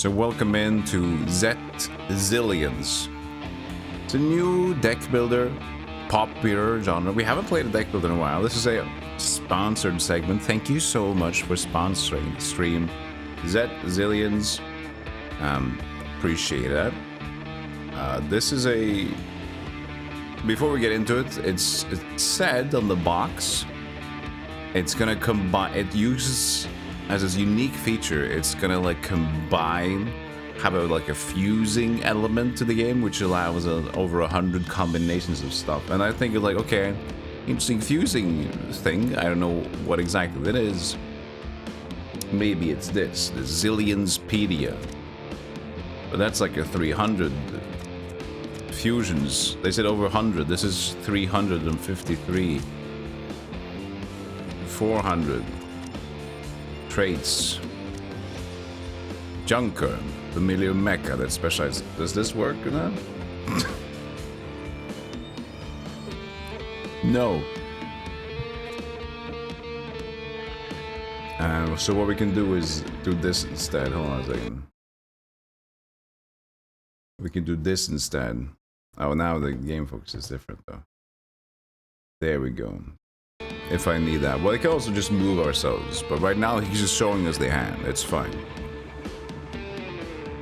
So welcome in to Zet Zillions. It's a new deck builder, popular genre. We haven't played a deck builder in a while. This is a sponsored segment. Thank you so much for sponsoring the stream. Zet Zillions. Appreciate that. This is a... Before we get into it, it's said on the box, it's gonna combine... It uses... As its unique feature, it's gonna like combine, have a fusing element to the game, which allows over 100 combinations of stuff. And I think it's like, okay, interesting fusing thing. I don't know what exactly it is. Maybe it's this, the Zillionspedia. But that's like a 300 fusions. They said over 100. This is 353. 400. Traits. Junker. Familiar mecha that specializes. Does this work or not? No. So what we can do is do this instead. Hold on a second. We can do this instead. Oh, now the game focus is different though. There we go. If I need that. Well, I can also just move ourselves, but right now he's just showing us the hand. It's fine.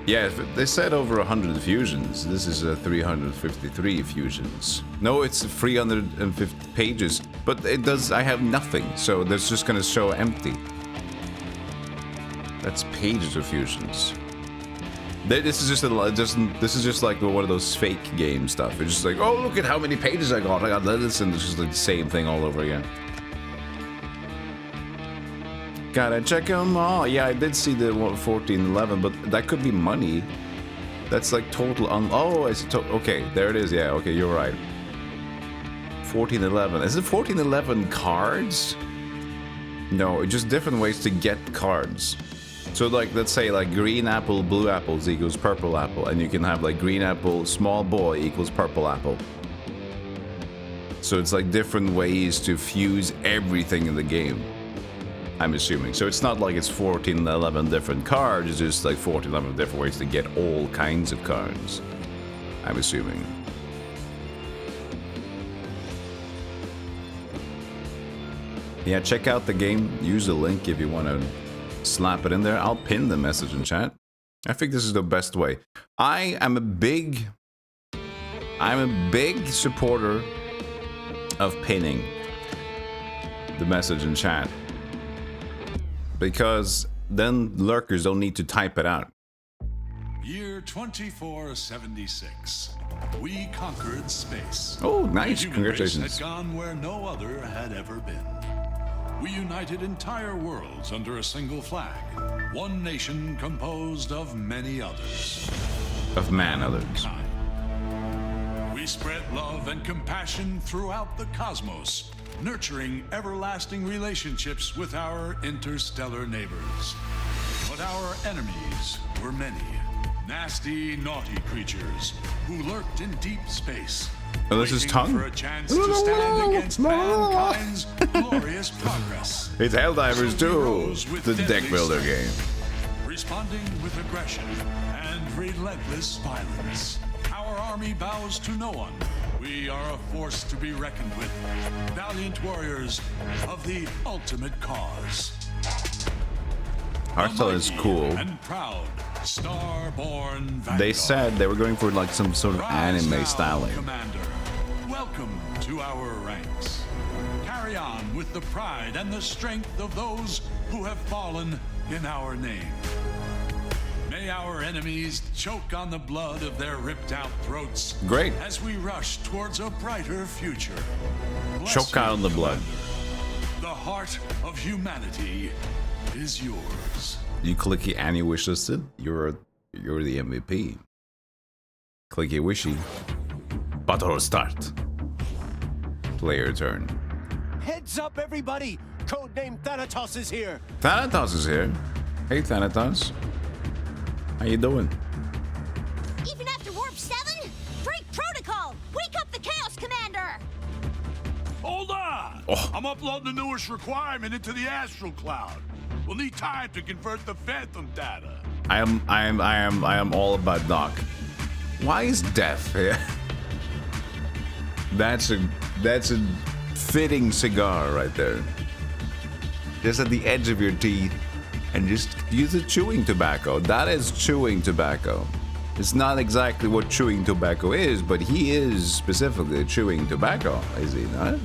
Yeah, if they said over 100 fusions. This is 353 fusions. No, it's 350 pages, but it does. I have nothing, so that's just gonna show empty. That's pages of fusions. This is just like one of those fake game stuff. It's just like, oh, look at how many pages I got. I got this, and it's just like the same thing all over again. Gotta check them all. Yeah, I did see the 1411, but that could be money. That's like total oh, it's okay, there it is. Yeah, okay, you're right. 1411. Is it 1411 cards? No, it's just different ways to get cards. So like, let's say like green apple, blue apples equals purple apple, and you can have like green apple, small boy equals purple apple. So it's like different ways to fuse everything in the game, I'm assuming. So it's not like it's 1411 different cards, it's just like 1411 different ways to get all kinds of cards, I'm assuming. Yeah, check out the game, use the link if you want to slap it in there. I'll pin the message in chat. I think this is the best way. I'm a big supporter of pinning the message in chat, because then lurkers don't need to type it out. Year 2476. We conquered space. Oh, nice. The human Congratulations. race had gone where no other had ever been. We united entire worlds under a single flag. One nation composed of many others. Of man others. We spread love and compassion throughout the cosmos, nurturing everlasting relationships with our interstellar neighbors. But our enemies were many. Nasty, naughty creatures who lurked in deep space. Oh, this is tongue? For a chance to stand against mankind's glorious progress. It's Helldivers 2, the deck builder game. Responding with aggression and relentless violence. Our army bows to no one. We are a force to be reckoned with. Valiant warriors of the ultimate cause. Hearthstone is cool. And proud, star-born vanguard. They said they were going for like some sort of anime styling. Commander. Welcome to our ranks. Carry on with the pride and the strength of those who have fallen in our name. May our enemies choke on the blood of their ripped-out throats. Great. As we rush towards a brighter future. Bless Choke you, on the blood. Commander. The heart of humanity is yours. You clicky and you wish listed, you're the MVP. Clicky wishy. Battle start. Player turn. Heads up, everybody! Codename Thanatos is here. Thanatos is here. Hey, Thanatos. How you doing? Even after Warp 7? Break protocol! Wake up the Chaos Commander! Hold on! Oh. I'm uploading the newest requirement into the astral cloud. We'll need time to convert the phantom data. I am all about Doc. Why is death here? That's a fitting cigar right there. Just at the edge of your teeth, and just use the chewing tobacco. That is chewing tobacco. It's not exactly what chewing tobacco is, but he is specifically chewing tobacco, is he not?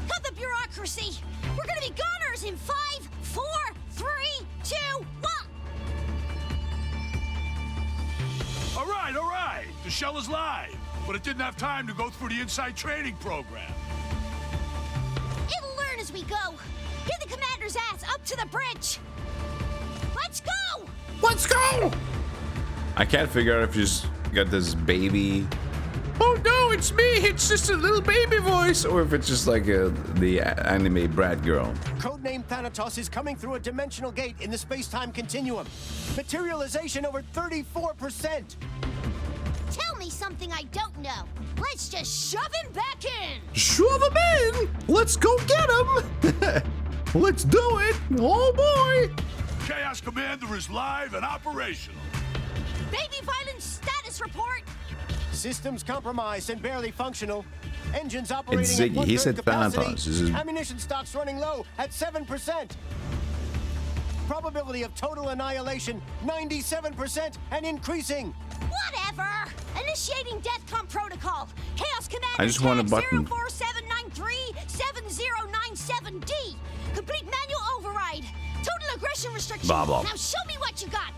Cut the bureaucracy! We're gonna be goners in 5, 4, 3, 2, 1! All right. The shell is live, but it didn't have time to go through the inside training program. It'll learn as we go. Get the commander's ass up to the bridge. Let's go! Let's go! I can't figure out if you just got this baby. Oh no, it's me! It's just a little baby voice, or if it's just like the anime brat girl. Codename Thanatos is coming through a dimensional gate in the space-time continuum. Materialization over 34%. Tell me something I don't know. Let's just shove him back in. Shove him in! Let's go get him! Let's do it! Oh boy! Chaos Commander is live and operational. Baby violence status report. Systems compromised and barely functional. Engines operating It's at Ziggy. He said one-third Thanatos. This capacity. is- Ammunition stocks running low at 7%. Probability of total annihilation 97% and increasing. Whatever. Initiating DEFCON protocol. Chaos Commander. I just want a button. 04793-7097D. Complete manual override. Total aggression restriction. Blah, blah. Now show me what you got.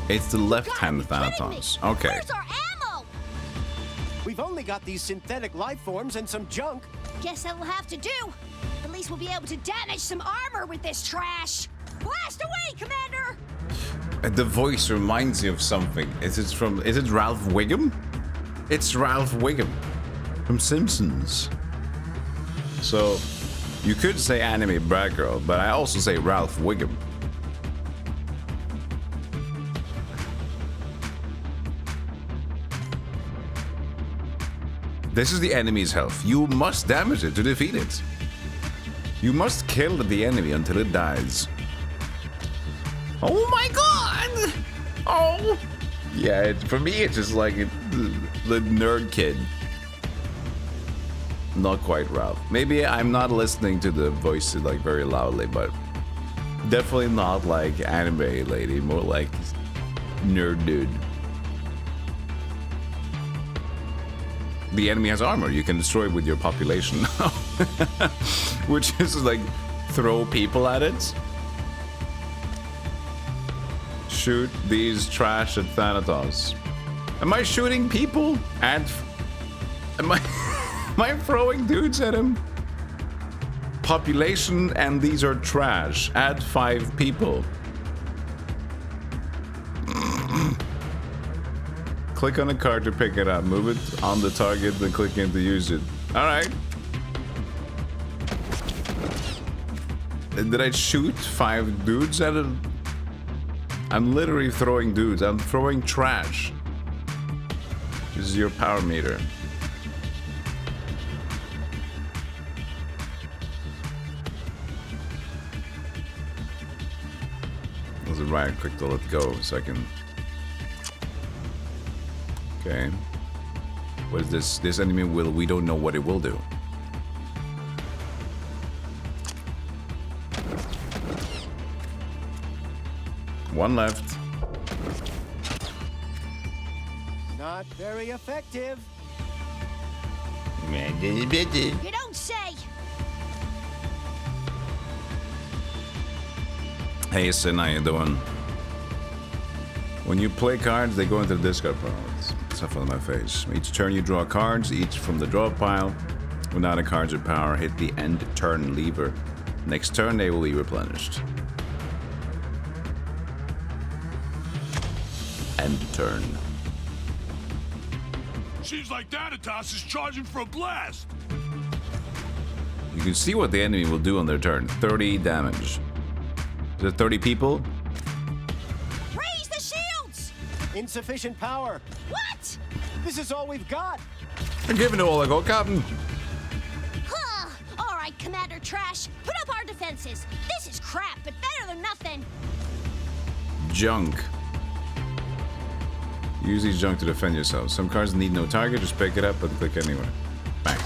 It's the left Gotta hand be kidding me. Thanatos. Okay. Where's our ammo? We've only got these synthetic life forms and some junk. Guess that'll have to do. At least we'll be able to damage some armor with this trash. Blast away, Commander! The voice reminds me of something. Is it Ralph Wiggum? It's Ralph Wiggum from Simpsons. So you could say anime brat girl, but I also say Ralph Wiggum. This is the enemy's health. You must damage it to defeat it. You must kill the enemy until it dies. Oh my god! Oh! Yeah, for me it's just like the nerd kid. Not quite Ralph. Maybe I'm not listening to the voice like very loudly, but definitely not like anime lady, more like nerd dude. The enemy has armor you can destroy with your population. Which is like throw people at it. Shoot these trash at Thanatos. Am I shooting people? And am I throwing dudes at him? Population and these are trash. Add 5 people. Click on a card to pick it up. Move it on the target, then click in to use it. Alright. Did I shoot 5 dudes at it? I'm literally throwing dudes. I'm throwing trash. This is your power meter. There's a right click to let go so I can. Okay. What is this? This enemy we don't know what it will do. One left. Not very effective. You don't say. Hey Sin, how you doing? When you play cards, they go into the discard pile. It's stuff on my face. Each turn you draw cards, each from the draw pile. When out of cards with power, hit the end turn lever. Next turn, they will be replenished. End turn. Seems like Thanatos is charging for a blast. You can see what the enemy will do on their turn. 30 damage. Is it 30 people? Raise the shields! Insufficient power. What? This is all we've got. I'm giving it all I go, Captain. Huh. All right, Commander Trash. Put up our defenses. This is crap, but better than nothing. junk. Use these junk to defend yourself. Some cards need no target, just pick it up and click anywhere. Bang.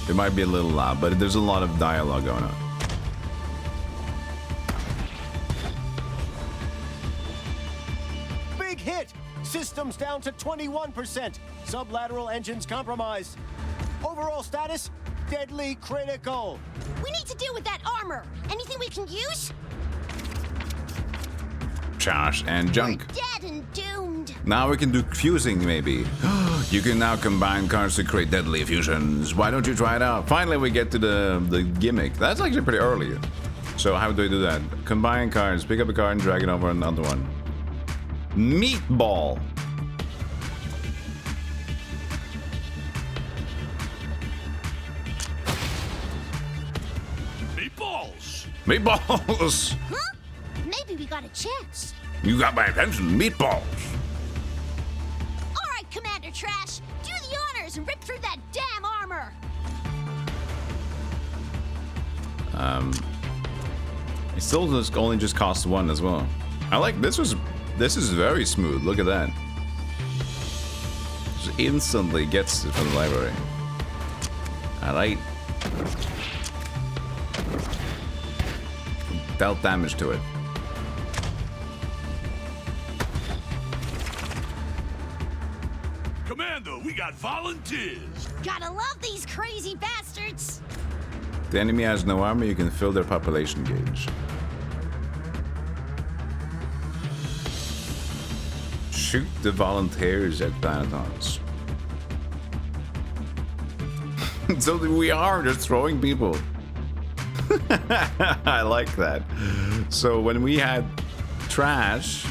It might be a little loud, but there's a lot of dialogue going on. Big hit! Systems down to 21%. Sublateral engines compromised. Overall status, deadly critical. We need to deal with that armor. Anything we can use? Trash and junk. We're dead and doomed. Now we can do fusing, maybe. You can now combine cards to create deadly fusions. Why don't you try it out? Finally, we get to the gimmick. That's actually pretty early. So how do we do that? Combine cards, pick up a card and drag it over another one. Meatball. Meatballs! Meatballs! Huh? Maybe we got a chance. You got my attention, meatballs. All right, Commander Trash. Do the honors and rip through that damn armor. It still only just costs 1 as well. I like this is very smooth. Look at that. Just instantly gets it from the library. I like. Dealt damage to it. Commander, we got volunteers. Gotta love these crazy bastards. If the enemy has no armor, you can fill their population gauge. Shoot the volunteers at Thanatos. So we are just throwing people. I like that. So when we had trash,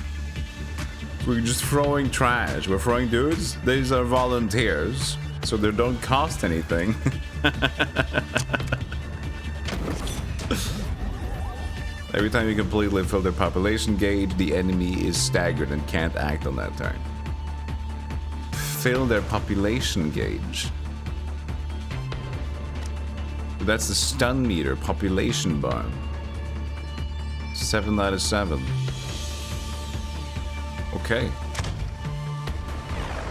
we're just throwing trash. We're throwing dudes. These are volunteers, so they don't cost anything. Every time you completely fill their population gauge, the enemy is staggered and can't act on that turn. Fill their population gauge. That's the stun meter population bar. 7 out of 7. Okay.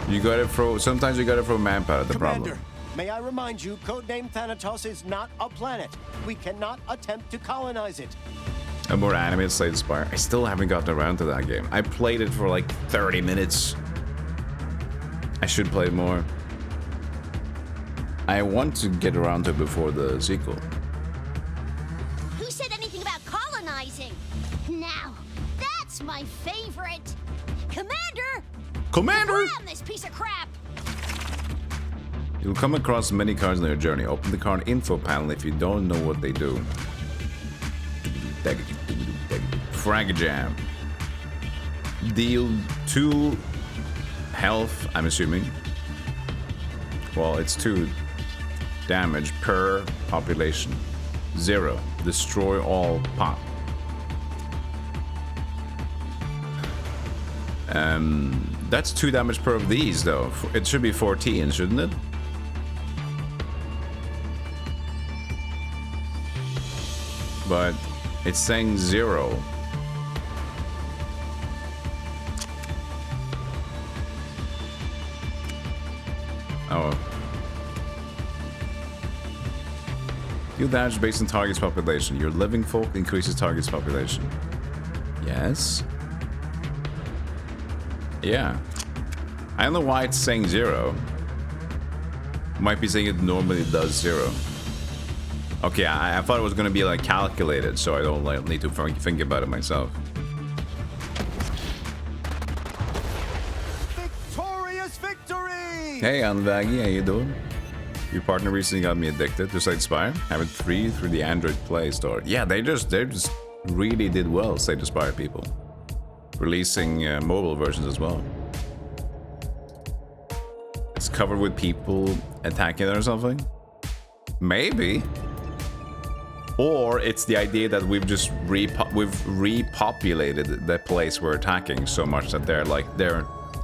You gotta throw. Sometimes you gotta throw manpower. The Commander, problem. may I remind you, codename Thanatos is not a planet. We cannot attempt to colonize it. A more animated Slay the Spire. I still haven't gotten around to that game. I played it for like 30 minutes. I should play more. I want to get around to it before the sequel. Who said anything about colonizing? Now, that's my favorite. Commander! Commander! Damn this piece of crap! You'll come across many cards on your journey. Open the card info panel if you don't know what they do. Frag Jam. Deal 2 health, I'm assuming. Well, it's 2 damage per population. 0. Destroy all pop. That's 2 damage per of these, though. It should be 14, shouldn't it? But it's saying 0. Oh. Deal damage based on target's population. Your living folk increases target's population. Yes. Yeah. I don't know why it's saying 0. Might be saying it normally does 0. Okay, I thought it was gonna be like calculated, so I don't like, need to think about it myself. Victorious victory! Hey, Anvagi, how you doing? Your partner recently got me addicted to Slay the Spire. Have it free through the Android Play Store. Yeah, they just really did well, Slay the Spire people. Releasing mobile versions as well. It's covered with people attacking it or something? Maybe. Or it's the idea that we've just repopulated the place we're attacking so much that they're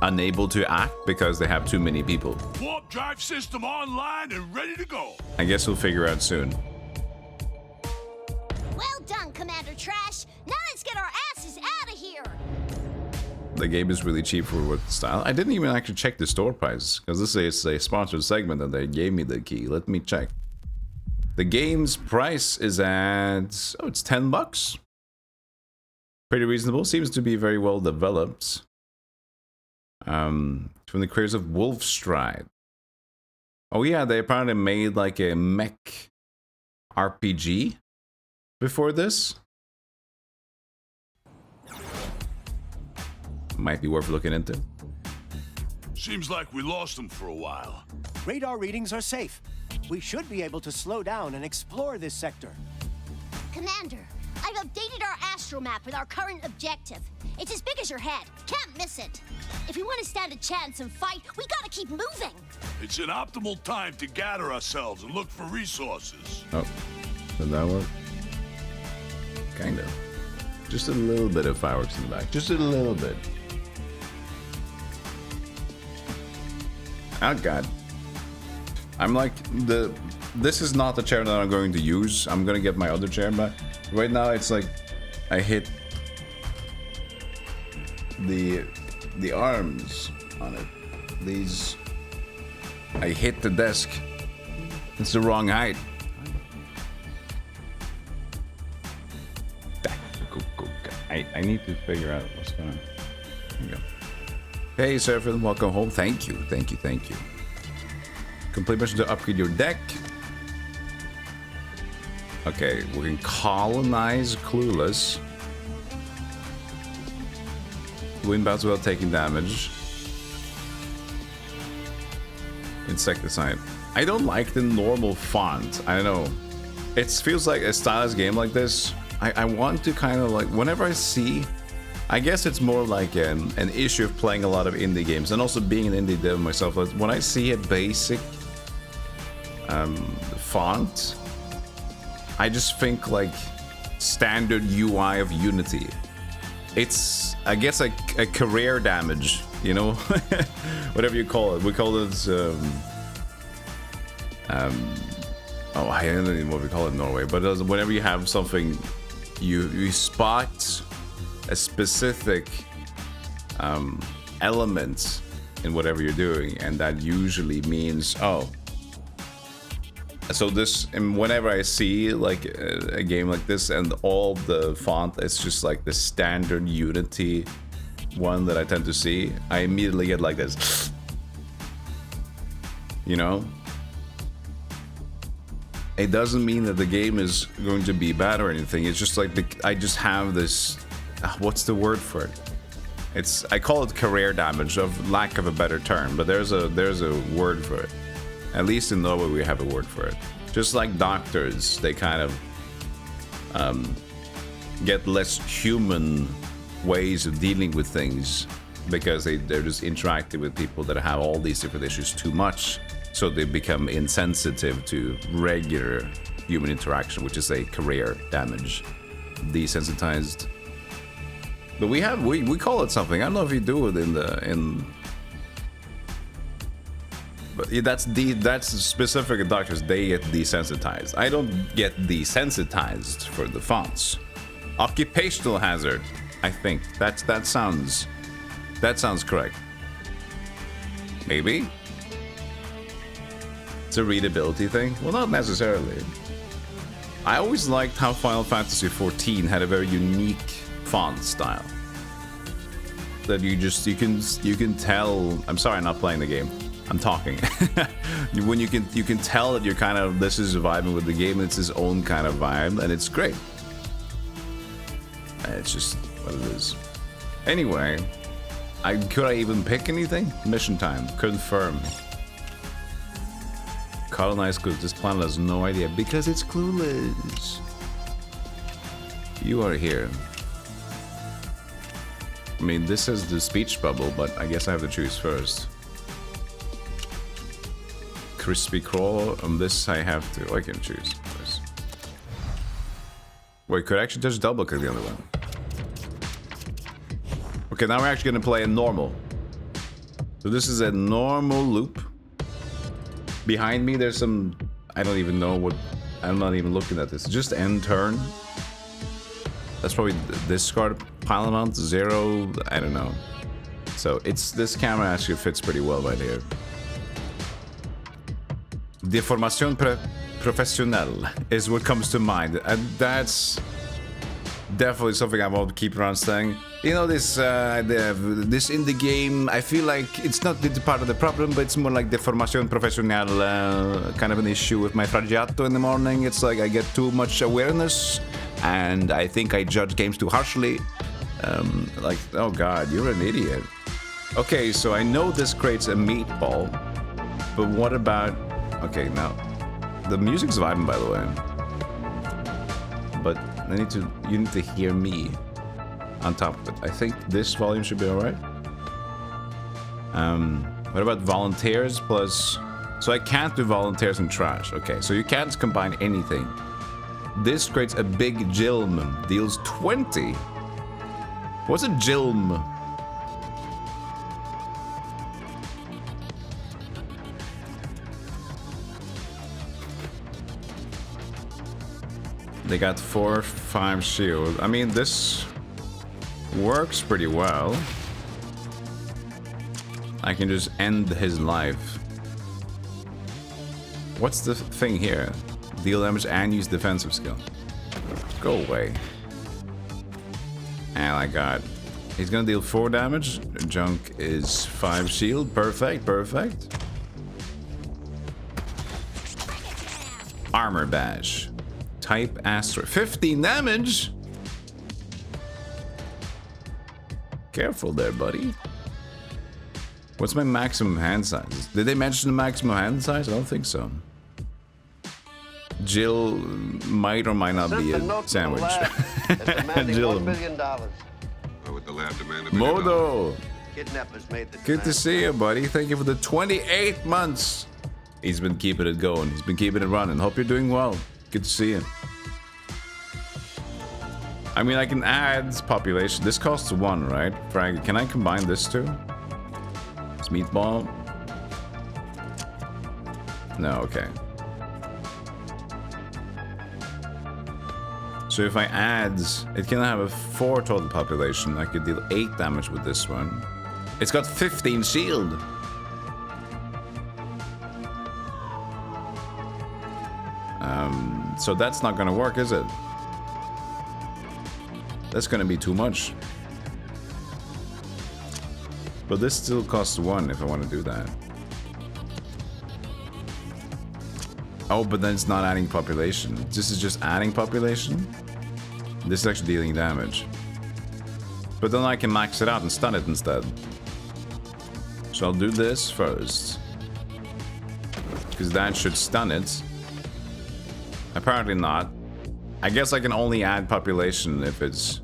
unable to act because they have too many people. Warp drive system online and ready to go. I guess we'll figure out soon. Well done, Commander Trash. Now let's get our asses out of here. The game is really cheap for what style. I didn't even actually check the store price because this is a sponsored segment and they gave me the key. Let me check. The game's price is at, oh, it's $10. Pretty reasonable. Seems to be very well developed. From the creators of Wolfstride. Oh yeah, they apparently made like a mech RPG before this. Might be worth looking into. Seems like we lost them for a while. Radar readings are safe. We should be able to slow down and explore this sector. Commander, I've updated our astromap with our current objective. It's as big as your head. Can't miss it. If we want to stand a chance and fight, we gotta keep moving. It's an optimal time to gather ourselves and look for resources. Oh, did that work? Kind of. Just a little bit of fireworks in the back. Just a little bit. Oh god. I'm like, this is not the chair that I'm going to use. I'm gonna get my other chair back. Right now it's like I hit the arms on it. These, I hit the desk. It's the wrong height. I need to figure out what's going on. There you go. Hey, Seraphim, welcome home. Thank you, thank you, thank you. Complete mission to upgrade your deck. Okay, we can colonize Clueless. Win battles without taking damage. Insecticide. I don't like the normal font. I don't know. It feels like a stylized game like this. I want to kind of like, whenever I see, I guess it's more like an issue of playing a lot of indie games and also being an indie dev myself. When I see a basic font, I just think like standard UI of Unity. It's, I guess, a career damage, you know, whatever you call it. We call it, oh, I don't know what we call it in Norway, but whenever you have something, you spot a specific element in whatever you're doing, and that usually means, oh. So this, and whenever I see like a game like this and all the font is just like the standard Unity one that I tend to see, I immediately get like this, you know? It doesn't mean that the game is going to be bad or anything. It's just like I just have this, what's the word for it? I call it career damage, of lack of a better term, but there's a word for it. At least in Norway we have a word for it. Just like doctors, they kind of get less human ways of dealing with things because they're just interacting with people that have all these different issues too much. So they become insensitive to regular human interaction, which is a career damage. Desensitized. But we call it something. I don't know if you do it but that's specific doctors. They get desensitized. I don't get desensitized for the fonts. Occupational hazard. I think that sounds correct. Maybe. It's a readability thing? Well, not necessarily. I always liked how Final Fantasy XIV had a very unique font style. That you can tell. I'm sorry, I'm not playing the game. I'm talking. When you can tell that you're kind of, this is vibing with the game. It's his own kind of vibe, and it's great. It's just what it is. Anyway, could I even pick anything? Mission time. Confirm. Colonize Clueless. This planet has no idea because it's clueless. You are here. I mean, this is the speech bubble, but I guess I have to choose first. Crispy crawl. On this, I have to. I can choose first. Wait, could I actually just double click the other one? Okay, now we're actually gonna play a normal. So this is a normal loop. Behind me, there's some... I don't even know what... I'm not even looking at this. Just end turn. That's probably discard pile amount, 0, I don't know. So it's... This camera actually fits pretty well right here. Deformation professionnelle is what comes to mind. And that's... definitely something I want to keep around saying. You know, this this in the game, I feel like it's not the part of the problem, but it's more like the formation professionnelle, kind of an issue with my Fragiato in the morning. It's like I get too much awareness, and I think I judge games too harshly. Like, oh god, you're an idiot. Okay, so I know this creates a meatball, but what about... Okay, now, the music's vibing, by the way. But you need to hear me on top of it. I think this volume should be alright. What about volunteers plus... So I can't do volunteers and trash. Okay, so you can't combine anything. This creates a big Gilm. Deals 20. What's a Gilm? They got 4/5 shield. I mean, this works pretty well. I can just end his life. What's the thing here? Deal damage and use defensive skill. Go away. And I got... He's gonna deal 4 damage. Junk is 5 shield. Perfect, perfect. Armor badge. Type Astro. 15 damage? Careful there, buddy. What's my maximum hand size? Did they mention the maximum hand size? I don't think so. Jill might or might not be a sandwich. Jill. $1 million. Why would the lab demand $1 million? Modo. Kidnappers made the Good to see you, buddy. Thank you for the 28 months. He's been keeping it going. He's been keeping it running. Hope you're doing well. Good to see you. I mean, I can add population. This costs 1, right? Frag, can I combine this too? It's meatball. No, okay. So if I add, it can have a 4 total population. I could deal 8 damage with this one. It's got 15 shield. So that's not gonna work, is it? That's gonna be too much. But this still costs 1 if I want to do that. Oh, but then it's not adding population. This is just adding population. This is actually dealing damage. But then I can max it out and stun it instead. So I'll do this first. Because that should stun it. Apparently not. I guess I can only add population if it's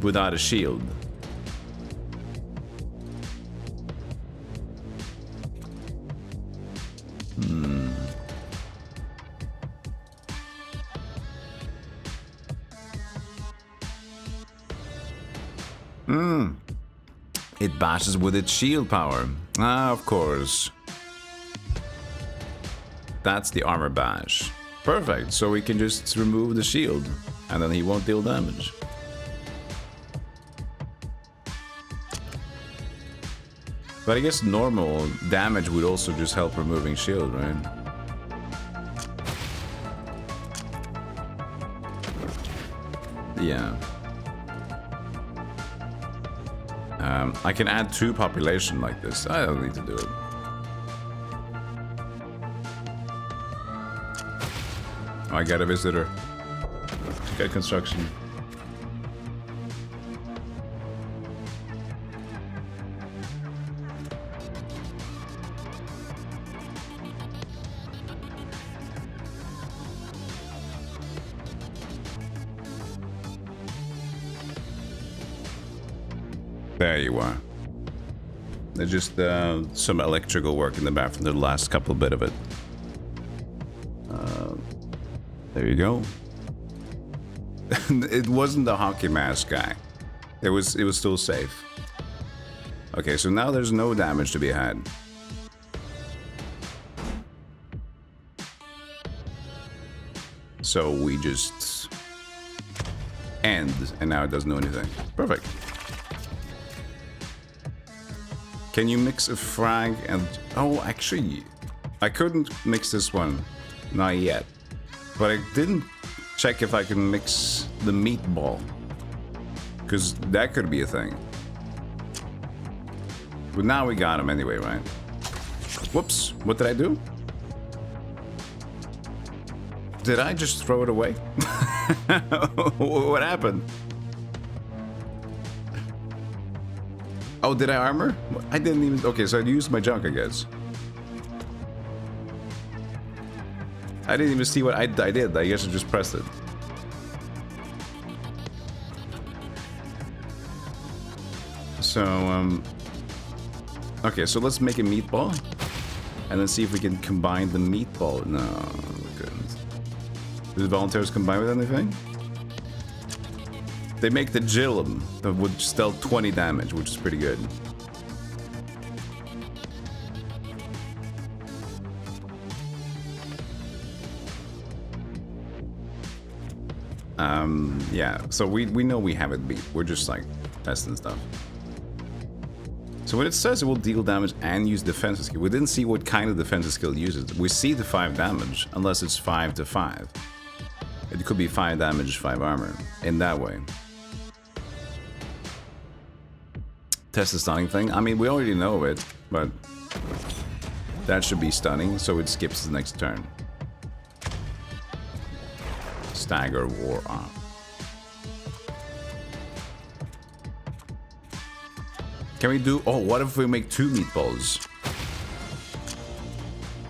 without a shield. It bashes with its shield power. Ah, of course. That's the armor bash. Perfect, so we can just remove the shield, and then he won't deal damage. But I guess normal damage would also just help removing shield, right? Yeah. I can add 2 population like this. I don't need to do it. Oh, I got a visitor. Got construction. There you are. There's just some electrical work in the bathroom. The last couple bit of it. There you go. It wasn't the hockey mask guy. It was still safe. Okay, so now there's no damage to be had. So we just end, and now it doesn't do anything. Perfect. Can you mix a frag and... Oh, actually, I couldn't mix this one. Not yet. But I didn't check if I can mix the meatball. Because that could be a thing. But now we got him anyway, right? Whoops, what did I do? Did I just throw it away? What happened? Oh, did I armor? I didn't even... Okay, so I used my junk, I guess. I didn't even see what I did. I guess I just pressed it. So, okay, so let's make a meatball. And then see if we can combine the meatball. No, we couldn't. Did volunteers combine with anything? They make the Gilliam that would still 20 damage, which is pretty good. Yeah, so we know we have it beat. We're just like testing stuff. So when it says it will deal damage and use defensive skill, we didn't see what kind of defensive skill it uses. We see the 5 damage, unless it's 5 to 5. It could be 5 damage, 5 armor, in that way. Test the stunning thing. I mean, we already know it, but that should be stunning, so it skips the next turn. Stagger war on. Can we do... Oh, what if we make 2 meatballs?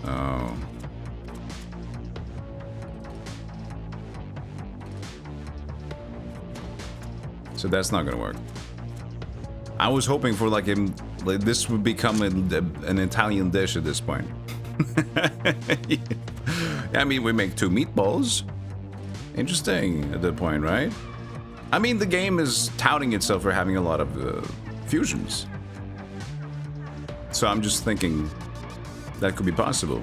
Oh. So that's not gonna work. I was hoping for like this would become an Italian dish at this point. I mean, we make 2 meatballs. Interesting at that point, right? I mean, the game is touting itself for having a lot of fusions. So I'm just thinking that could be possible.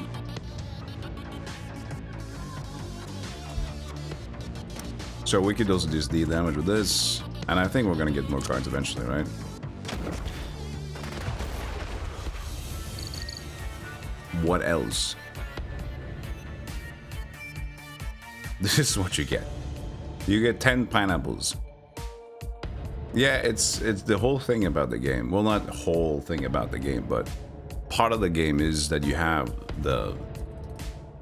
So we could also just deal damage with this. And I think we're gonna get more cards eventually, right? What else? This is what you get. You get 10 pineapples. Yeah, it's the whole thing about the game. Well, not the whole thing about the game, but part of the game is that you have the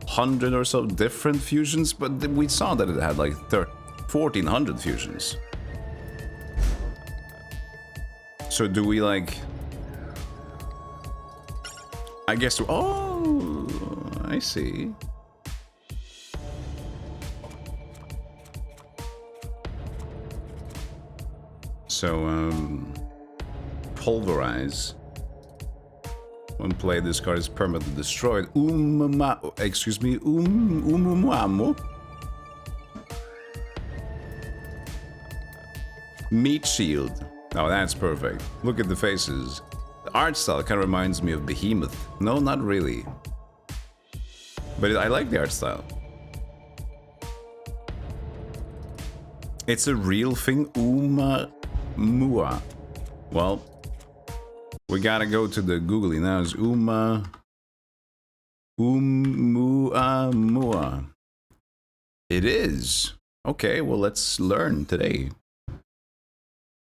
100 or so different fusions, but we saw that it had like 1,400 fusions. So do we like... I guess... Oh, I see. So, pulverize. When played, this card is permanently destroyed. Excuse me, umumuamo. Meat shield. Oh, that's perfect. Look at the faces. The art style kind of reminds me of Behemoth. No, not really. But I like the art style. It's a real thing, Mua. Well, we gotta go to the googly now. It's Mua. It is. Okay, well, let's learn today.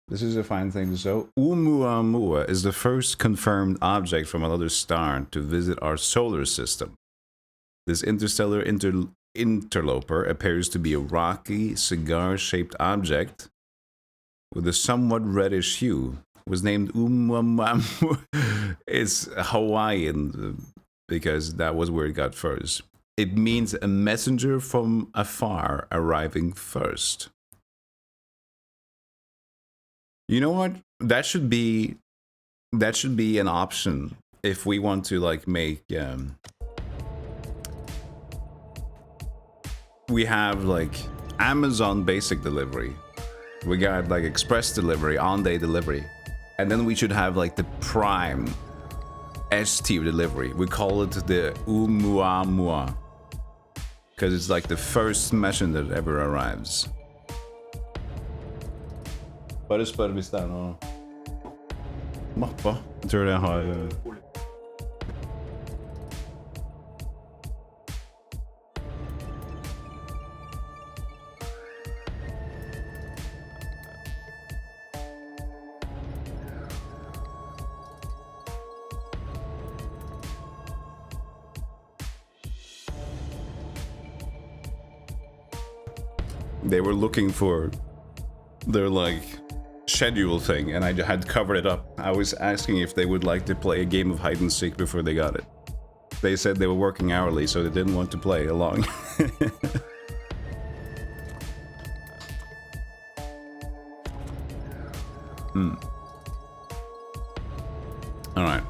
This is a fine thing to show. Oumuamua is the first confirmed object from another star to visit our solar system. This interstellar interloper appears to be a rocky, cigar-shaped object with a somewhat reddish hue. It was named Oumuamua. It's Hawaiian because that was where it got first. It means a messenger from afar arriving first. You know what? That should be an option if we want to like make we have like Amazon basic delivery. We got like express delivery, on-day delivery. And then we should have like the prime S-tier delivery. We call it the Oumuamua. Because it's like the first mission that ever arrives. Bare spør hvis det er noe mappa. Jeg tror det har They were looking for their like schedule thing, and I had covered it up. I was asking if they would like to play a game of hide and seek before they got it. They said they were working hourly, so they didn't want to play along. All right.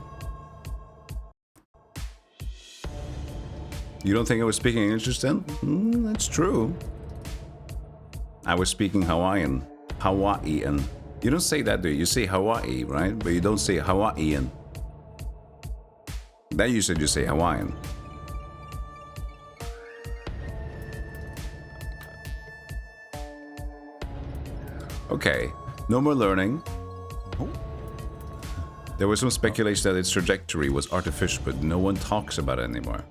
You don't think I was speaking English just then? That's true. I was speaking Hawaiian. Hawaiian. You don't say that, do you? You say Hawaii, right? But you don't say Hawaiian. That you said you say Hawaiian. Okay, no more learning. There was some speculation that its trajectory was artificial, but no one talks about it anymore.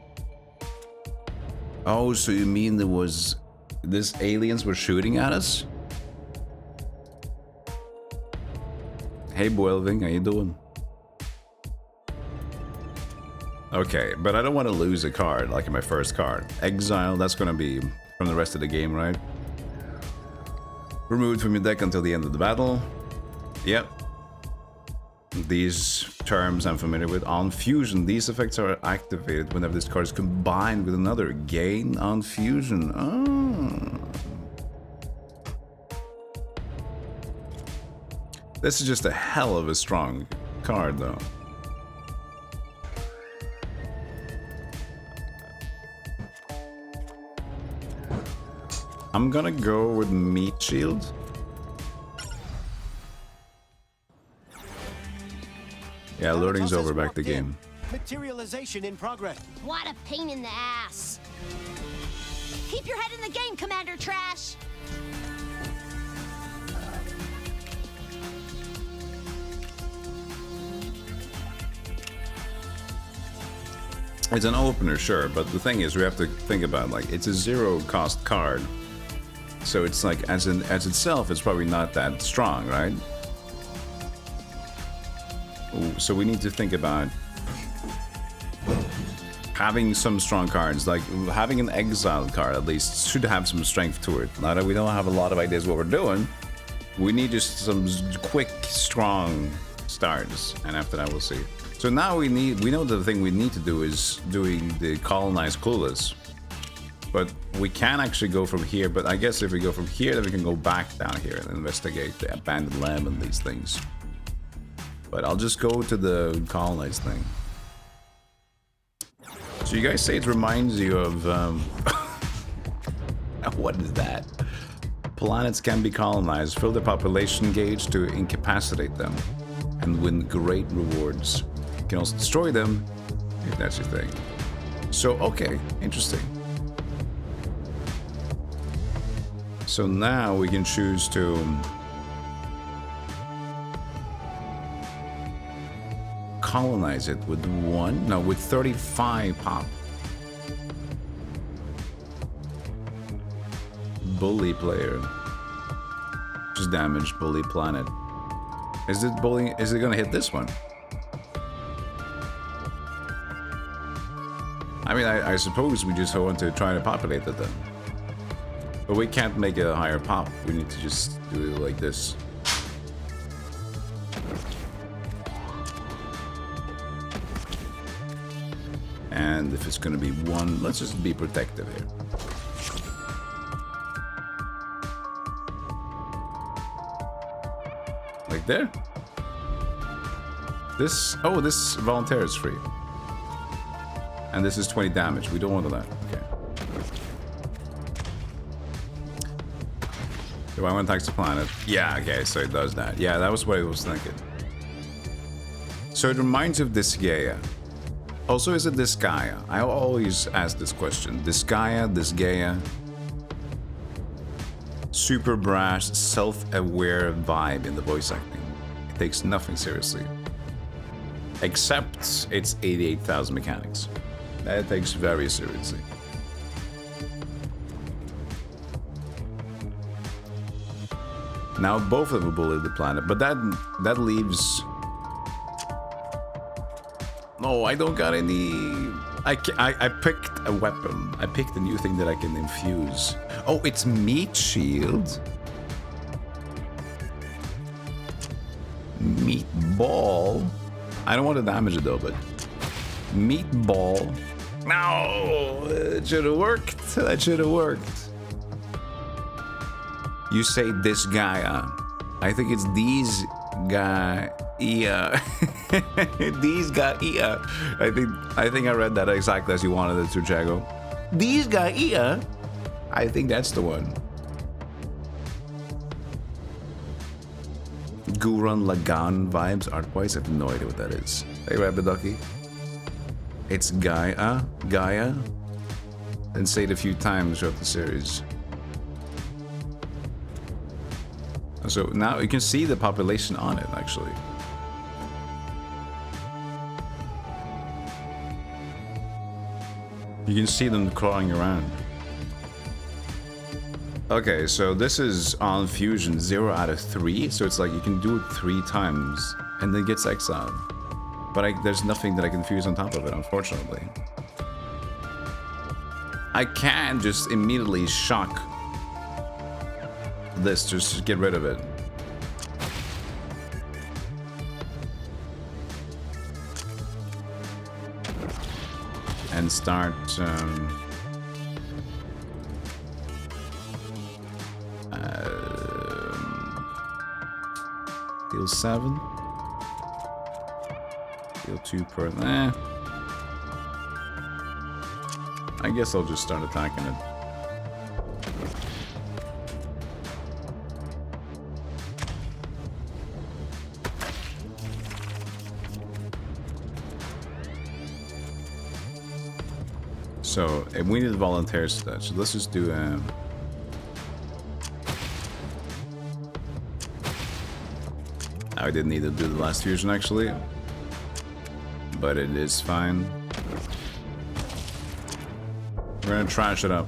Oh, so you mean there was... These aliens were shooting at us? Hey, Boelving, how you doing? Okay, but I don't want to lose a card, like in my first card. Exile, that's gonna be from the rest of the game, right? Removed from your deck until the end of the battle. Yep. These terms I'm familiar with. On fusion, these effects are activated whenever this card is combined with another. Gain on fusion. Oh. This is just a hell of a strong card, though. I'm gonna go with Meat Shield. Yeah, loading's over, back to game. Materialization in progress. What a pain in the ass. Keep your head in the game, Commander Trash. It's an opener, sure, but the thing is, we have to think about, like, it's a zero-cost card. So it's like, as itself, it's probably not that strong, right? Ooh, so we need to think about having some strong cards, like having an exiled card at least should have some strength to it. Now that we don't have a lot of ideas what we're doing, we need just some quick, strong starts, and after that we'll see. So now we know the thing we need to do is doing the colonize clueless. But we can actually go from here, but I guess if we go from here, then we can go back down here and investigate the abandoned lamb and these things. But I'll just go to the colonize thing. So you guys say it reminds you of... what is that? Planets can be colonized, fill the population gauge to incapacitate them, and win great rewards. You can also destroy them, if that's your thing. So, okay, interesting. So now we can choose to... colonize it with with 35 pop. Bully player. Just damage bully planet. Is it gonna hit this one? I mean, I suppose we just want to try to populate it then. But we can't make it a higher pop. We need to just do it like this. And if it's gonna be one, let's just be protective here. Like there. This volunteer is free. And this is 20 damage. We don't want that. Okay. Do I want to attack the planet? Yeah, okay, so it does that. Yeah, that was what I was thinking. So it reminds you of Disgaea. Also, is it Disgaea? I always ask this question. Disgaea, Disgaea. Super brash, self-aware vibe in the voice acting. It takes nothing seriously. Except it's 88,000 mechanics. That it takes very seriously. Now both of them will leave the planet, but that leaves... No, I don't got any... I picked a weapon. I picked a new thing that I can infuse. Oh, it's meat shield. Meatball. I don't want to damage it though, but meatball. No, it should have worked. That should have worked. You say this guy. I think it's these guy. Yeah. These guy. Yeah. I think I read that exactly as you wanted it to, Jago. These guy. Yeah. I think that's the one. Gurren Lagann vibes art-wise. I have no idea what that is. Hey, Rabbit Ducky. It's Gaia. Gaia. And say it a few times throughout the series. So now you can see the population on it, actually. You can see them crawling around. Okay, so this is on Fusion 0 out of 3, so it's like you can do it 3 times and then it gets exiled. But there's nothing that I can fuse on top of it, unfortunately. I can just immediately shock this just to get rid of it. And start deal 7. Deal 2 per. I guess I'll just start attacking it. So, we need volunteers for that, so let's just do I didn't need to do the last fusion actually, but it is fine. We're gonna trash it up.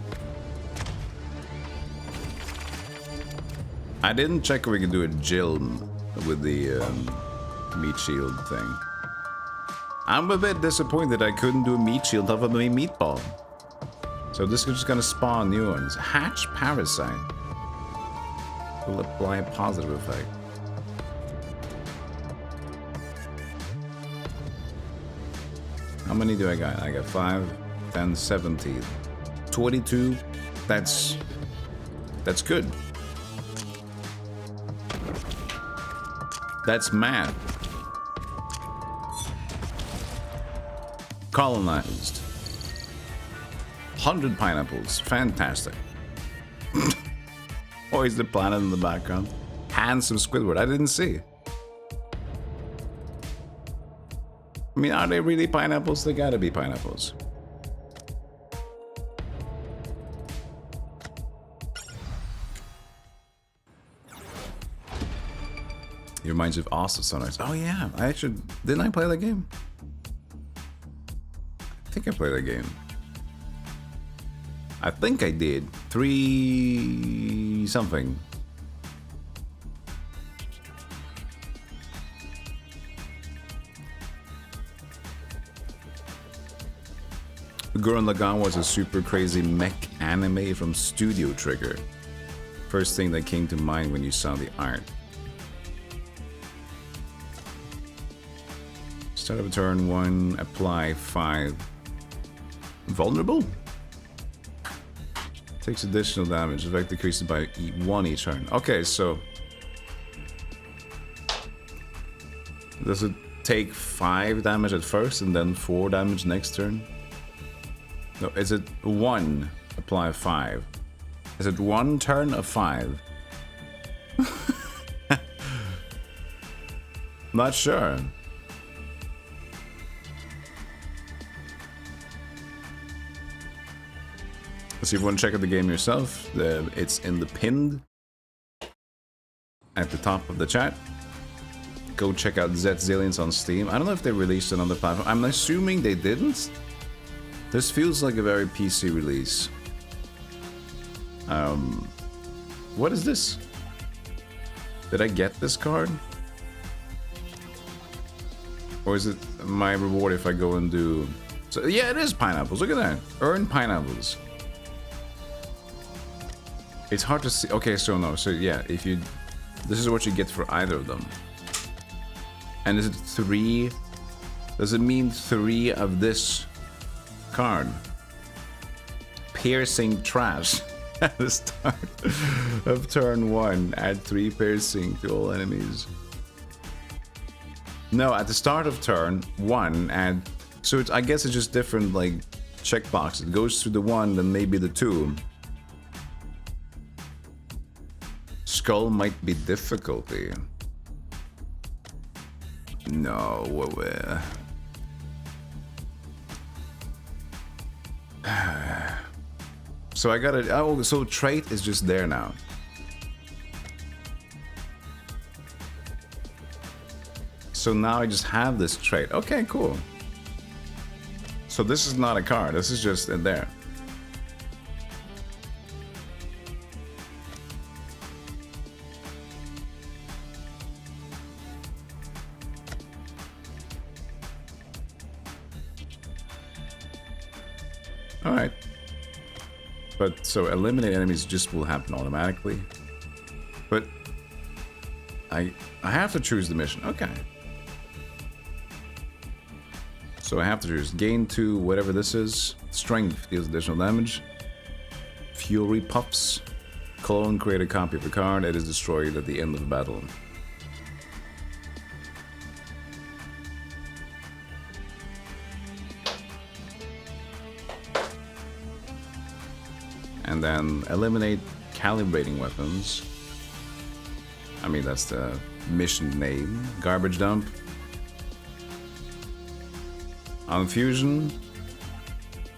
I didn't check if we could do a Jill with the meat shield thing. I'm a bit disappointed I couldn't do a meat shield off of a meatball. So this is just gonna spawn new ones. Hatch Parasite will apply a positive effect. How many do I got? I got 5, 10, 17, 22. That's good. That's mad. Colonized. 100 pineapples. Fantastic. Always the planet in the background. Handsome Squidward. I didn't see. I mean, are they really pineapples? They gotta be pineapples. It reminds you of Awesome Sunrise. Oh yeah, didn't I play that game? I think I played that game. I think I did. 3 something. Gurren Lagann was a super crazy mech anime from Studio Trigger. First thing that came to mind when you saw the art. Start of turn 1, apply 5. Vulnerable? Takes additional damage, effect decreases by 1 each turn. Okay, so does it take 5 damage at first and then 4 damage next turn? No, is it 1, apply 5? Is it 1 turn of 5? Not sure. So if you want to check out the game yourself, it's in the pinned at the top of the chat. Go check out Zet Zillions on Steam. I don't know if they released it on the platform. I'm assuming they didn't. This feels like a very PC release. What is this? Did I get this card? Or is it my reward if I go and do... So, yeah, it is pineapples. Look at that. Earn pineapples. It's hard to see. Okay, so no. So yeah, if you... This is what you get for either of them. And is it 3? Does it mean 3 of this card? Piercing trash. At the start of turn 1, add 3 piercing to all enemies. No, at the start of turn 1, add... So it's, I guess it's just different, like, checkbox. It goes through the 1, then maybe the 2. Skull might be difficulty. No, So I got it. Oh, so trait is just there now. So now I just have this trait. Okay, cool. So this is not a card. This is just in there. All right. But so eliminate enemies just will happen automatically. But I have to choose the mission. Okay. So I have to choose gain 2, whatever this is. Strength deals additional damage. Fury puffs. Clone, create a copy of a card. It is destroyed at the end of the battle. And then eliminate calibrating weapons. I mean, that's the mission name. Garbage dump. Unfusion.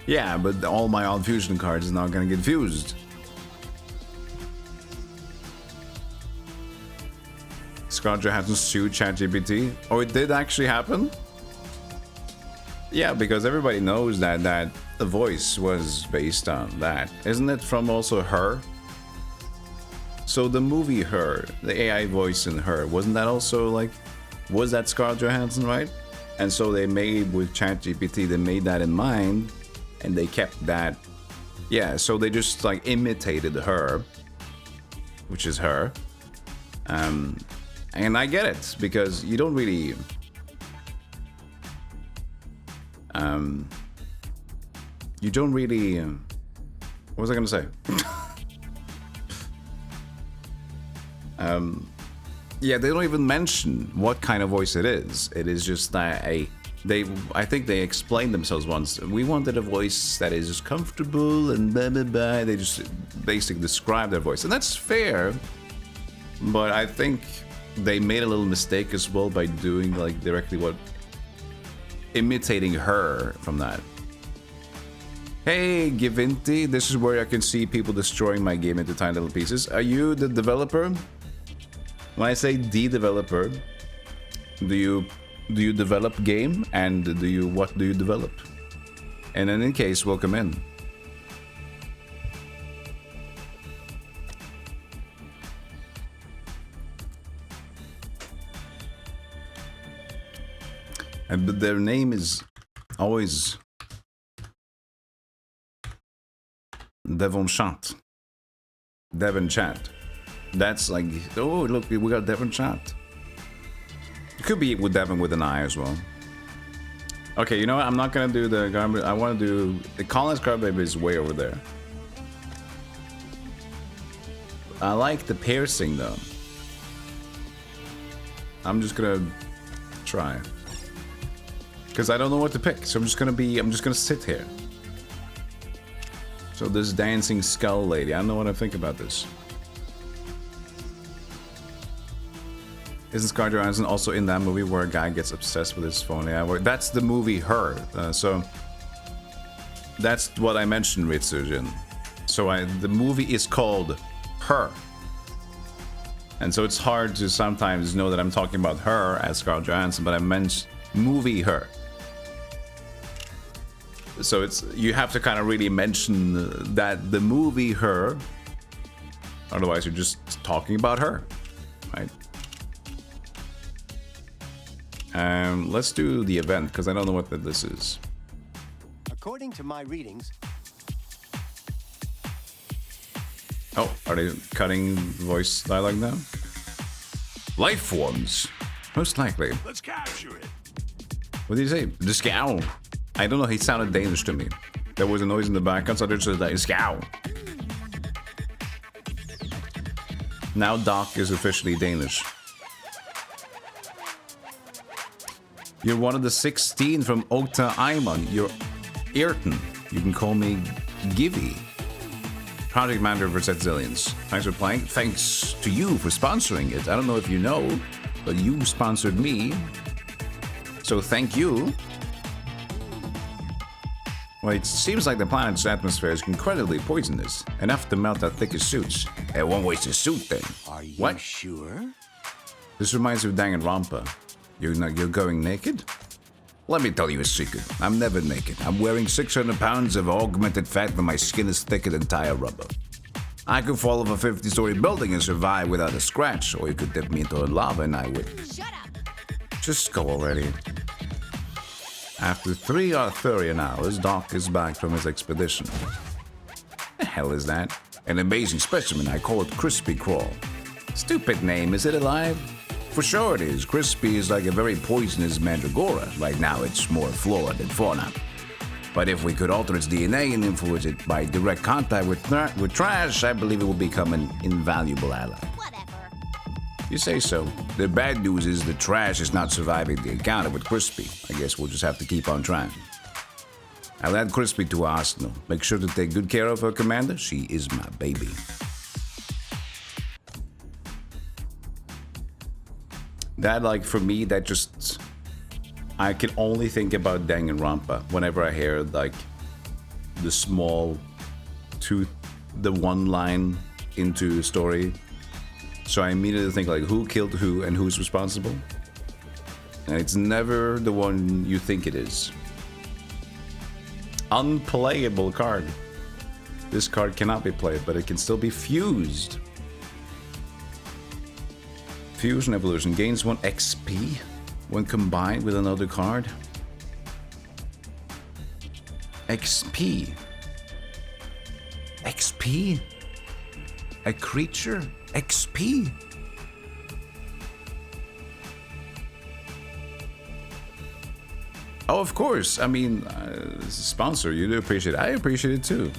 Yeah, but all my unfusion cards is not gonna get fused. Scarlett Johansson sued ChatGPT. Oh, it did actually happen? Yeah, because everybody knows that the voice was based on that. Isn't it from also Her? So the movie Her, the AI voice in Her, wasn't that also like, was that Scarlett Johansson, right? And so they made with ChatGPT, they made that in mind, and they kept that. Yeah, so they just like imitated Her, which is Her. And I get it, because you don't really... you don't really... what was I gonna say? Yeah, they don't even mention what kind of voice it is. It is just that I think they explained themselves once. We wanted a voice that is just comfortable and blah blah blah. They just basically describe their voice, and that's fair. But I think they made a little mistake as well by doing like directly what, imitating Her from that. Hey, Givinti, this is where I can see people destroying my game into tiny little pieces. Are you the developer? When I say the developer, do you develop game, and what do you develop? And in any case, welcome in. But their name is always Devon Chat. Devon Chat. That's like, oh look, we got Devon Chat. It could be with Devon with an I as well. Okay, you know what? I'm not gonna do the garbage. I want to do the Collins Crybaby is way over there. I like the piercing though. I'm just gonna try. Because I don't know what to pick, so I'm just gonna sit here. So this dancing skull lady, I don't know what I think about this. Isn't Scarlett Johansson also in that movie where a guy gets obsessed with his phone? Yeah, well, that's the movie Her. So that's what I mentioned, Ritsujin. So the movie is called Her. And so it's hard to sometimes know that I'm talking about her as Scarlett Johansson, but I meant movie Her. So it's you have to kind of really mention that the movie Her. Otherwise, you're just talking about her, right? Let's do the event because I don't know what this is. According to my readings. Oh, are they cutting voice dialogue now? Life forms, most likely. Let's capture it. What did he say? The scowl. I don't know. He sounded Danish to me. There was a noise in the background, so I just like scowl. Now Doc is officially Danish. You're one of the 16 from Okta Aimon. You're Ayrton. You can call me Givy. Project manager for Zet Zillions. Thanks for playing. Thanks to you for sponsoring it. I don't know if you know, but you sponsored me. So thank you. Well, it seems like the planet's atmosphere is incredibly poisonous, enough to melt our thickest suits. It won't waste a suit then. Are you What? sure? This reminds me of Danganronpa. You're going naked? Let me tell you a secret. I'm never naked. I'm wearing 600 pounds of augmented fat, but my skin is thicker than tire rubber. I could fall off a 50-story building and survive without a scratch, or you could dip me into lava and I would. Shut up. Just go already. After 3 Arthurian hours, Doc is back from his expedition. The hell is that? An amazing specimen. I call it Crispy Crawl. Stupid name. Is it alive? For sure it is. Crispy is like a very poisonous mandragora. Right now it's more flora than fauna. But if we could alter its DNA and influence it by direct contact with trash, I believe it will become an invaluable ally. Whatever. You say so. The bad news is the trash is not surviving the encounter with Crispy. I guess we'll just have to keep on trying. I'll add Crispy to our arsenal. Make sure to take good care of her, Commander. She is my baby. That, like, for me, that just... I can only think about Danganronpa whenever I hear, like, the small the one line into a story. So I immediately think, like, who killed who and who's responsible? And it's never the one you think it is. Unplayable card. This card cannot be played, but it can still be fused. Fusion Evolution gains 1 XP when combined with another card. XP. XP? A creature? XP? Oh, of course. I mean, sponsor, you do appreciate it. I appreciate it too.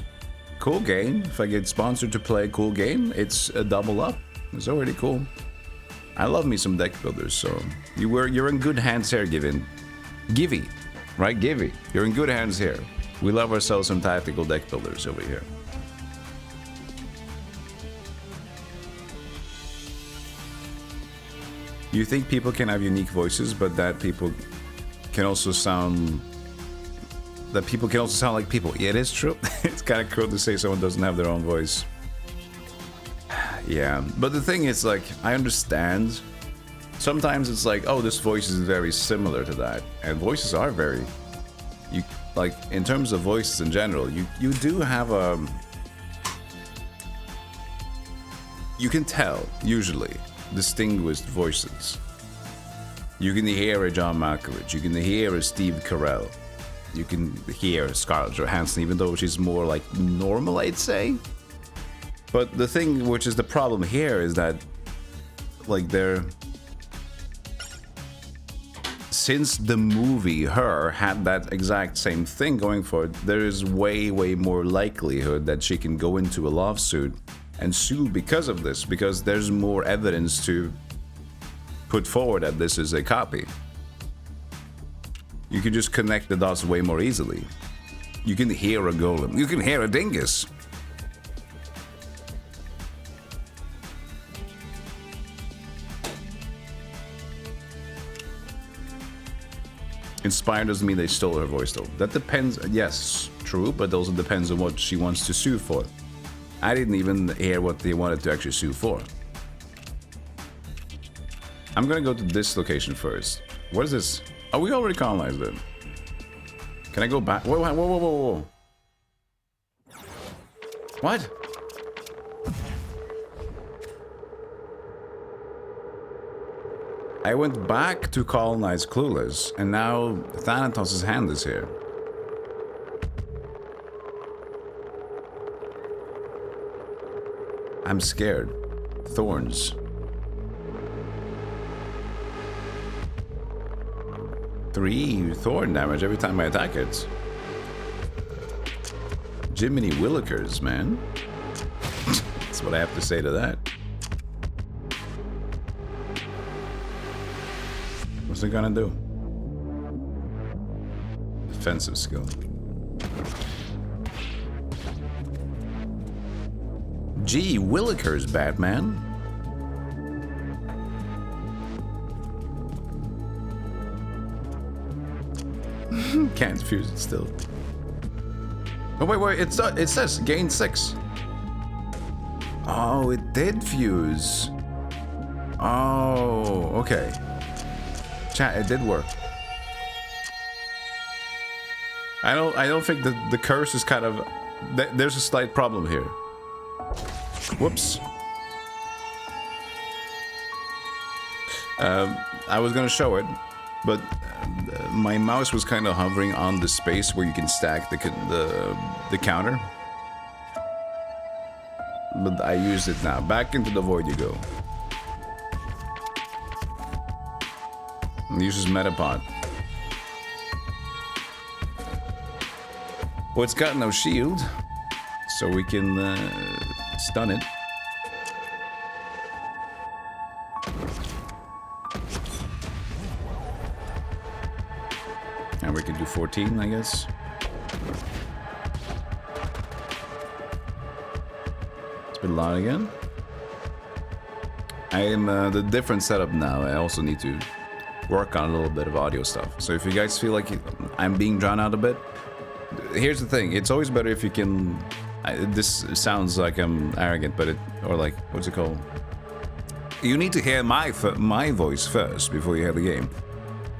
Cool game. If I get sponsored to play a cool game, it's a double up. It's already cool. I love me some deck builders, so you're in good hands here, Givy, right? Givy, you're in good hands here. We love ourselves some tactical deck builders over here. You think people can have unique voices, but that people can also sound like people. Yeah, it is true. It's kind of cool to say someone doesn't have their own voice. Yeah, but the thing is, like, I understand. Sometimes it's like, oh, this voice is very similar to that, and voices are very, like, in terms of voices in general, you do have a, you can tell usually distinguished voices. You can hear a John Malkovich, you can hear a Steve Carell, you can hear Scarlett Johansson, even though she's more like normal, I'd say. But the thing, which is the problem here, is that, like, since the movie Her had that exact same thing going for it, there is way more likelihood that she can go into a lawsuit and sue because of this, because there's more evidence to put forward that this is a copy. You can just connect the dots way more easily. You can hear a golem. You can hear a dingus. Inspired doesn't mean they stole her voice, though. That depends. Yes, true, but also depends on what she wants to sue for. I didn't even hear what they wanted to actually sue for. I'm gonna go to this location first. What is this? Oh, we already colonized it. Can I go back? Whoa, whoa, whoa, whoa, whoa. What? I went back to colonize Clueless, and now Thanatos' hand is here. I'm scared. Thorns. Three thorn damage every time I attack it. Jiminy Willikers, man. That's what I have to say to that. What's it gonna do? Defensive skill. Gee, Willikers, Batman. Can't fuse it still. Oh wait, it says gain 6. Oh, it did fuse. Oh, okay. Chat, it did work. I don't think the curse is kind of. There's a slight problem here. Whoops. I was gonna show it, but my mouse was kind of hovering on the space where you can stack the counter. But I used it now. Back into the void you go. And uses Metapod. Well, it's got no shield, so we can stun it. And we can do 14, I guess. It's been loud again. I am the different setup now. I also need to work on a little bit of audio stuff. So if you guys feel like I'm being drawn out a bit, here's the thing. It's always better if you can. This sounds like I'm arrogant, but or like, what's it called? You need to hear my voice first before you hear the game.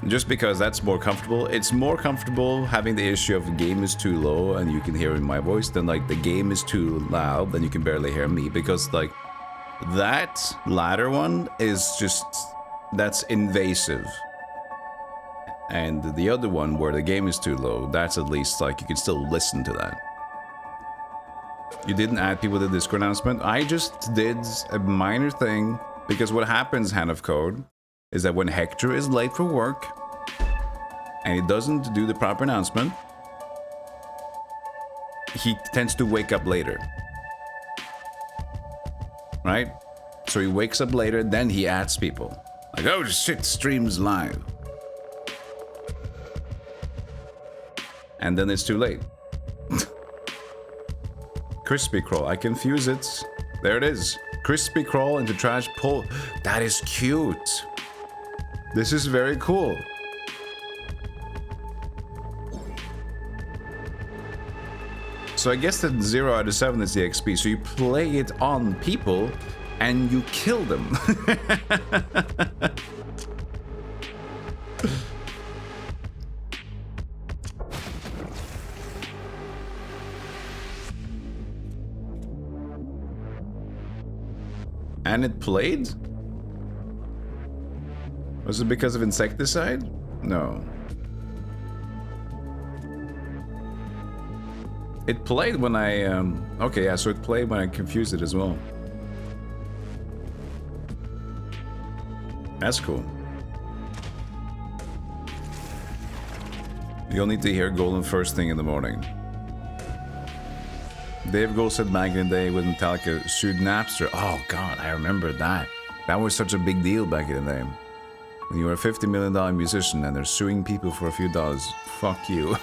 Just because that's more comfortable. It's more comfortable having the issue of the game is too low and you can hear my voice than like the game is too loud then you can barely hear me, because like that latter one is just, that's invasive. And the other one where the game is too low, that's at least like you can still listen to that. You didn't add people to the Discord announcement. I just did a minor thing, because what happens, Hand of Code, is that when Hector is late for work and he doesn't do the proper announcement, he tends to wake up later. Right? So he wakes up later, then he adds people. Like, oh shit, stream's live. And then it's too late. Crispy Crawl, I can fuse it. There it is. Crispy Crawl into trash pull. That is cute. This is very cool. So I guess that 0 out of 7 is the XP. So you play it on people and you kill them. And it played? Was it because of insecticide? No. It played when I, okay, yeah, so it played when I confused it as well. That's cool. You'll need to hear Golem first thing in the morning. Dave Grohl said back in the day with Metallica sued Napster. Oh god, I remember that. That was such a big deal back in the day. When you were a $50 million musician and they're suing people for a few dollars. Fuck you.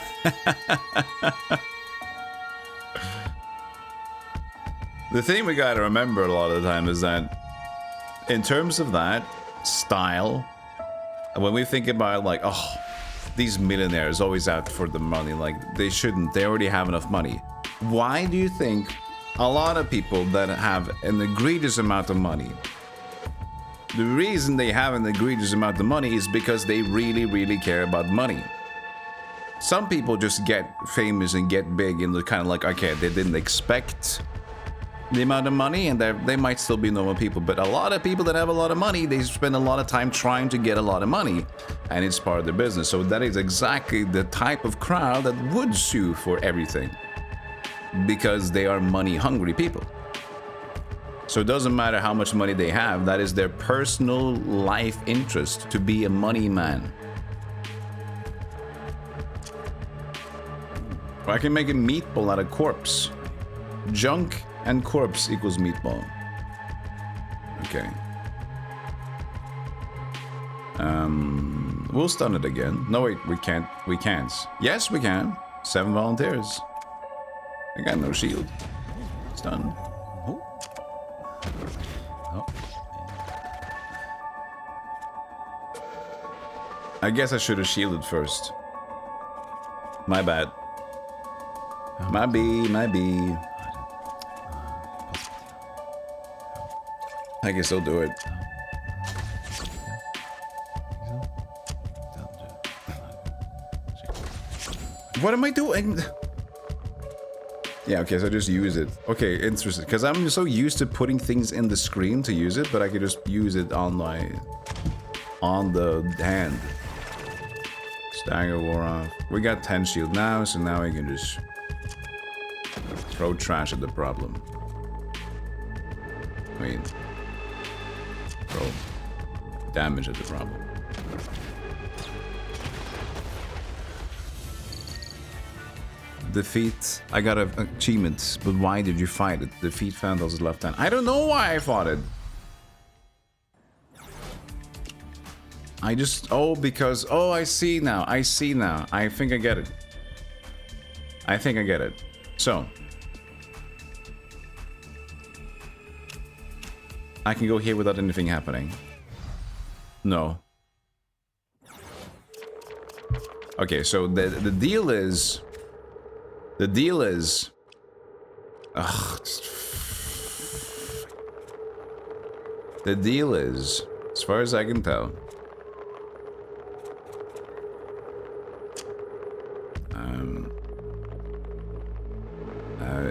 The thing we gotta remember a lot of the time is that in terms of that style, when we think about like, oh, these millionaires always out for the money, like they shouldn't, they already have enough money. Why do you think a lot of people that have an egregious amount of money. The reason they have an egregious amount of money is because they really, really care about money. Some people just get famous and get big and they're kind of like, okay, they didn't expect the amount of money and they might still be normal people. But a lot of people that have a lot of money, they spend a lot of time trying to get a lot of money. And it's part of their business. So that is exactly the type of crowd that would sue for everything. Because they are money hungry people. So it doesn't matter how much money they have, that is their personal life interest to be a money man. I can make a meatball out of corpse. Junk and corpse equals meatball. Okay. We'll stun it again. No, wait, we can't. We can't. Yes, we can. 7 volunteers. I got no shield. Stun. Oh. Oh. I guess I should have shielded first. My bad. My B. I guess I'll do it. What am I doing? Yeah, okay, so just use it. Okay, interesting. Because I'm so used to putting things in the screen to use it, but I could just use it on the hand. Stagger wore off. We got 10 shield now, so now we can just throw trash at the problem. I mean, throw damage at the problem. Defeat. I got an achievement, but why did you fight it? Defeat Vandals left hand. I don't know why I fought it. I just... Oh, because... Oh, I see now. I see now. I think I get it. I think I get it. So. I can go here without anything happening. No. Okay, so the deal is... The deal is... Ugh. The deal is, as far as I can tell...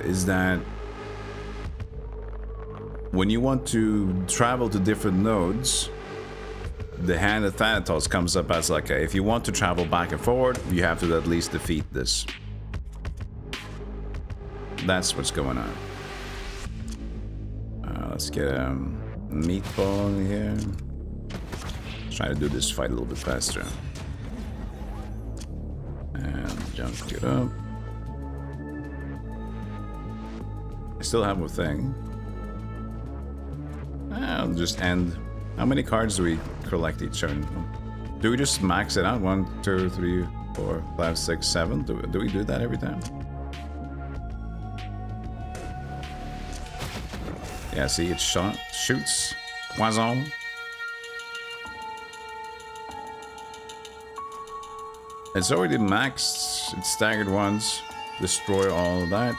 is that... When you want to travel to different nodes... The Hand of Thanatos comes up as like a, if you want to travel back and forward, you have to at least defeat this. That's what's going on. Let's get a meatball in here. Let's try to do this fight a little bit faster. And jump it up. I still have a thing. I'll just end. How many cards do we collect each turn? Do we just max it out? 1, 2, 3, 4, 5, 6, 7? Do we do that every time? Yeah, see, it shoots. Poison. It's already maxed. It's staggered once. Destroy all of that.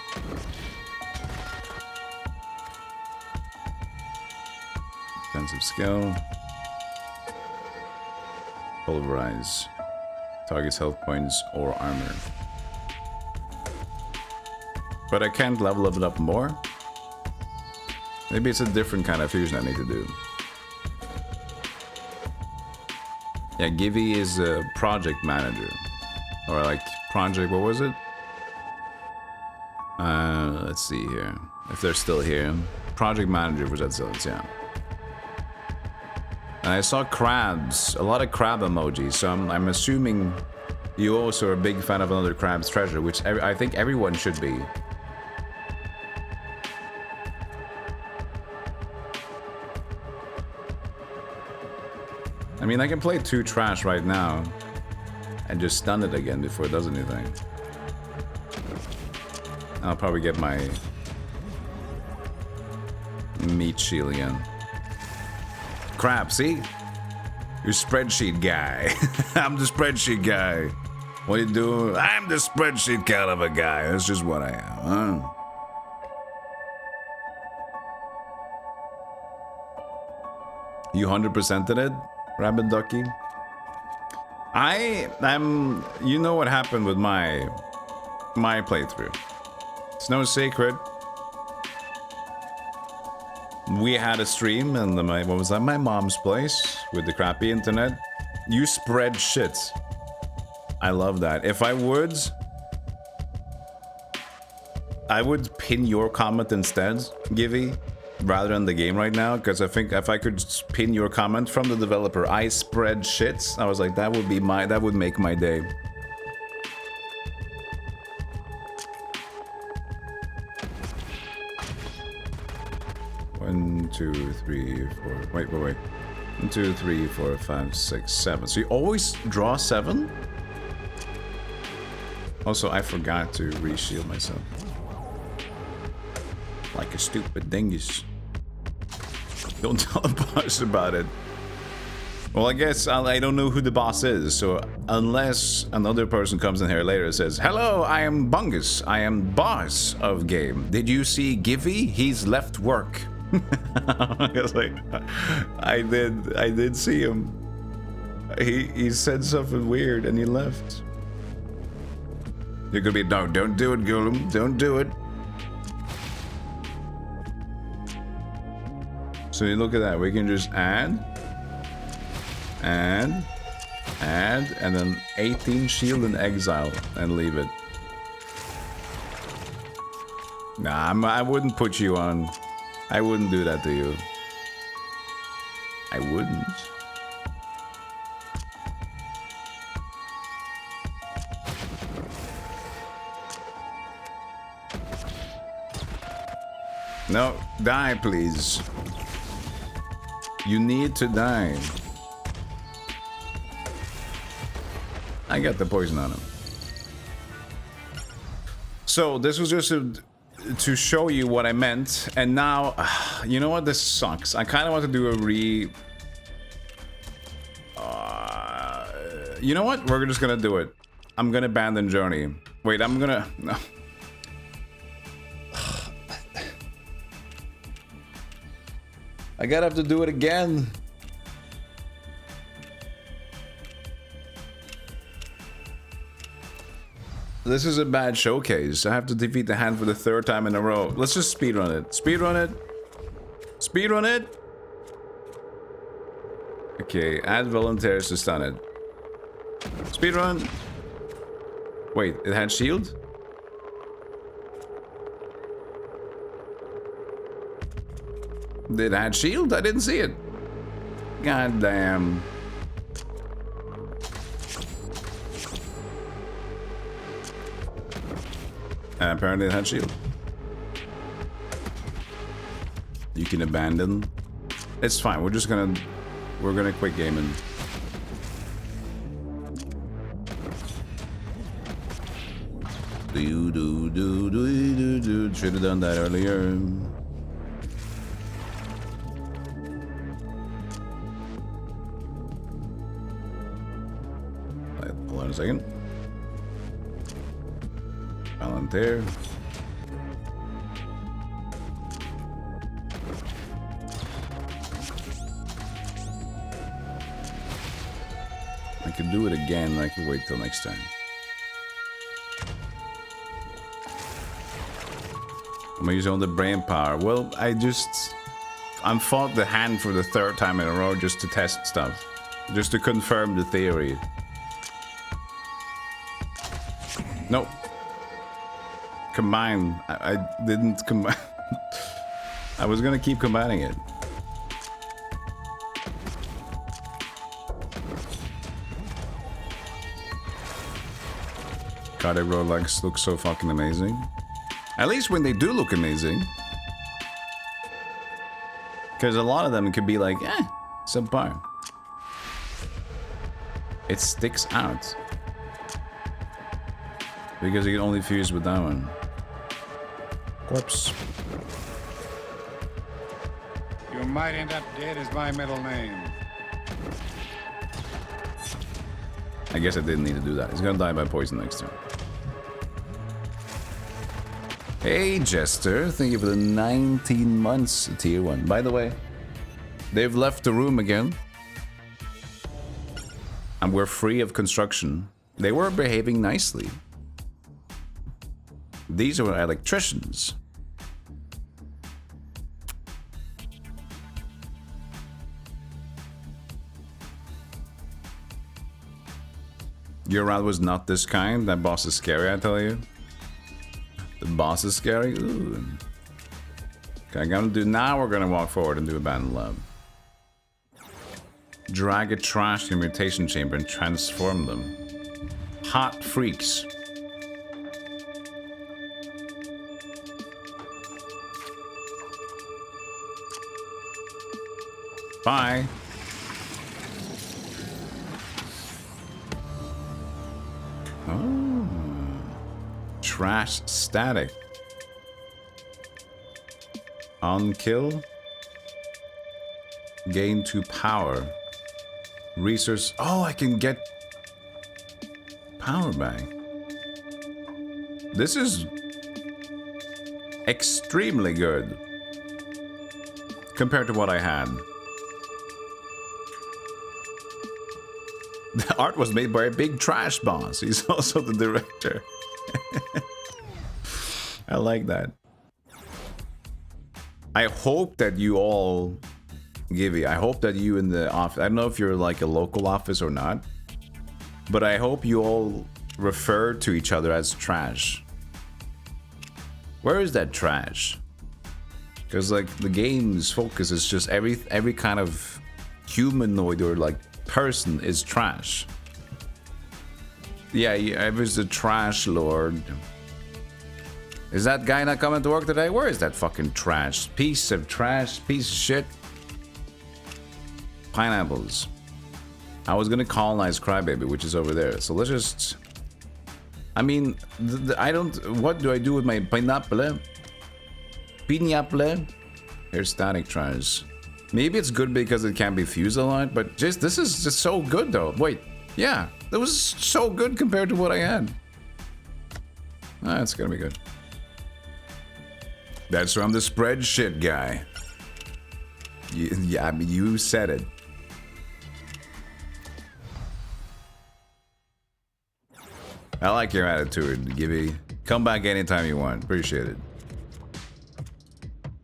Defensive skill. Pulverize. Targets health points or armor. But I can't level it up more. Maybe it's a different kind of fusion I need to do. Yeah, Givy is a project manager. Or like project, what was it? Let's see here. If they're still here. Project manager for Zet Zillions, yeah. And I saw crabs, a lot of crab emojis, so I'm assuming you also are a big fan of another crab's treasure, which I think everyone should be. I mean, I can play 2 trash right now and just stun it again before it does anything. I'll probably get my meat shield again. Crap, see? You're spreadsheet guy. I'm the spreadsheet guy. What are you doing? I'm the spreadsheet kind of a guy. That's just what I am, huh? You 100%ed it, Rabbit Ducky? I'm... You know what happened with my playthrough. It's no secret. We had a stream in what was that? My mom's place with the crappy internet. You spread shit. I love that. If I would pin your comment instead, Givey, rather than the game right now, because I think if I could pin your comment from the developer, I spread shit. I was like, that would make my day. One, two, three, four. Wait. 1, 2, 3, 4, 5, 6, 7. So you always draw 7? Also, I forgot to reshield myself. Like a stupid dingus. Don't tell the boss about it. Well, I guess I don't know who the boss is, so unless another person comes in here later and says, "Hello, I am Bungus. I am boss of game. Did you see Givey? He's left work." I was like, I did see him. He said something weird and he left. You're gonna be, no, don't do it, Golem. Don't do it. So you look at that. We can just add, and then 18 shield and exile and leave it. Nah, I wouldn't put you on. I wouldn't do that to you. I wouldn't. No, die, please. You need to die. I got the poison on him. So this was just to show you what I meant, and now, you know what? This sucks. I kind of want to do a you know what? We're just gonna do it. I'm gonna abandon Journey. Wait, I'm gonna... No. I gotta have to do it again. This is a bad showcase. I have to defeat the hand for the 3rd time in a row. Let's just speedrun it. Speedrun it. Speedrun it. Okay, add volunteers to stun it. Speedrun. Wait, it had shield? Did it have shield? I didn't see it. God damn. Apparently it had shield. You can abandon. It's fine. We're gonna quit gaming. Should have done that earlier. Hold on a second. Volunteer. I could do it again. I could wait till next time. I'm using all the brain power. Well, I'm fought the hand for the 3rd time in a row just to test stuff. Just to confirm the theory. Nope. Combine. I didn't combine. I was gonna keep combining it. God, their roguelikes look so fucking amazing. At least when they do look amazing. Because a lot of them could be like, subpar. It sticks out. Because you can only fuse with that one. Corpse. You might end up dead is my middle name. I guess I didn't need to do that. He's gonna die by poison next turn. Hey Jester, thank you for the 19 months tier 1. By the way, They've left the room again. And we're free of construction. They were behaving nicely. These are electricians. Your route was not this kind. That boss is scary, I tell you. The boss is scary. Ooh. Okay, now we're gonna walk forward and do abandoned lab. Drag a trash to a mutation chamber and transform them. Hot freaks. Bye. Oh. Trash static. On kill. Gain 2 power. Resource. Oh, I can get power back. This is extremely good compared to what I had. The art was made by a big trash boss. He's also the director. I like that. I hope that you all, Givy, I hope that you in the office, I don't know if you're like a local office or not, but I hope you all refer to each other as trash. Where is that trash? Because like the game's focus is just every kind of humanoid or like person is trash. Yeah, I was the trash lord. Is that guy not coming to work today? Where is that fucking trash? Piece of trash, piece of shit. Pineapples. I was gonna colonize Crybaby, which is over there. So let's just... I mean, I don't... What do I do with my pineapple? Pineapple? Here's static trash. Maybe it's good because it can be fused a lot, but just this is just so good though. Wait, yeah, that was so good compared to what I had. Ah, it's gonna be good. That's from the spreadsheet guy. Yeah, I mean, you said it. I like your attitude, Gibby. Come back anytime you want. Appreciate it.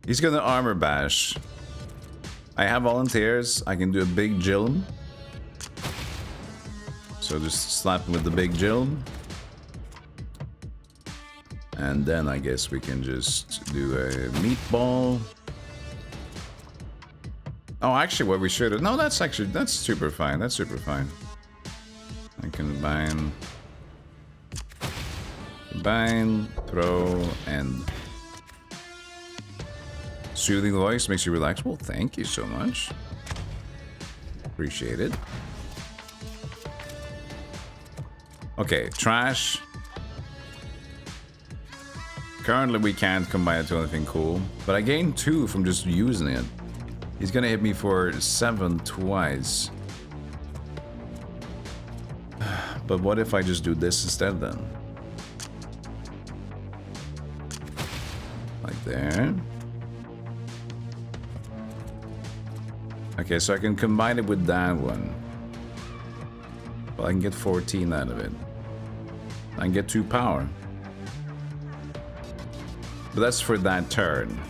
He's gonna armor bash. I have volunteers. I can do a big Jilm. So just slap him with the big Jilm. And then I guess we can just do a meatball. Oh, actually what we should have... No, that's super fine. That's super fine. I can combine, throw, and... Soothing voice makes you relax. Well, thank you so much. Appreciate it. Okay, trash. Currently, we can't combine it to anything cool, but I gained 2 from just using it. He's gonna hit me for 7 twice. But what if I just do this instead then? Like there. Okay, so I can combine it with that one. Well, I can get 14 out of it. I can get 2 power. But that's for that turn.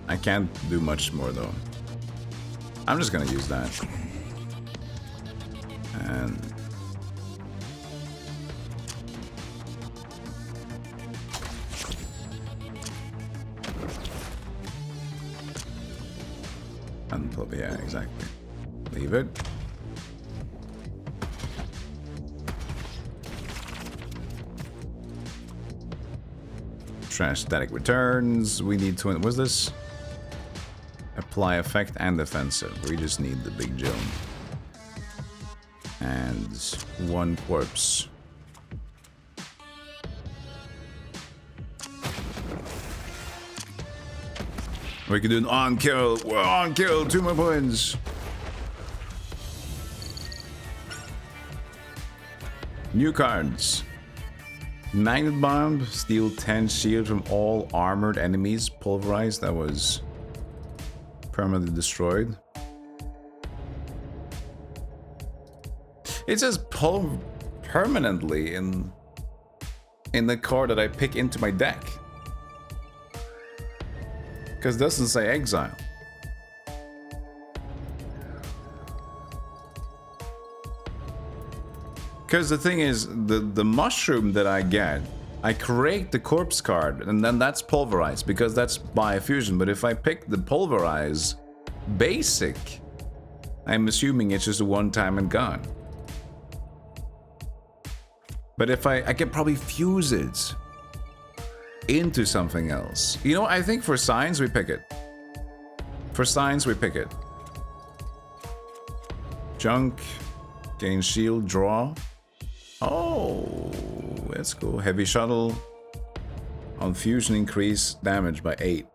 I can't do much more though. I'm just gonna use that. And... yeah, exactly. Leave it. Trash static returns. We need to... What's this? Apply effect and defensive. We just need the big Jilm. And 1 corpse. We can do an on-kill. We're on-kill. 2 more points. New cards. Magnet Bomb, steal 10 shield from all armored enemies. Pulverized, that was permanently destroyed. It says permanently in the card that I pick into my deck. Because it doesn't say exile. Because the thing is, the mushroom that I get, I create the corpse card, and then that's pulverized, because that's by fusion. But if I pick the pulverize basic, I'm assuming it's just a one time and gone. But if I can probably fuse it into something else. You know, I think for signs we pick it. For signs we pick it. Junk, gain shield, draw. Oh, let's go. Heavy shuttle. On fusion, increase damage by 8.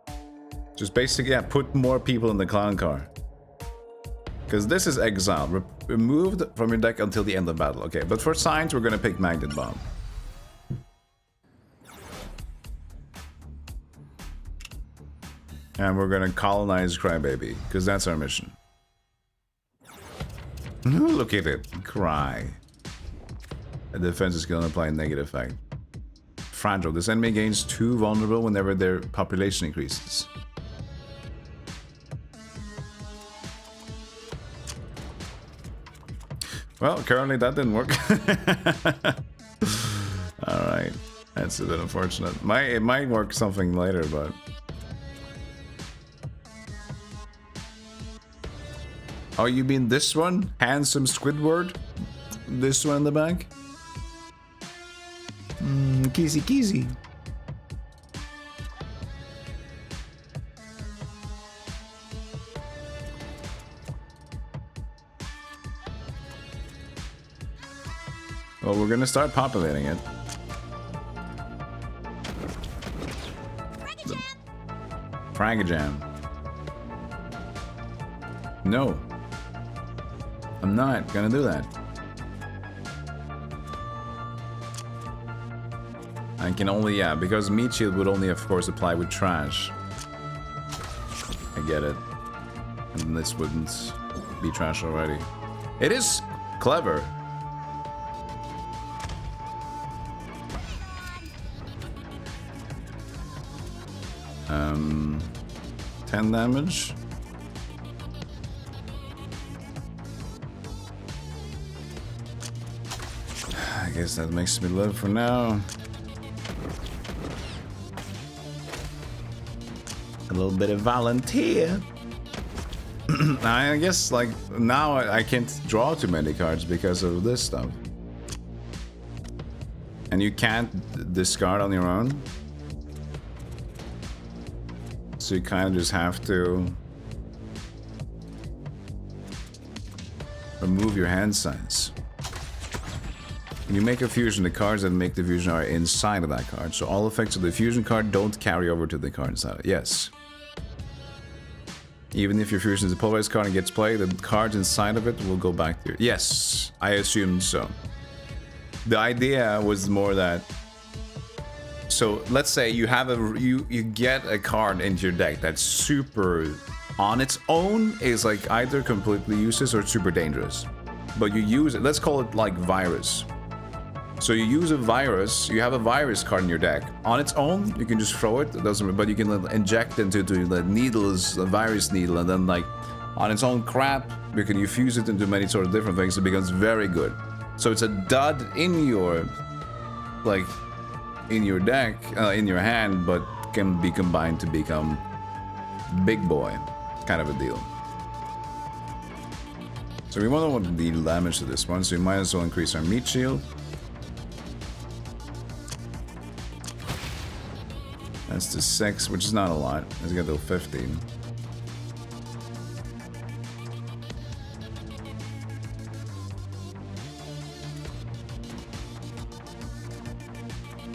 Just basically, yeah, put more people in the clown car. Because this is exile. Removed from your deck until the end of battle. Okay, but for signs, we're gonna pick Magnet Bomb. And we're gonna colonize Crybaby, because that's our mission. Look at it, cry. A defense is gonna apply a negative effect. Fragile. This enemy gains 2 vulnerable whenever their population increases. Well, currently that didn't work. Alright. That's a bit unfortunate. It might work something later, but... Oh, you mean this one? Handsome Squidward? This one in the back? Kizzy Kizzy. Well, we're gonna start populating it. Fragajam. No. I'm not gonna do that. I can only, yeah, because meat shield would only, of course, apply with trash. I get it. And this wouldn't be trash already. It is clever. Um, 10 damage. I guess that makes me live for now. A little bit of volunteer. I guess, like, now I can't draw too many cards because of this stuff. And you can't discard on your own. So you kind of just have to remove your hand size. When you make a fusion, the cards that make the fusion are inside of that card. So all effects of the fusion card don't carry over to the card inside. Yes. Even if your fusion is a pulverized card and gets played, the cards inside of it will go back to you. Yes, I assumed so. The idea was more that... So let's say you have you get a card into your deck that's super... On its own is like either completely useless or super dangerous. But you use it, let's call it like virus. So you use a virus, you have a virus card in your deck. On its own, you can just throw it, doesn't, but you can inject into the needles, a virus needle, and then like on its own crap, you can fuse it into many sort of different things. It becomes very good. So it's a dud in your, like, in your deck, in your hand, but can be combined to become big boy, kind of a deal. So we won't want to deal damage to this one, so we might as well increase our meat shield. That's to 6, which is not a lot. Let's get to 15.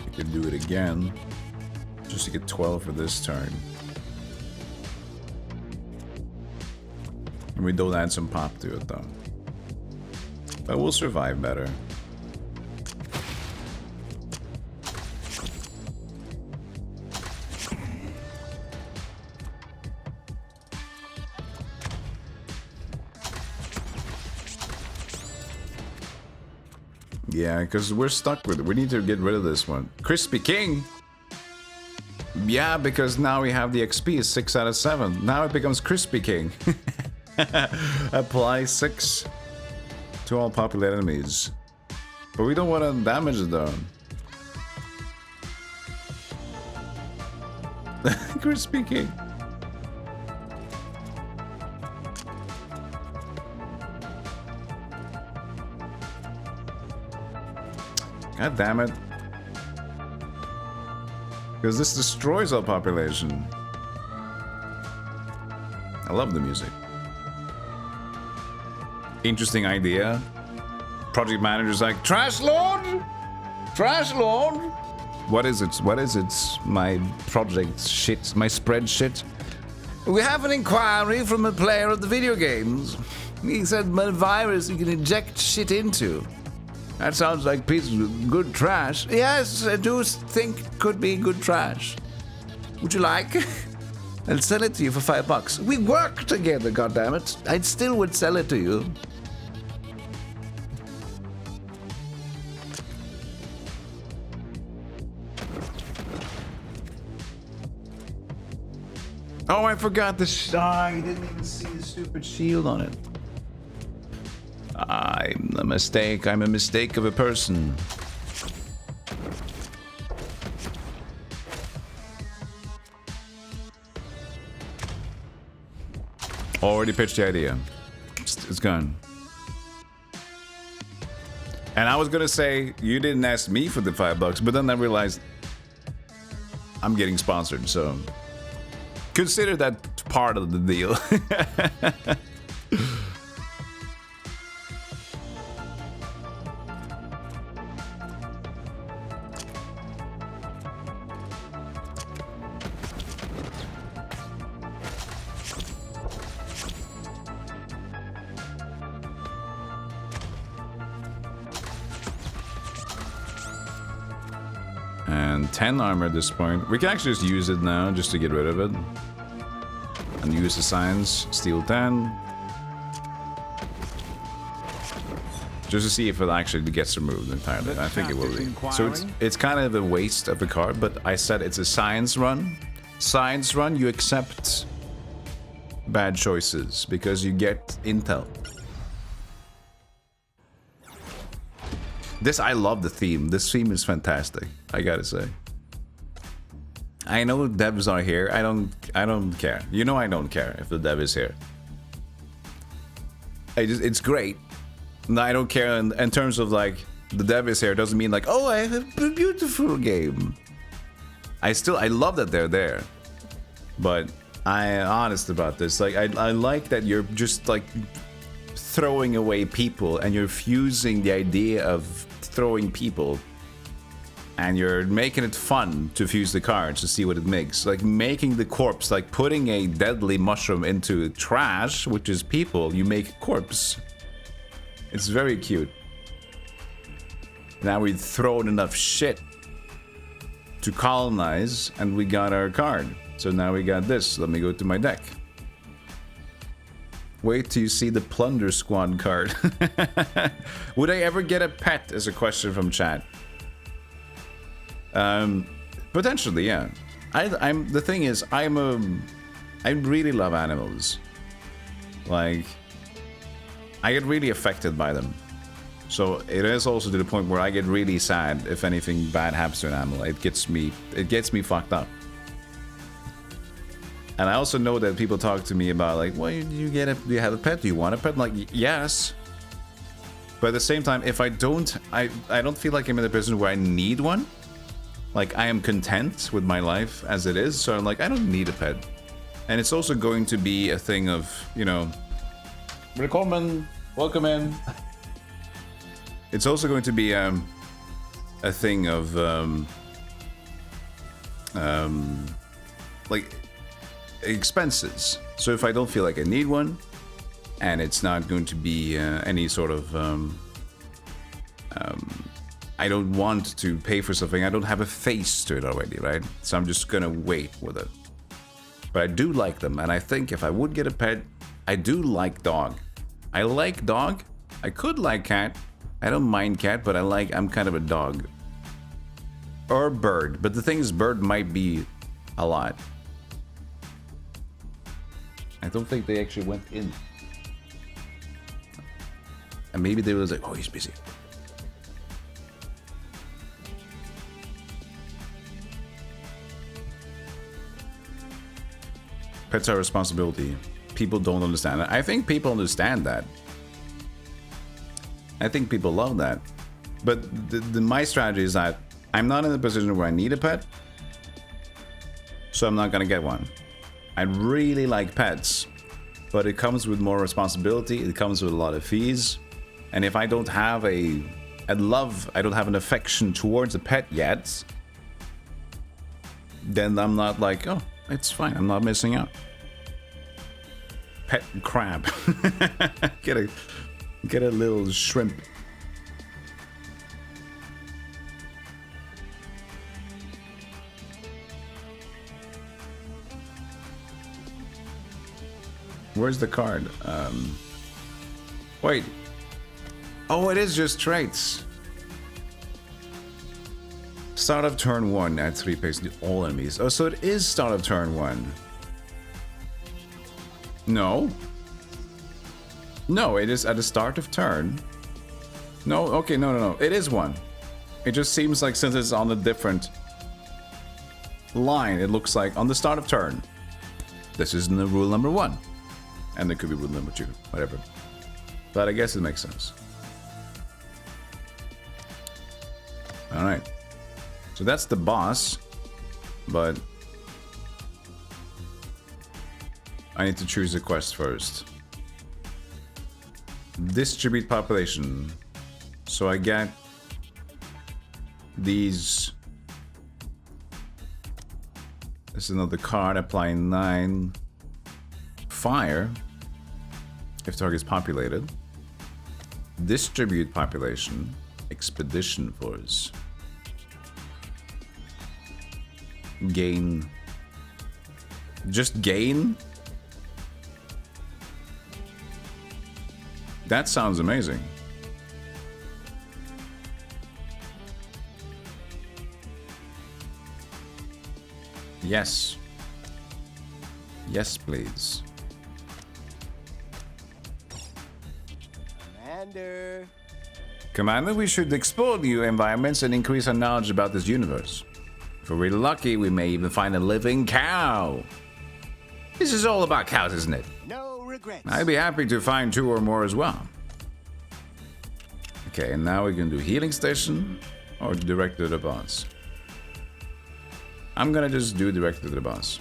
We could do it again, just to get 12 for this turn. And we don't add some pop to it though. But we'll survive better. Yeah, because we're stuck with it. We need to get rid of this one. Crispy King? Yeah, because now we have the XP is 6 out of 7. Now it becomes Crispy King. Apply 6 to all popular enemies. But we don't want to damage it though. Crispy King. God damn it. Because this destroys our population. I love the music. Interesting idea. Project manager's like, Trash Lord! Trash Lord! What is it? What is it? My project shit? My spread shit? We have an inquiry from a player of the video games. He said my virus you can inject shit into. That sounds like piece of good trash. Yes, I do think could be good trash. Would you like? I'll sell it to you for $5. We work together, goddammit. I still would sell it to you. Oh, I forgot the I didn't even see the stupid shield on it. I'm a mistake. I'm a mistake of a person. Already pitched the idea. It's gone. And I was gonna say you didn't ask me for the $5, but then I realized I'm getting sponsored, so consider that part of the deal. And 10 armor at this point. We can actually just use it now just to get rid of it. And use the signs. Steel 10. Just to see if it actually gets removed entirely. I think it will be. So it's kind of a waste of a card, but I said it's a science run. Science run, you accept bad choices because you get intel. I love the theme. This theme is fantastic, I gotta say. I know devs are here. I don't care. You know I don't care if the dev is here. It's great. No, I don't care in terms of like the dev is here doesn't mean like, oh, I have a beautiful game. I love that they're there. But I am honest about this. Like I like that you're just like throwing away people and you're fusing the idea of throwing people and you're making it fun to fuse the cards to see what it makes. Like making the corpse, like putting a deadly mushroom into trash, which is people, you make a corpse. It's very cute. Now we've thrown enough shit to colonize and we got our card. So now we got this. Let me go to my deck. Wait till you see the Plunder Squad card. Would I ever get a pet? Is a question from chat. Potentially, yeah. The thing is, I really love animals. Like, I get really affected by them. So it is also to the point where I get really sad if anything bad happens to an animal. It gets me fucked up. And I also know that people talk to me about like, well, do you have a pet? Do you want a pet? I'm like, yes. But at the same time, if I don't, I don't feel like I'm in a position where I need one. Like I am content with my life as it is. So I'm like, I don't need a pet. And it's also going to be a thing of, you know, welcome in. It's also going to be a thing of like expenses. So if I don't feel like I need one and it's not going to be any sort of I don't want to pay for something, I don't have a face to it already, right? So I'm just gonna wait with it. But I do like them, and I think if I would get a pet, I do like dog. I like dog. I could like cat. I don't mind cat, but I'm kind of a dog. Or bird. But the thing is, bird might be a lot. I don't think they actually went in. And maybe they was like, oh, he's busy. Pets are a responsibility. People don't understand it. I think people understand that. I think people love that. But my strategy is that I'm not in a position where I need a pet, so I'm not gonna get one. I really like pets, but it comes with more responsibility. It comes with a lot of fees, and if I don't have I don't have an affection towards a pet yet, then I'm not like, oh, it's fine. I'm not missing out. Pet crab. Get a little shrimp. Where's the card? Wait. Oh, it is just traits. Start of turn 1, add 3 pace to all enemies. Oh, so it is start of turn 1. No. No, it is at the start of turn. No, okay, no. It is 1. It just seems like since it's on a different line, it looks like on the start of turn. This is the rule number 1. And there could be rule number 2, whatever. But I guess it makes sense. Alright. So that's the boss. But I need to choose a quest first. Distribute population. So I get these. This is another card. Apply 9 fire if target is populated. Distribute population. Expedition force. Gain. Just gain? That sounds amazing. Yes. Yes, please. Commander. Commander, we should explore new environments and increase our knowledge about this universe. If we're really lucky, we may even find a living cow. This is all about cows, isn't it? No regrets. I'd be happy to find 2 or more as well. Okay, and now we can do healing station or direct to the boss. I'm gonna just do direct to the boss.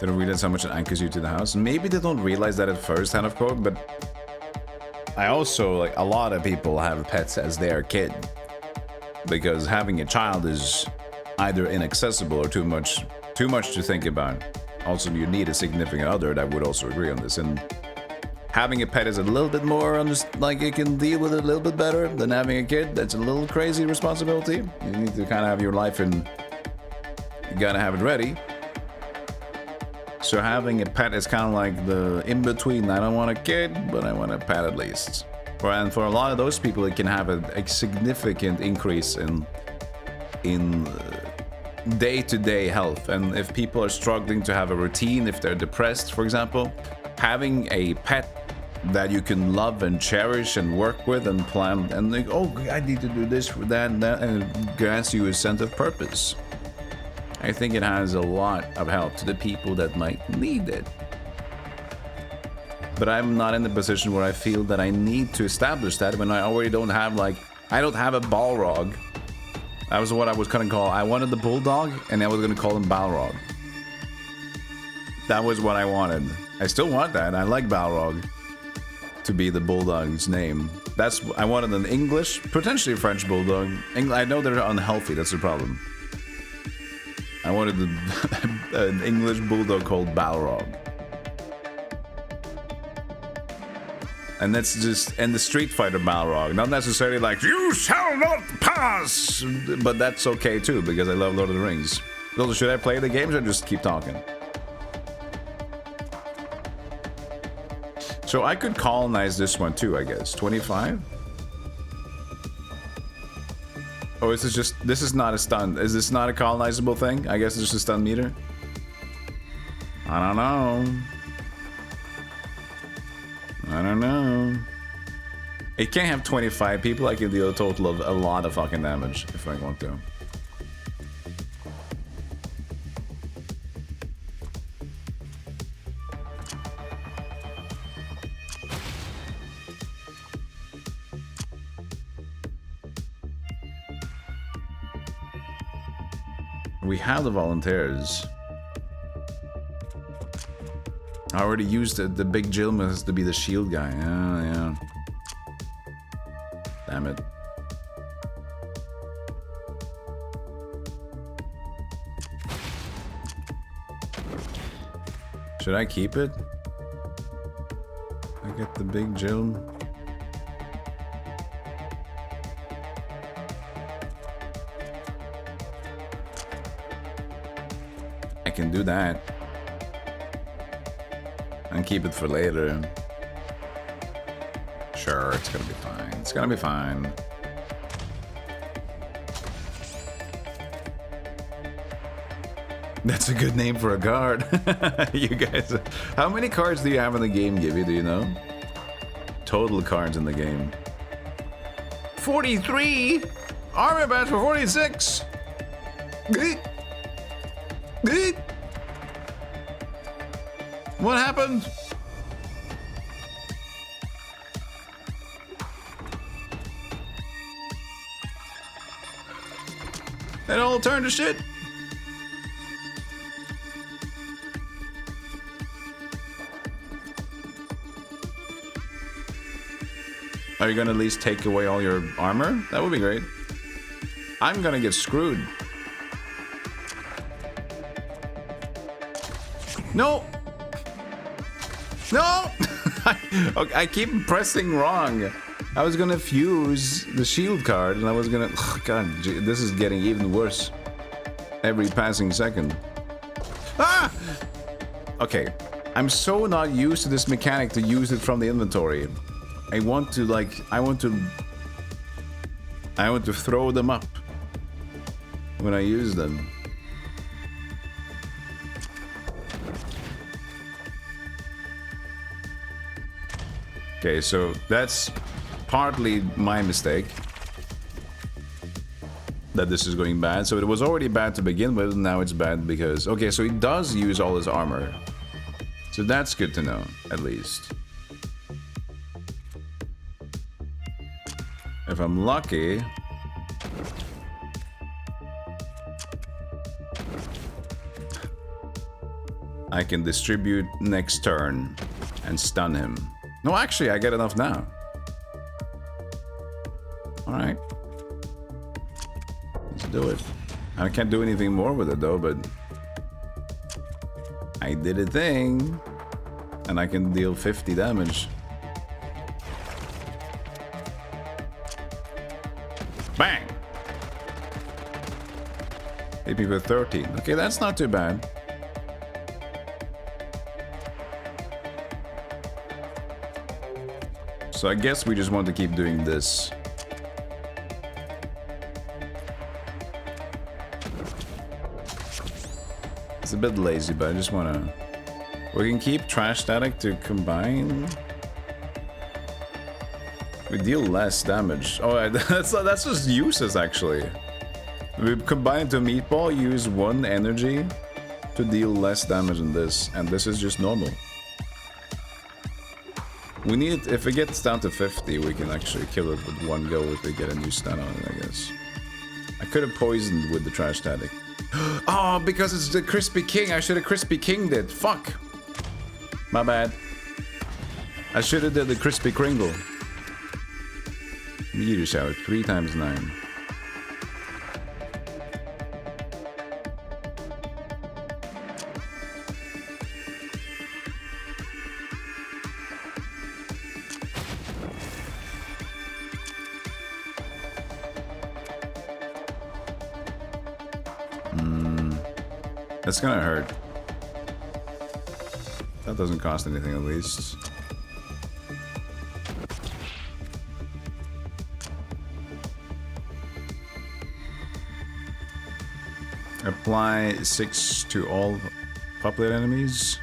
They don't realize how much it anchors you to the house. Maybe they don't realize that at first hand, of course, but I also, like, a lot of people have pets as their kid. Because having a child is either inaccessible or too much to think about. Also, you need a significant other that would also agree on this. And having a pet is a little bit more, like, you can deal with it a little bit better than having a kid. That's a little crazy responsibility. You need to kind of have your life in, you gotta have it ready. So having a pet is kind of like the in-between. I don't want a kid, but I want a pet at least. And for a lot of those people, it can have a significant increase in day-to-day health. And if people are struggling to have a routine, if they're depressed, for example, having a pet that you can love and cherish and work with and plan and think, oh, I need to do this, that, and that, and it grants you a sense of purpose. I think it has a lot of help to the people that might need it. But I'm not in the position where I feel that I need to establish that when I already don't have, like, I don't have a Balrog. That was what I was gonna call. I wanted the Bulldog, and I was gonna call him Balrog. That was what I wanted. I still want that. I like Balrog to be the Bulldog's name. I wanted an English, potentially French Bulldog. I know they're unhealthy, that's the problem. I wanted an English Bulldog called Balrog. And that's just, and the Street Fighter Balrog, not necessarily like, you shall not pass, but that's okay too, because I love Lord of the Rings. So should I play the games or just keep talking? So I could colonize this one too, I guess. 25? Oh, this is just... This is not a stun. Is this not a colonizable thing? I guess it's just a stun meter? I don't know. I don't know. It can't have 25 people. I can deal a total of a lot of fucking damage if I want to. We have the volunteers. I already used the big Jilmas to be the shield guy. Yeah. Damn it. Should I keep it? I get the big Jil. I can do that. And keep it for later. Sure, it's gonna be fine. It's gonna be fine. That's a good name for a guard. You guys, how many cards do you have in the game, Gibby? Do you know? Total cards in the game. 43? Armor badge for 46? What happened? It all turned to shit. Are you gonna at least take away all your armor? That would be great. I'm gonna get screwed. No! No! I keep pressing wrong. I was gonna fuse the shield card and I was gonna... Oh God, this is getting even worse. Every passing second. Ah! Okay. I'm so not used to this mechanic to use it from the inventory. I want to throw them up when I use them. Okay, so that's partly my mistake that this is going bad. So it was already bad to begin with, and now it's bad because... Okay, so he does use all his armor. So that's good to know, at least. If I'm lucky... I can distribute next turn and stun him. No, actually, I get enough now. Alright. Let's do it. I can't do anything more with it, though, but... I did a thing. And I can deal 50 damage. Bang! Hit me with 13. Okay, that's not too bad. So I guess we just want to keep doing this. It's a bit lazy, but I just want to... We can keep Trash Static to combine. We deal less damage. Oh, that's just useless, actually. We combine to Meatball, use 1 energy to deal less damage than this. And this is just normal. We need, if it gets down to 50, we can actually kill it with 1 go if we get a new stun on it, I guess. I could have poisoned with the Trash Static. Oh, because it's the Crispy King. I should have Crispy Kinged it. Fuck. My bad. I should have did the Crispy Kringle. Meteor Shower, 3 times 9. That's gonna hurt. That doesn't cost anything, at least. Apply 6 to all populated enemies.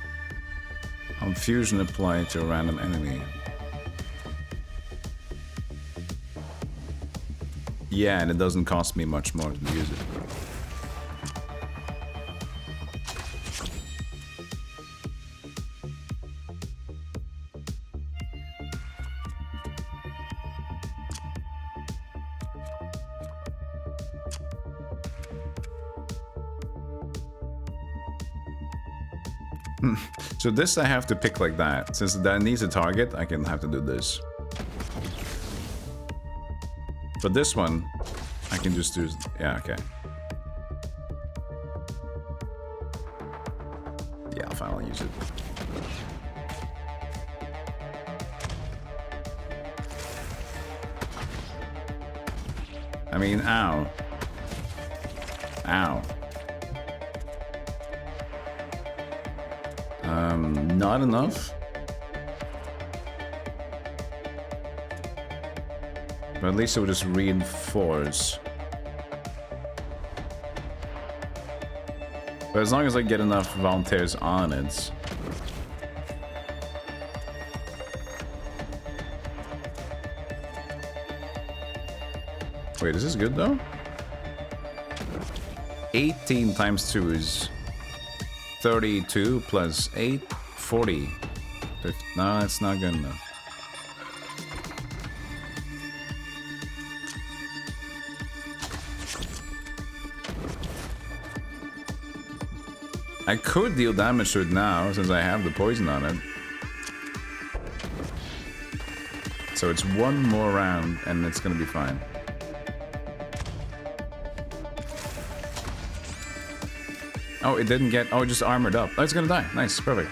On fusion, apply to a random enemy. Yeah, and it doesn't cost me much more to use it. So this I have to pick like that. Since that needs a target, I can have to do this. But this one, I can just do... Yeah, okay. Yeah, I'll finally use it. I mean, ow. Ow. Not enough. But at least it will just reinforce. But as long as I get enough volunteers on it. Wait, is this good though? 18 times 2 is 32 plus 8, 40. No, that's not good enough. I could deal damage to it now, since I have the poison on it. So it's one more round, and it's gonna be fine. Oh, it didn't get... Oh, it just armored up. Oh, it's gonna die. Nice, perfect.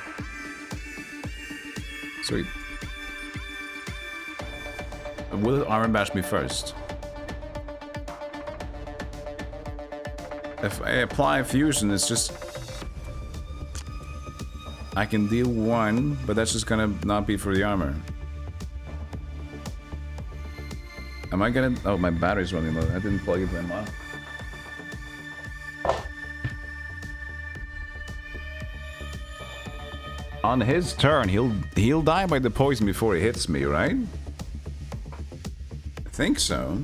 Sweet. Will it armor bash me first? If I apply fusion, it's just... I can deal 1, but that's just gonna not be for the armor. Am I gonna... Oh, my battery's running low. I didn't plug it in off. On his turn, he'll die by the poison before he hits me, right? I think so.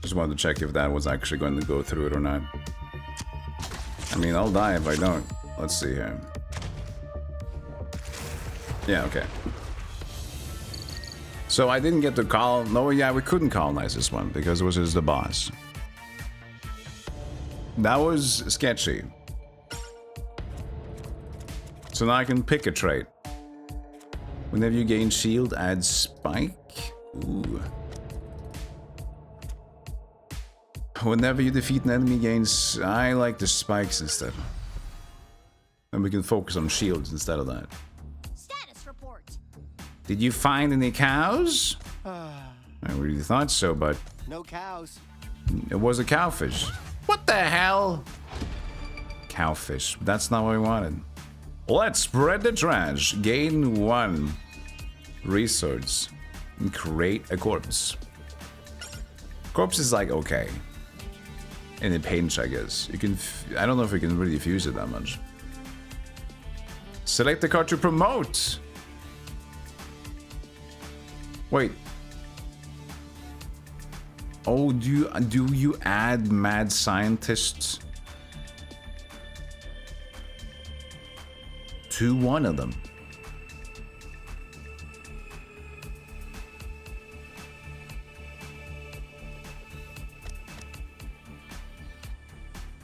Just wanted to check if that was actually going to go through it or not. I mean, I'll die if I don't. Let's see here. Yeah, okay. So I didn't get to call... No, yeah, we couldn't colonize this one because it was just the boss. That was sketchy. So now I can pick a trait. Whenever you gain shield, add spike. Ooh. Whenever you defeat an enemy gains... I like the spikes instead. And we can focus on shields instead of that. Status report. Did you find any cows? I really thought so, but... No cows. It was a cowfish. What the hell? Cowfish. That's not what we wanted. Let's spread the trash. Gain 1 resource. And create a corpse. Corpse is like okay. In a pinch, I guess. You can... I don't know if we can really fuse it that much. Select the card to promote. Wait. Oh, do you add mad scientists to one of them?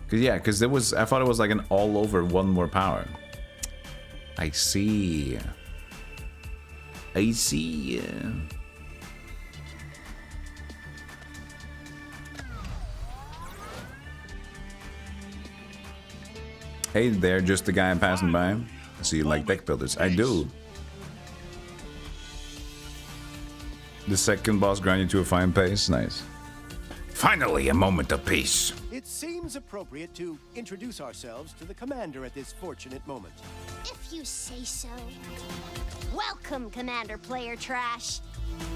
Because there was... I thought it was like an all over 1 more power. I see. I see. Hey there, just the guy I'm passing by. So you like deck builders? I do. The second boss grind you to a fine pace. Nice. Finally, a moment of peace. It's seems appropriate to introduce ourselves to the commander at this fortunate moment. If you say so. Welcome, Commander Player Trash.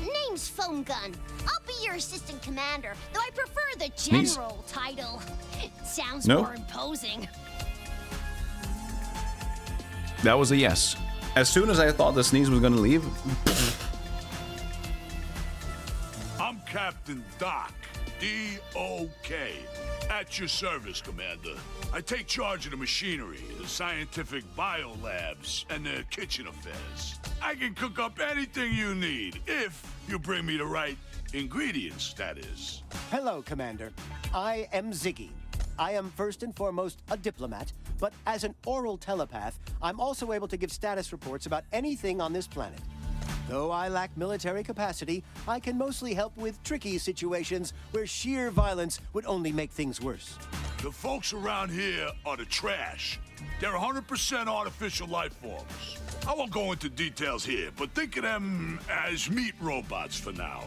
Name's Foam Gun. I'll be your assistant commander, though I prefer the general title. Sounds more imposing. That was a yes. As soon as I thought the sneeze was gonna leave. I'm Captain Doc, D-O-K. At your service, Commander. I take charge of the machinery, the scientific biolabs, and the kitchen affairs. I can cook up anything you need, if you bring me the right ingredients, that is. Hello, Commander. I am Ziggy. I am first and foremost a diplomat, but as an oral telepath, I'm also able to give status reports about anything on this planet. Though I lack military capacity, I can mostly help with tricky situations where sheer violence would only make things worse. The folks around here are the trash. They're 100% artificial life forms. I won't go into details here, but think of them as meat robots for now.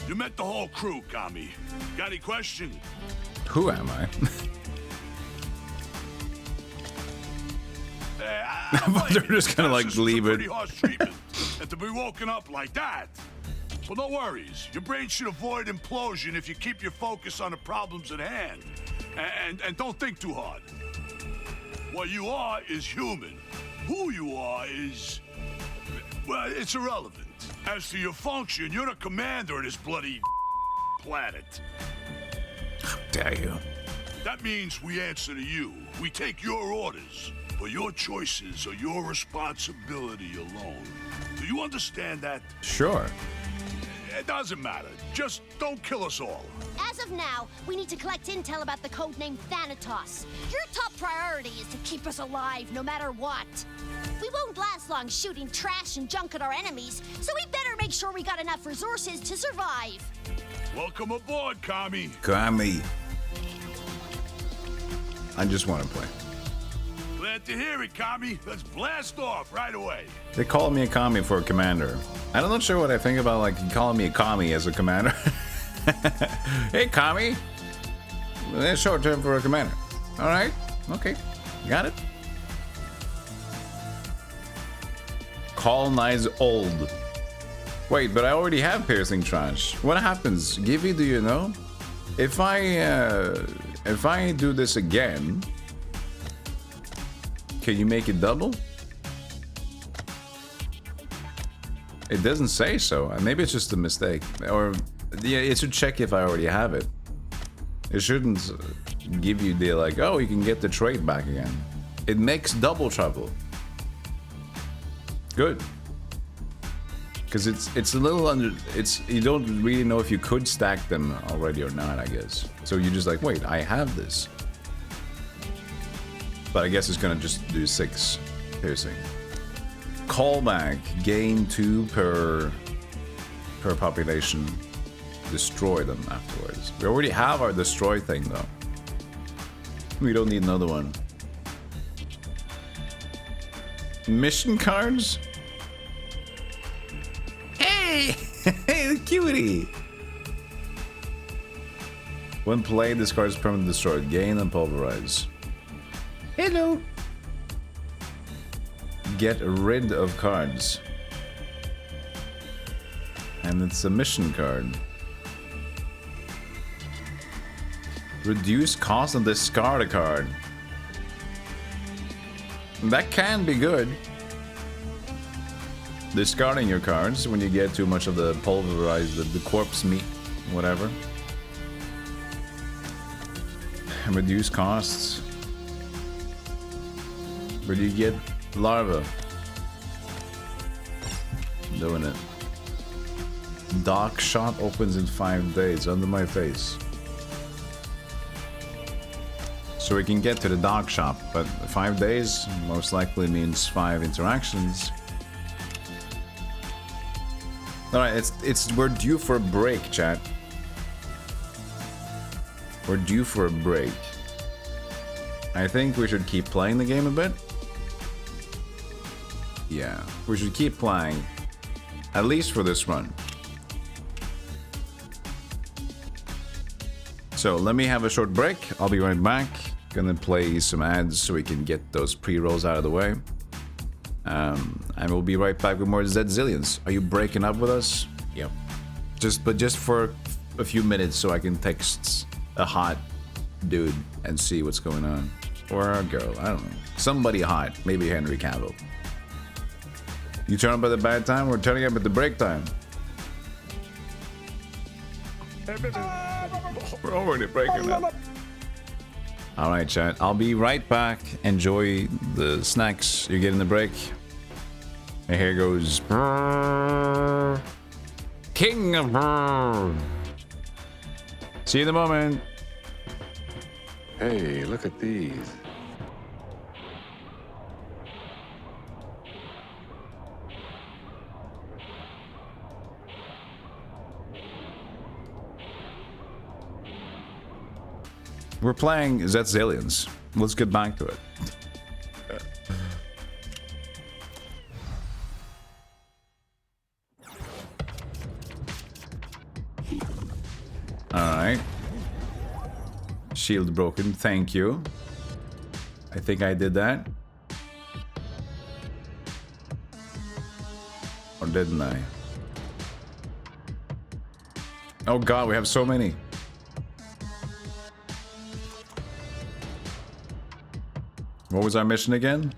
You met the whole crew, Kami. Got any questions? Who am I? They're just gonna like leave it. Pretty harsh treatment, and to be woken up like that. Well, no worries. Your brain should avoid implosion if you keep your focus on the problems at hand, and don't think too hard. What you are is human. Who you are is, well, it's irrelevant. As to your function, you're the commander of this bloody planet. How dare you? That means we answer to you. We take your orders. But your choices are your responsibility alone. Do you understand that? Sure. It doesn't matter. Just don't kill us all. As of now, we need to collect intel about the codename Thanatos. Your top priority is to keep us alive no matter what. We won't last long shooting trash and junk at our enemies, so we better make sure we got enough resources to survive. Welcome aboard, Kami. Kami. I just want to play. Glad to hear it, Kami. Let's blast off right away. They call me a Kami for a commander. I'm not sure what I think about like calling me a Kami as a commander. Hey, Kami. That's short term for a commander. All right. Okay. Got it. Colonize old. Wait, but I already have piercing trash. What happens? Givey, do you know? If I do this again, can you make it double? It doesn't say so. Maybe it's just a mistake. Or yeah, it should check if I already have it. It shouldn't give you the like, oh, you can get the trait back again. It makes double trouble. Good. Because it's a little under. You don't really know if you could stack them already or not, I guess. So you're just like, wait, I have this. But I guess it's gonna just do 6 piercing. Callback, gain 2 per population. Destroy them afterwards. We already have our destroy thing though. We don't need another one. Mission cards? Hey! Hey, the cutie! When played, this card is permanently destroyed. Gain and pulverize. Hello! Get rid of cards. And it's a mission card. Reduce cost and discard a card. That can be good. Discarding your cards when you get too much of the pulverized, the corpse meat, whatever. And reduce costs. Where do you get larva? Doing it. Dark shot opens in 5 days under my face. So we can get to the dark shop, but 5 days most likely means 5 interactions. Alright, we're due for a break, chat. We're due for a break. I think we should keep playing the game a bit. Yeah, we should keep playing. At least for this run. So let me have a short break. I'll be right back. Gonna play some ads so we can get those pre-rolls out of the way. And we'll be right back with more Zet Zillions. Are you breaking up with us? Yep. Just for a few minutes so I can text a hot dude and see what's going on. Or a girl, I don't know. Somebody hot, maybe Henry Cavill. You turn up at the bad time, we're turning up at the break time. We're already breaking up. Alright, chat. I'll be right back. Enjoy the snacks you get in the break. And here goes King of Brr. See you in a moment. Hey, look at these. We're playing Zet Zillions. Let's get back to it. Alright. Shield broken, thank you. I think I did that. Or didn't I? Oh god, we have so many. What was our mission again?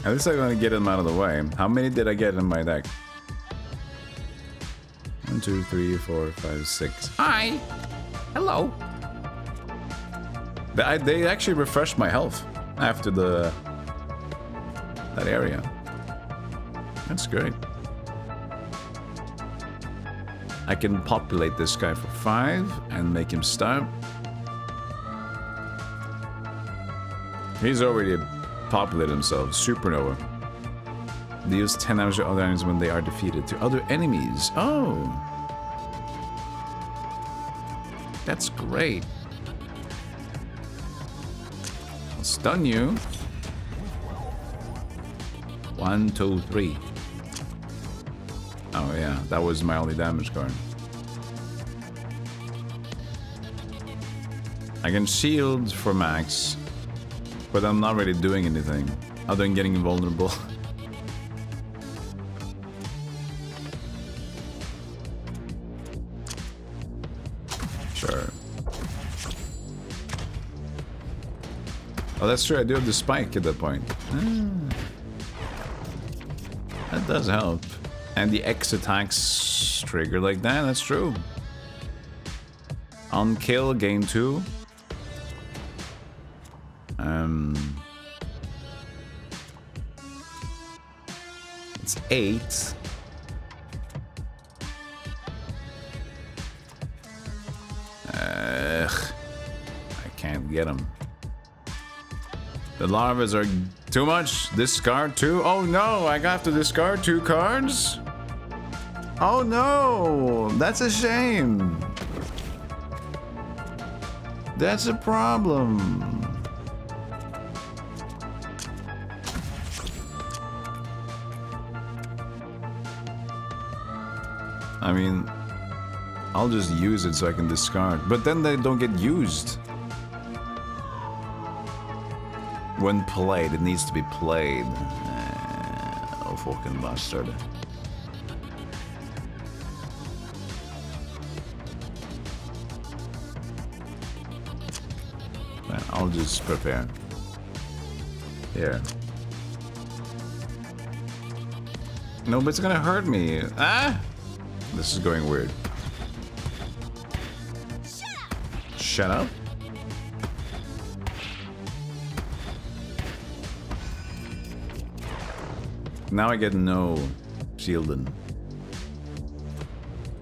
At least I'm gonna get them out of the way. How many did I get in my deck? 1, 2, 3, 4, 5, 6. Hi! Hello! They actually refreshed my health after that area. That's great. I can populate this guy for 5 and make him stop. He's already populated himself. Supernova. They use 10 damage to other enemies when they are defeated. To other enemies. Oh. That's great. I'll stun you. 1, 2, 3. Oh yeah, that was my only damage card. I can shield for max, but I'm not really doing anything other than getting invulnerable. Sure. Oh, that's true. I do have the spike at that point. That does help. And the X attacks trigger like that. That's true. On kill, gain 2. It's 8. I can't get them. The larvas are too much. Discard 2. Oh no, I got to discard 2 cards? Oh no, that's a shame. That's a problem. I mean, I'll just use it so I can discard. But then they don't get used. When played, it needs to be played. Oh, fucking bastard. I'll just prepare. Here. No, but it's gonna hurt me. Ah! This is going weird. Shut up. Now I get no shielding.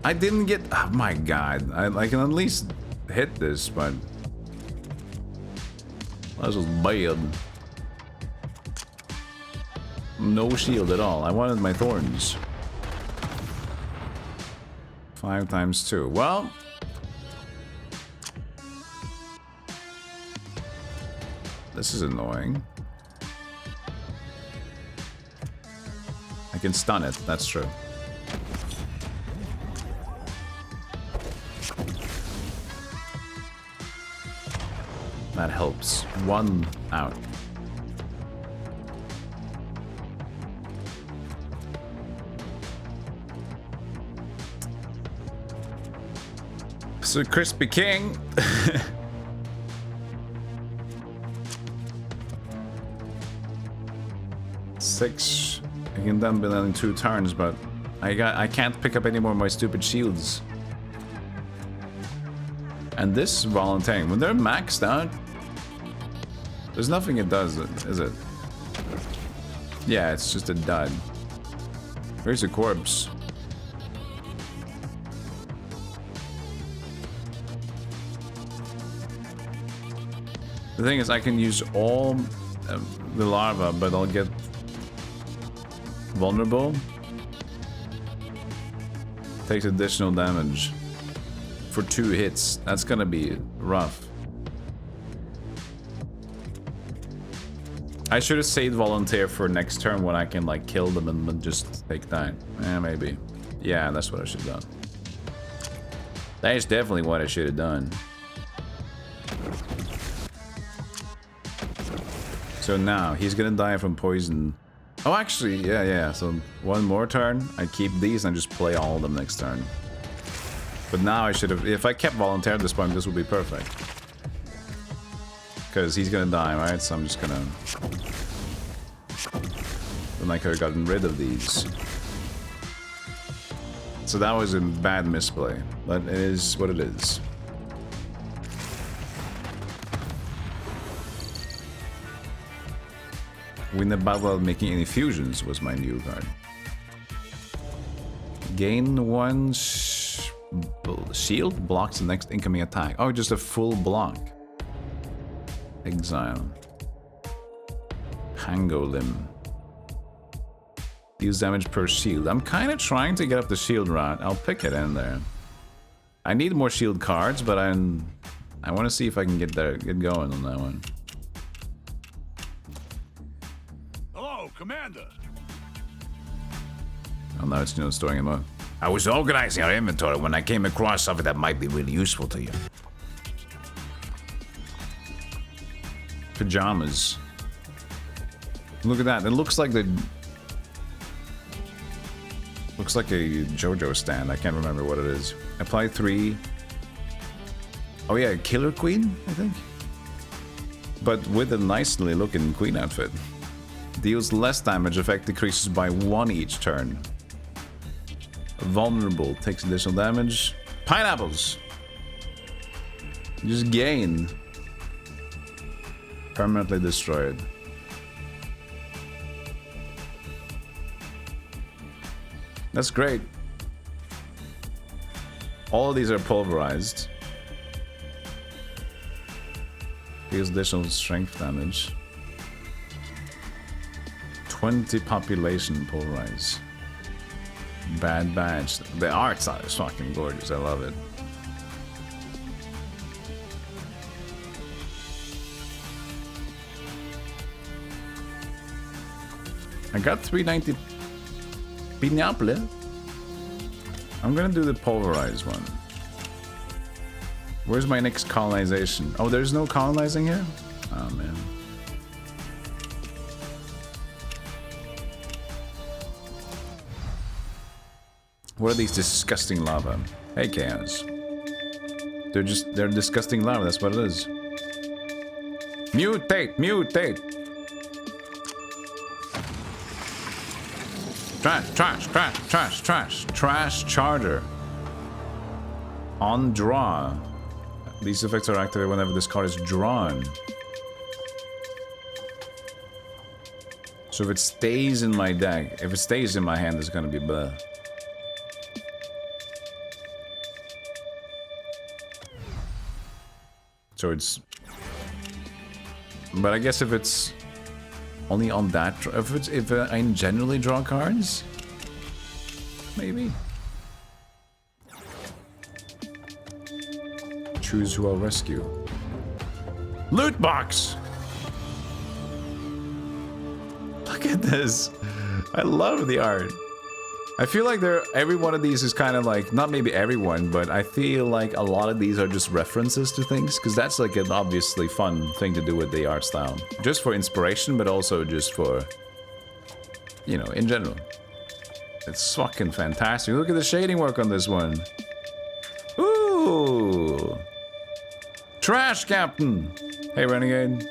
I didn't get... Oh my god. I can at least hit this, but... That was bad. No shield at all. I wanted my thorns. 5 times 2. Well, This is annoying. I can stun it, that's true. That helps. 1 out. So Crispy King. Six. I can then be in 2 turns, but I can't pick up any more of my stupid shields. And this volunteering, when they're maxed out, there's nothing it does, is it? Yeah, it's just a dud. Where's a corpse? The thing is, I can use all the larva, but I'll get vulnerable. Takes additional damage for 2 hits. That's gonna be rough. I should have saved volunteer for next turn when I can like kill them and just take time. Maybe. Yeah, that's what I should have done. That is definitely what I should have done. So now he's gonna die from poison. Oh, actually, yeah. So 1 more turn. I keep these and I just play all of them next turn. But now I should have. If I kept volunteer at this point, this would be perfect. Because he's gonna die, right? So I'm just gonna. Then I could have gotten rid of these. So that was a bad misplay, but it is what it is. Win the battle without making any fusions was my new card. Gain 1 shield, blocks the next incoming attack. Oh, just a full block. Exile. Pangolin. Deals damage per shield. I'm kind of trying to get up the shield route. I'll pick it in there. I need more shield cards, but I want to see if I can get going on that one. Commander. Oh, now it's storing him up. I was organizing our inventory when I came across something that might be really useful to you. Pajamas. Look at that. It looks like a JoJo stand. I can't remember what it is. Apply 3. Oh yeah, Killer Queen, I think. But with a nicely looking queen outfit. Deals less damage, effect decreases by 1 each turn. Vulnerable, takes additional damage. Pineapples! Just gain. Permanently destroyed. That's great. All of these are pulverized. Deals additional strength damage. 20 population pulverize. Bad badge. The art style is fucking gorgeous. I love it. I got 390 pineapple. I'm gonna do the pulverized one. Where's my next colonization? Oh, there's no colonizing here? Oh man. What are these disgusting lava? Hey, Chaos. They're disgusting lava, that's what it is. Mutate! Mutate! Trash charger. On draw. These effects are activated whenever this card is drawn. So if it stays in my deck, if it stays in my hand, it's gonna be blah. So it's... But I guess if it's only on that... If I generally draw cards? Maybe. Choose who I'll rescue. Loot box! at this. I love the art. I feel like every one of these is kind of like, not maybe everyone, but I feel like a lot of these are just references to things, because that's like an obviously fun thing to do with the art style. Just for inspiration, but also just for, you know, in general. It's fucking fantastic. Look at the shading work on this one. Ooh. Trash Captain. Hey, Renegade.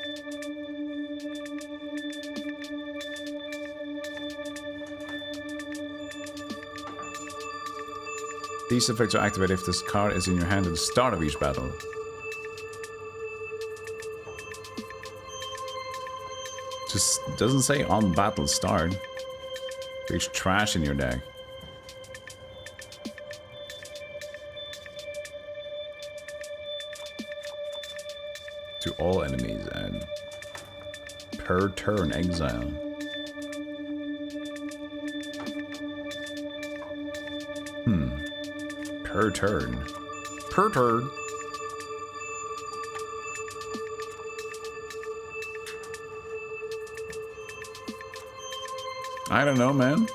These effects are activated if this card is in your hand at the start of each battle. Just doesn't say on battle start. There's trash in your deck. To all enemies and per turn exile. Per turn. Per turn. I don't know, man.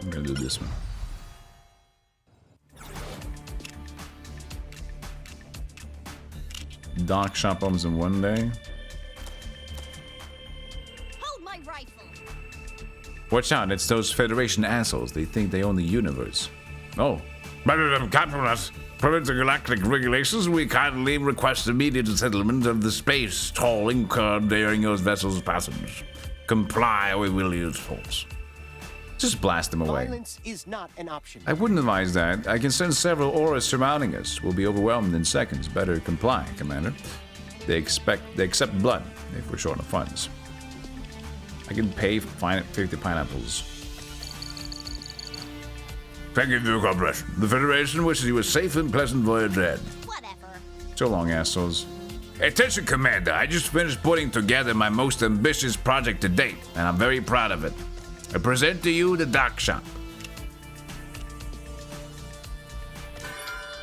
I'm gonna do this one. Dock shop opens in one day. Hold my rifle. Watch out, it's those Federation assholes. They think they own the universe. Oh. Rather than compromise galactic regulations, we kindly request immediate settlement of the space tolling curb during your vessel's passage. Comply or we will use force. Just blast them away. Violence is not an option. I wouldn't advise that. I can sense several auras surrounding us. We'll be overwhelmed in seconds. Better comply, Commander. They accept blood if we're short of funds. I can pay 50 pineapples. Thank you for your cooperation. The Federation wishes you a safe and pleasant voyage ahead. Whatever. So long, assholes. Attention, Commander. I just finished putting together my most ambitious project to date, and I'm very proud of it. I present to you the Dock Shop.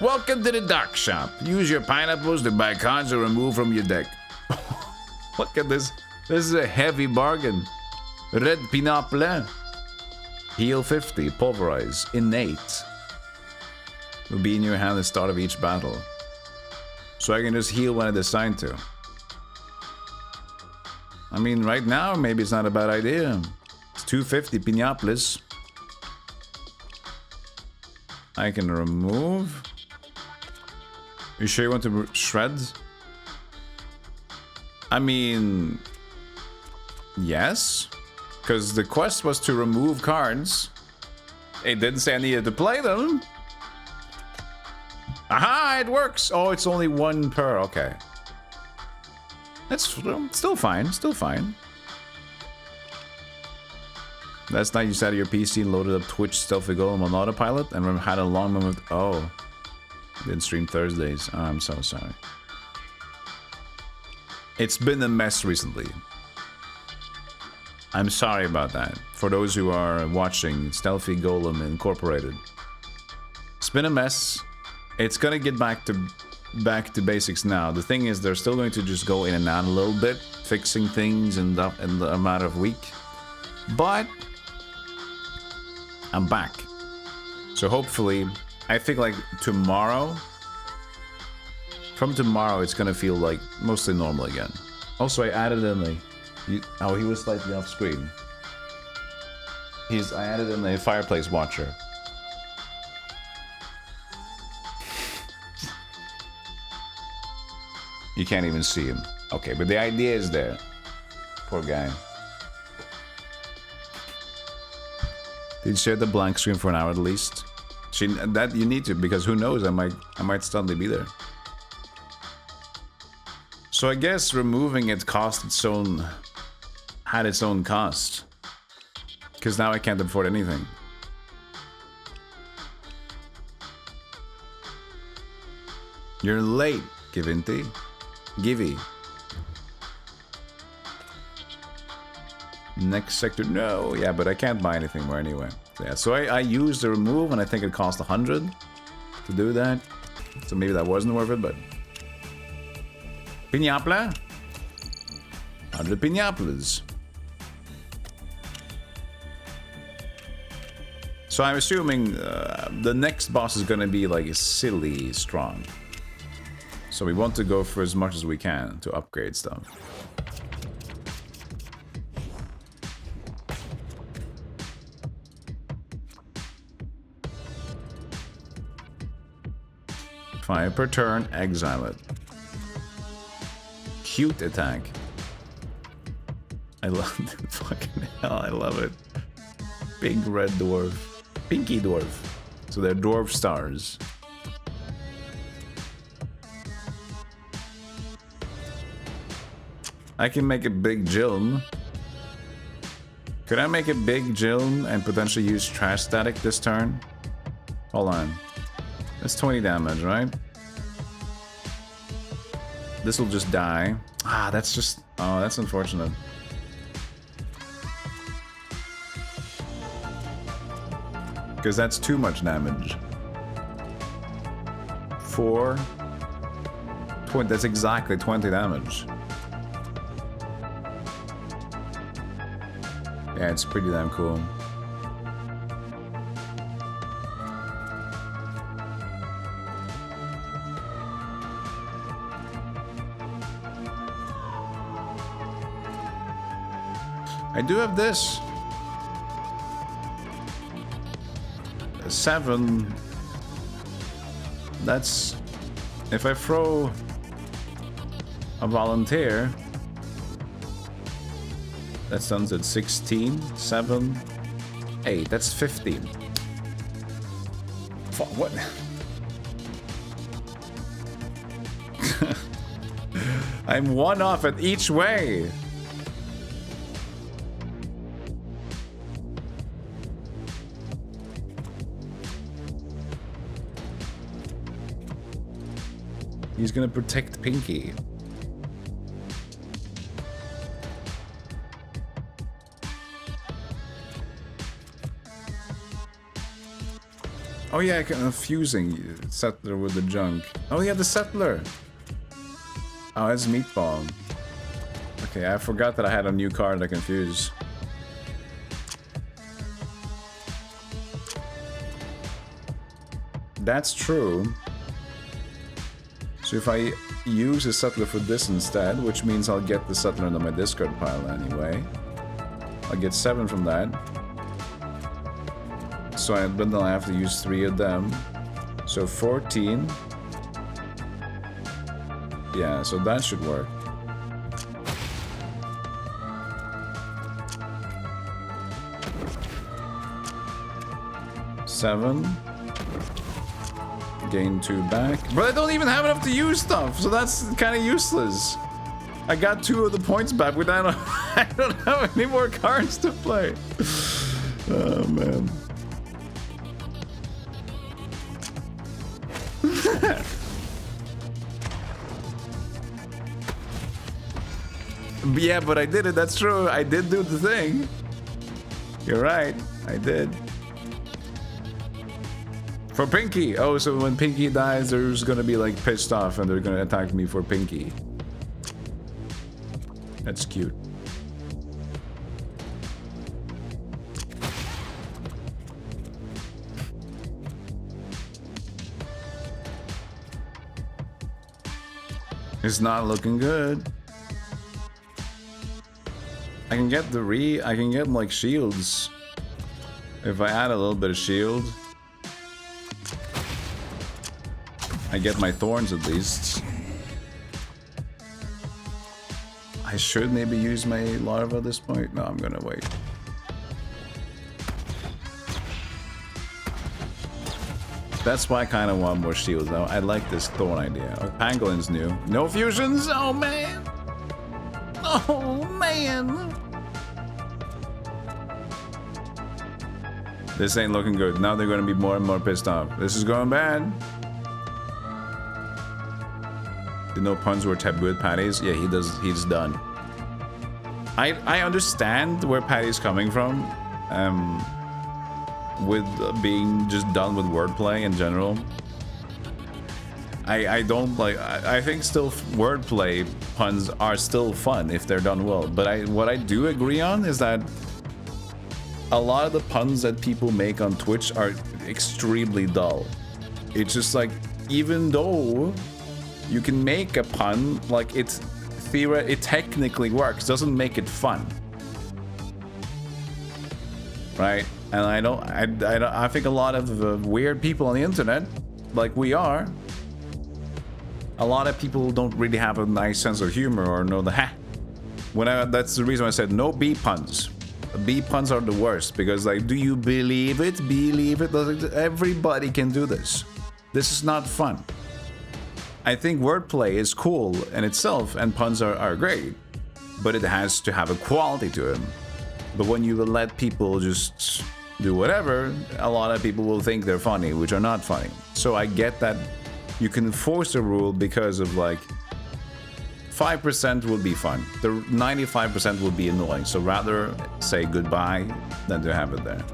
Welcome to the Dock Shop. Use your pineapples to buy cards or remove from your deck. Look at this. This is a heavy bargain. Red Pinople. Heal 50. Pulverize. Innate. Will be in your hand at the start of each battle. So I can just heal when I decide to. I mean, right now, maybe it's not a bad idea. It's 250 Pinopolis. I can remove. You sure you want to shred? I mean, yes, because the quest was to remove cards. It didn't say I needed to play them. Aha, it works. Oh, it's only one per. Okay. That's still fine. Still fine. Last night you sat at your PC and loaded up Twitch Stealthygolem on autopilot and had a long moment. Oh. Didn't stream Thursdays. Oh, I'm so sorry. It's been a mess recently. I'm sorry about that. For those who are watching Stealthygolem Incorporated. It's been a mess. It's gonna get back to basics now. The thing is, they're still going to just go in and out a little bit, fixing things in a matter of week. But I'm back. So hopefully, I think like tomorrow, from tomorrow, it's gonna feel like mostly normal again. Also, I added in the, oh, he was slightly off screen. I added in a fireplace watcher. You can't even see him. Okay, but the idea is there. Poor guy. Did you share the blank screen for an hour at least? That you need to, because who knows, I might suddenly be there. So I guess removing it had its own cost. Because now I can't afford anything. You're late, Givinti. Givey. Next sector, no. Yeah, but I can't buy anything more anyway. Yeah, so I used the remove and I think it cost 100 to do that. So maybe that wasn't worth it, but... Pinople? 100 piñatas. So I'm assuming the next boss is gonna be like silly strong. So we want to go for as much as we can to upgrade stuff. Fire per turn, exile it. Cute attack. I love it. Fucking hell, I love it. Big red dwarf. Pinky dwarf. So they're dwarf stars. I can make a big Jilm. Could I make a big Jilm and potentially use trash static this turn? Hold on. That's 20 damage, right? This will just die. Ah, that's just... Oh, that's unfortunate. Because that's too much damage. 4... 20, that's exactly 20 damage. Yeah, it's pretty damn cool. I do have this. 7. That's... If I throw a volunteer, that's done at 16, 7, 8. That's 15. What? I'm 1 off at each way. He's gonna protect Pinky. Oh yeah, I can fusing settler with the junk. Oh yeah, the settler. Oh, it's meatball. Okay, I forgot that I had a new card I can fuse. That's true. So if I use a settler for this instead, which means I'll get the settler into my discard pile anyway. I'll get 7 from that. So but then I have to use 3 of them. So 14. Yeah, so that should work. Seven. Gain 2 back. But I don't even have enough to use stuff, so that's kind of useless. I got 2 of the points back, but I don't have any more cards to play. Oh, man. Yeah, but I did it. That's true. I did do the thing. You're right. I did. For Pinky. Oh, so when Pinky dies, they're just gonna be like pissed off and they're gonna attack me for Pinky. That's cute. It's not looking good. I can get I can get like shields. If I add a little bit of shield, I get my thorns at least. I should maybe use my larva at this point. No, I'm gonna wait. That's why I kind of want more shields though. I like this thorn idea. Oh, Pangolin's new. No fusions? Oh man! Oh man! This ain't looking good. Now they're gonna be more and more pissed off. This is going bad. Did no puns were taboo with Patty's? Yeah, he does. He's done. I understand where Patty's coming from. With being just done with wordplay in general. I don't like. I think still wordplay puns are still fun if they're done well. But what I do agree on is that a lot of the puns that people make on Twitch are extremely dull. It's just like, even though you can make a pun, like it technically works, doesn't make it fun, right? And I think a lot of weird people on the internet, like we are, a lot of people don't really have a nice sense of humor or know the ha. That's the reason I said no B puns. B puns are the worst, because like, do you believe it? Believe it? Everybody can do this. This is not fun. I think wordplay is cool in itself, and puns are great, but it has to have a quality to it. But when you let people just do whatever, a lot of people will think they're funny, which are not funny. So I get that you can enforce a rule because of like 5% will be fun. The 95% will be annoying. So rather say goodbye than to have it there.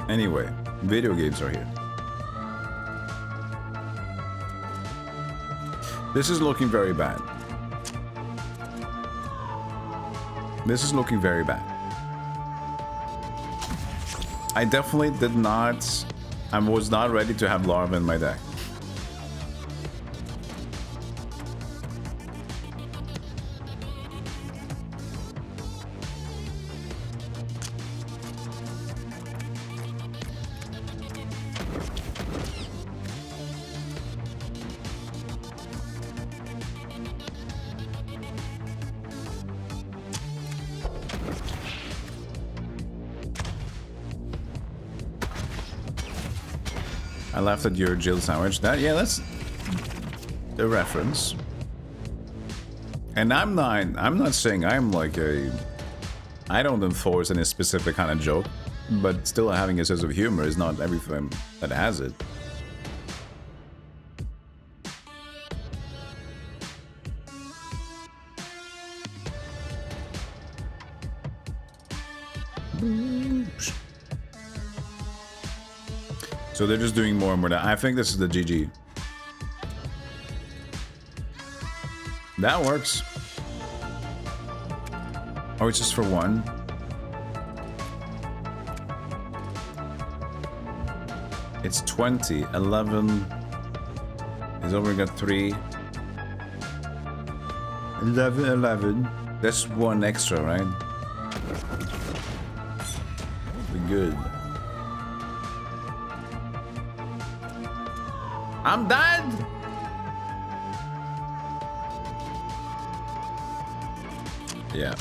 Anyway, video games are here. This is looking very bad. This is looking very bad. I definitely did not... I was not ready to have Larva in my deck. I laughed at your Jill sandwich. That's a reference. And I'm not saying I'm like I don't enforce any specific kind of joke, but still having a sense of humor is not everything that has it. So they're just doing more and more. I think this is the GG. That works. Oh, it's just for one. It's 20, 11. He's over got 3. 11. That's one extra, right? Be good. I'm dead! Yeah.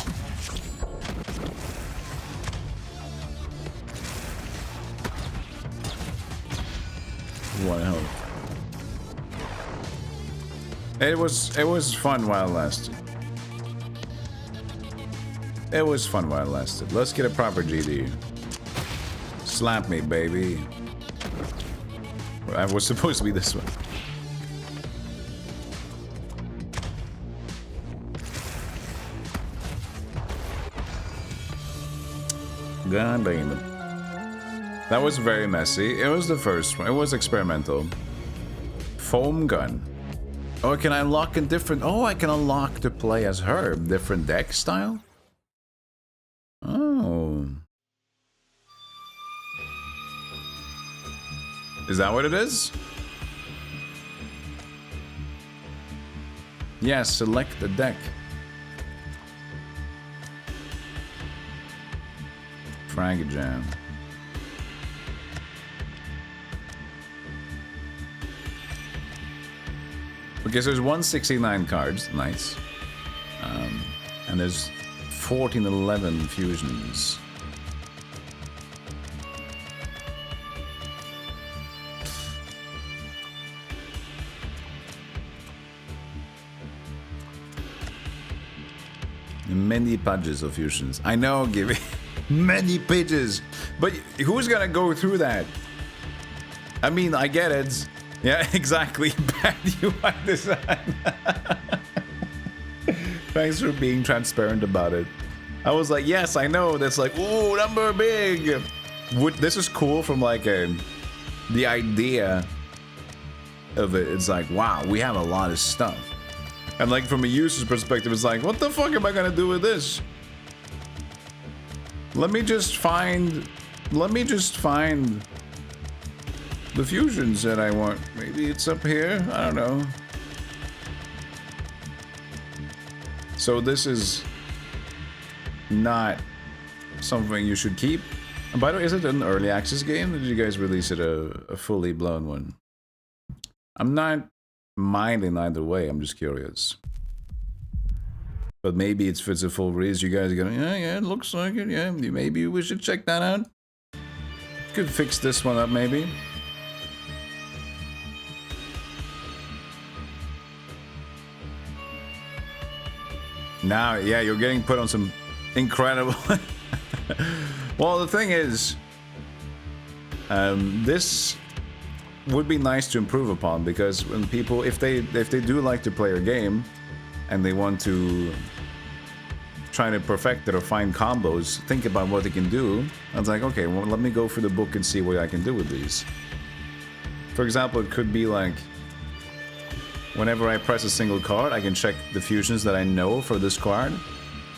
One health. It was fun while it lasted. It was fun while it lasted. Let's get a proper GD. Slap me, baby. I was supposed to be this one. God damn it. That was very messy. It was the first one. It was experimental. Foam gun. Oh, can I unlock a different... Oh, I can unlock to play as her. Different deck style? Oh. Is that what it is? Yeah, select the deck. Frag Jam. Okay, so there's 169 cards. Nice. And there's 1411 fusions. Many pages of fusions. I know, Gibby. Many pages. But who's gonna go through that? I mean, I get it. Yeah, exactly. Bad UI design. Thanks for being transparent about it. I was like, yes, I know. That's like, ooh, number big. This is cool from like the idea of it. It's like, wow, we have a lot of stuff. And like from a user's perspective, it's like, what the fuck am I gonna do with this? Let me just find the fusions that I want. Maybe it's up here. I don't know. So this is not something you should keep. And by the way, is it an early access game? Or did you guys release it a fully blown one? I'm not minding either way. I'm just curious. But maybe it's a full release. You guys are going, yeah, it looks like it. Yeah, maybe we should check that out. Could fix this one up, maybe. Now, yeah, you're getting put on some incredible... Well, the thing is, this would be nice to improve upon, because when people, if they do like to play a game and they want to try to perfect it or find combos, think about what they can do. I was like, okay, well, let me go through the book and see what I can do with these. For example, it could be like, whenever I press a single card, I can check the fusions that I know for this card.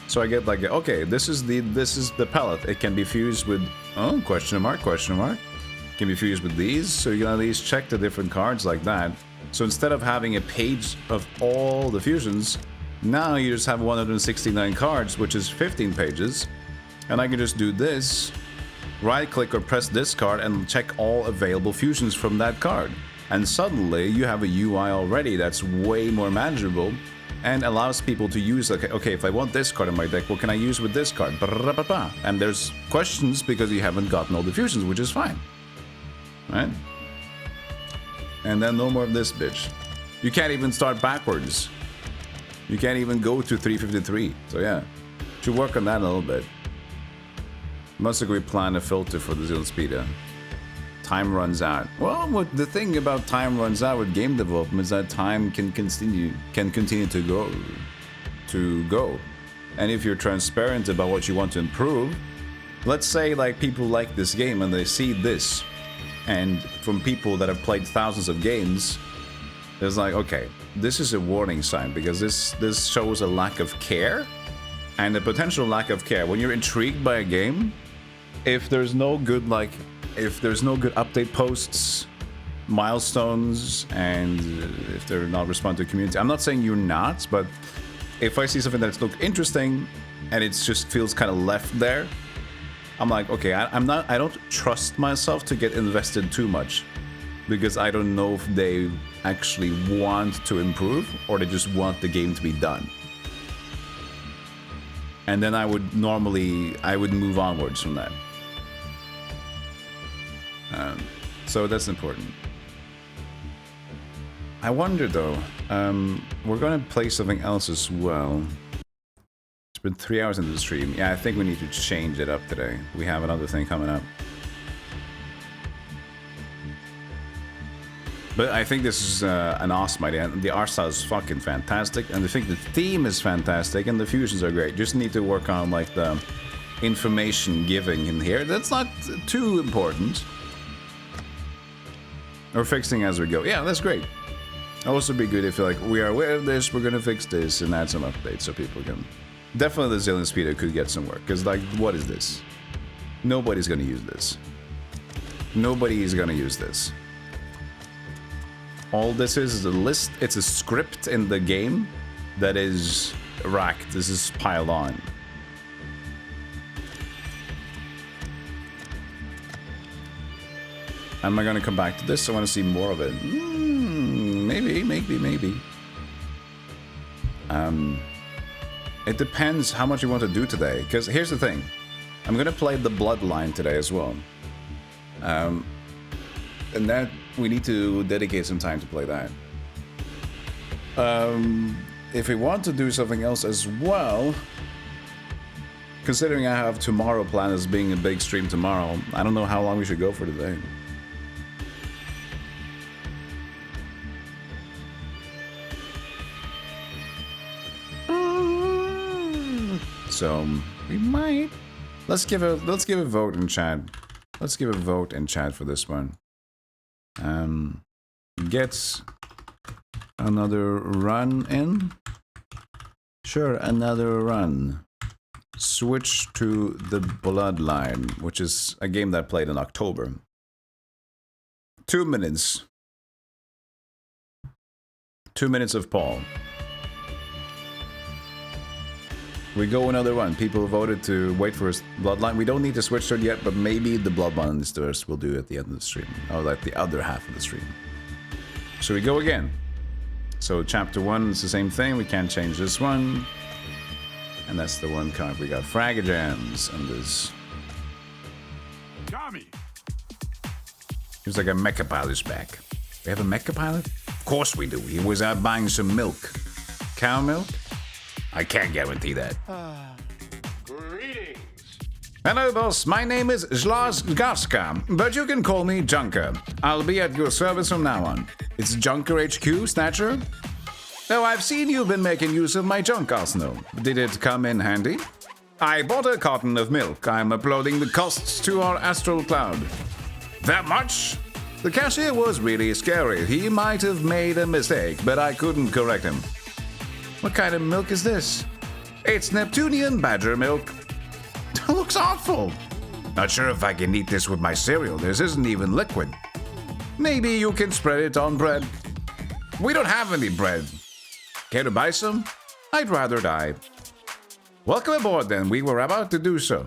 So I get like, okay, this is the palette. It can be fused with, oh, question mark. Can be fused with these, so you can at least check the different cards like that. So instead of having a page of all the fusions, now you just have 169 cards, which is 15 pages. And I can just do this, right click or press this card and check all available fusions from that card. And suddenly you have a UI already that's way more manageable and allows people to use, okay, if I want this card in my deck, what can I use with this card? And there's questions because you haven't gotten all the fusions, which is fine. Right? And then no more of this bitch. You can't even start backwards. You can't even go to 353. So yeah, should work on that a little bit. Must agree, plan a filter for the Zillions. Time runs out. Well, what the thing about time runs out with game development is that time can continue to go. And if you're transparent about what you want to improve, let's say like people like this game and they see this, and from people that have played thousands of games, it's like, okay, this is a warning sign, because this shows a lack of care and a potential lack of care. When you're intrigued by a game, if there's no good update posts, milestones, and if they're not responding to community, I'm not saying you're not, but if I see something that's looked interesting and it just feels kind of left there, I'm like, okay, I don't trust myself to get invested too much, because I don't know if they actually want to improve or they just want the game to be done. And then I would move onwards from that. So that's important. I wonder though, we're gonna play something else as well. It's been 3 hours into the stream. Yeah, I think we need to change it up today. We have another thing coming up. But I think this is an awesome idea. The art style is fucking fantastic, and I think the theme is fantastic, and the fusions are great. Just need to work on like the information giving in here. That's not too important. We're fixing as we go. Yeah, that's great. Also be good if you're like, we are aware of this, we're gonna fix this and add some updates so people can... Definitely the Zillions speeder could get some work, because like, what is this? Nobody's gonna use this. Nobody is gonna use this. All this is a list, it's a script in the game that is racked. This is piled on. Am I gonna come back to this? I want to see more of it. Maybe. It depends how much you want to do today. Because here's the thing. I'm gonna play the Bloodline today as well. And that, we need to dedicate some time to play that. If we want to do something else as well, considering I have tomorrow planned as being a big stream tomorrow, I don't know how long we should go for today. So we might. Let's give a vote in chat. Let's give a vote in chat for this one. Gets another run in. Sure, another run. Switch to the Bloodline, which is a game that I played in October. 2 minutes. 2 minutes of Paul. We go another one. People voted to wait for his Bloodline. We don't need to switch to it yet, but maybe the Bloodline stores will do it at the end of the stream. Or like the other half of the stream. So we go again. So chapter 1 is the same thing. We can't change this one. And that's the one card. We got Fragajams and this. Tommy! Seems like a mecha pilot's back. We have a mecha pilot? Of course we do. He was out buying some milk. Cow milk? I can't guarantee that. Greetings! Hello, boss. My name is Zlazgaska, but you can call me Junker. I'll be at your service from now on. It's Junker HQ, Snatcher? Oh, I've seen you've been making use of my junk arsenal. Did it come in handy? I bought a carton of milk. I'm uploading the costs to our astral cloud. That much? The cashier was really scary. He might have made a mistake, but I couldn't correct him. What kind of milk is this? It's Neptunian badger milk. Looks awful. Not sure if I can eat this with my cereal. This isn't even liquid. Maybe you can spread it on bread. We don't have any bread. Care to buy some? I'd rather die. Welcome aboard then. We were about to do so.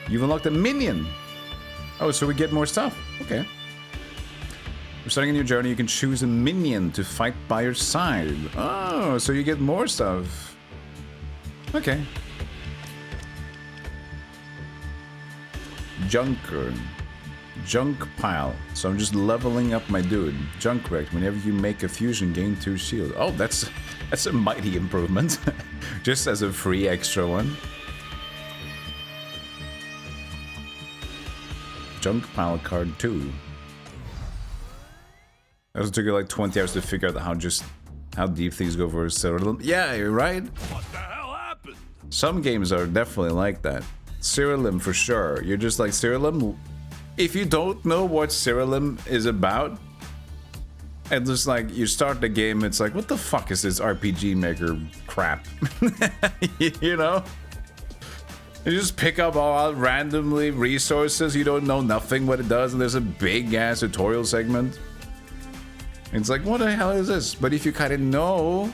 You've unlocked a minion. Oh, so we get more stuff. Okay. We're starting a new journey. You can choose a minion to fight by your side. Oh, so you get more stuff. Okay. Junker. Junk pile. So I'm just leveling up my dude. Junk wrecked. Whenever you make a fusion, gain 2 shield. Oh, that's a mighty improvement. Just as a free extra one. Junk pile card 2. It took you like 20 hours to figure out how deep things go for a Cyrillum. Yeah, you're right. What the hell happened? Some games are definitely like that. Cyrillum for sure. You're just like Cyrillum. If you don't know what Cyrillum is about, and just like you start the game, it's like, what the fuck is this RPG Maker crap? You know? You just pick up all randomly resources, you don't know nothing what it does, and there's a big ass tutorial segment. It's like, what the hell is this? But if you kind of know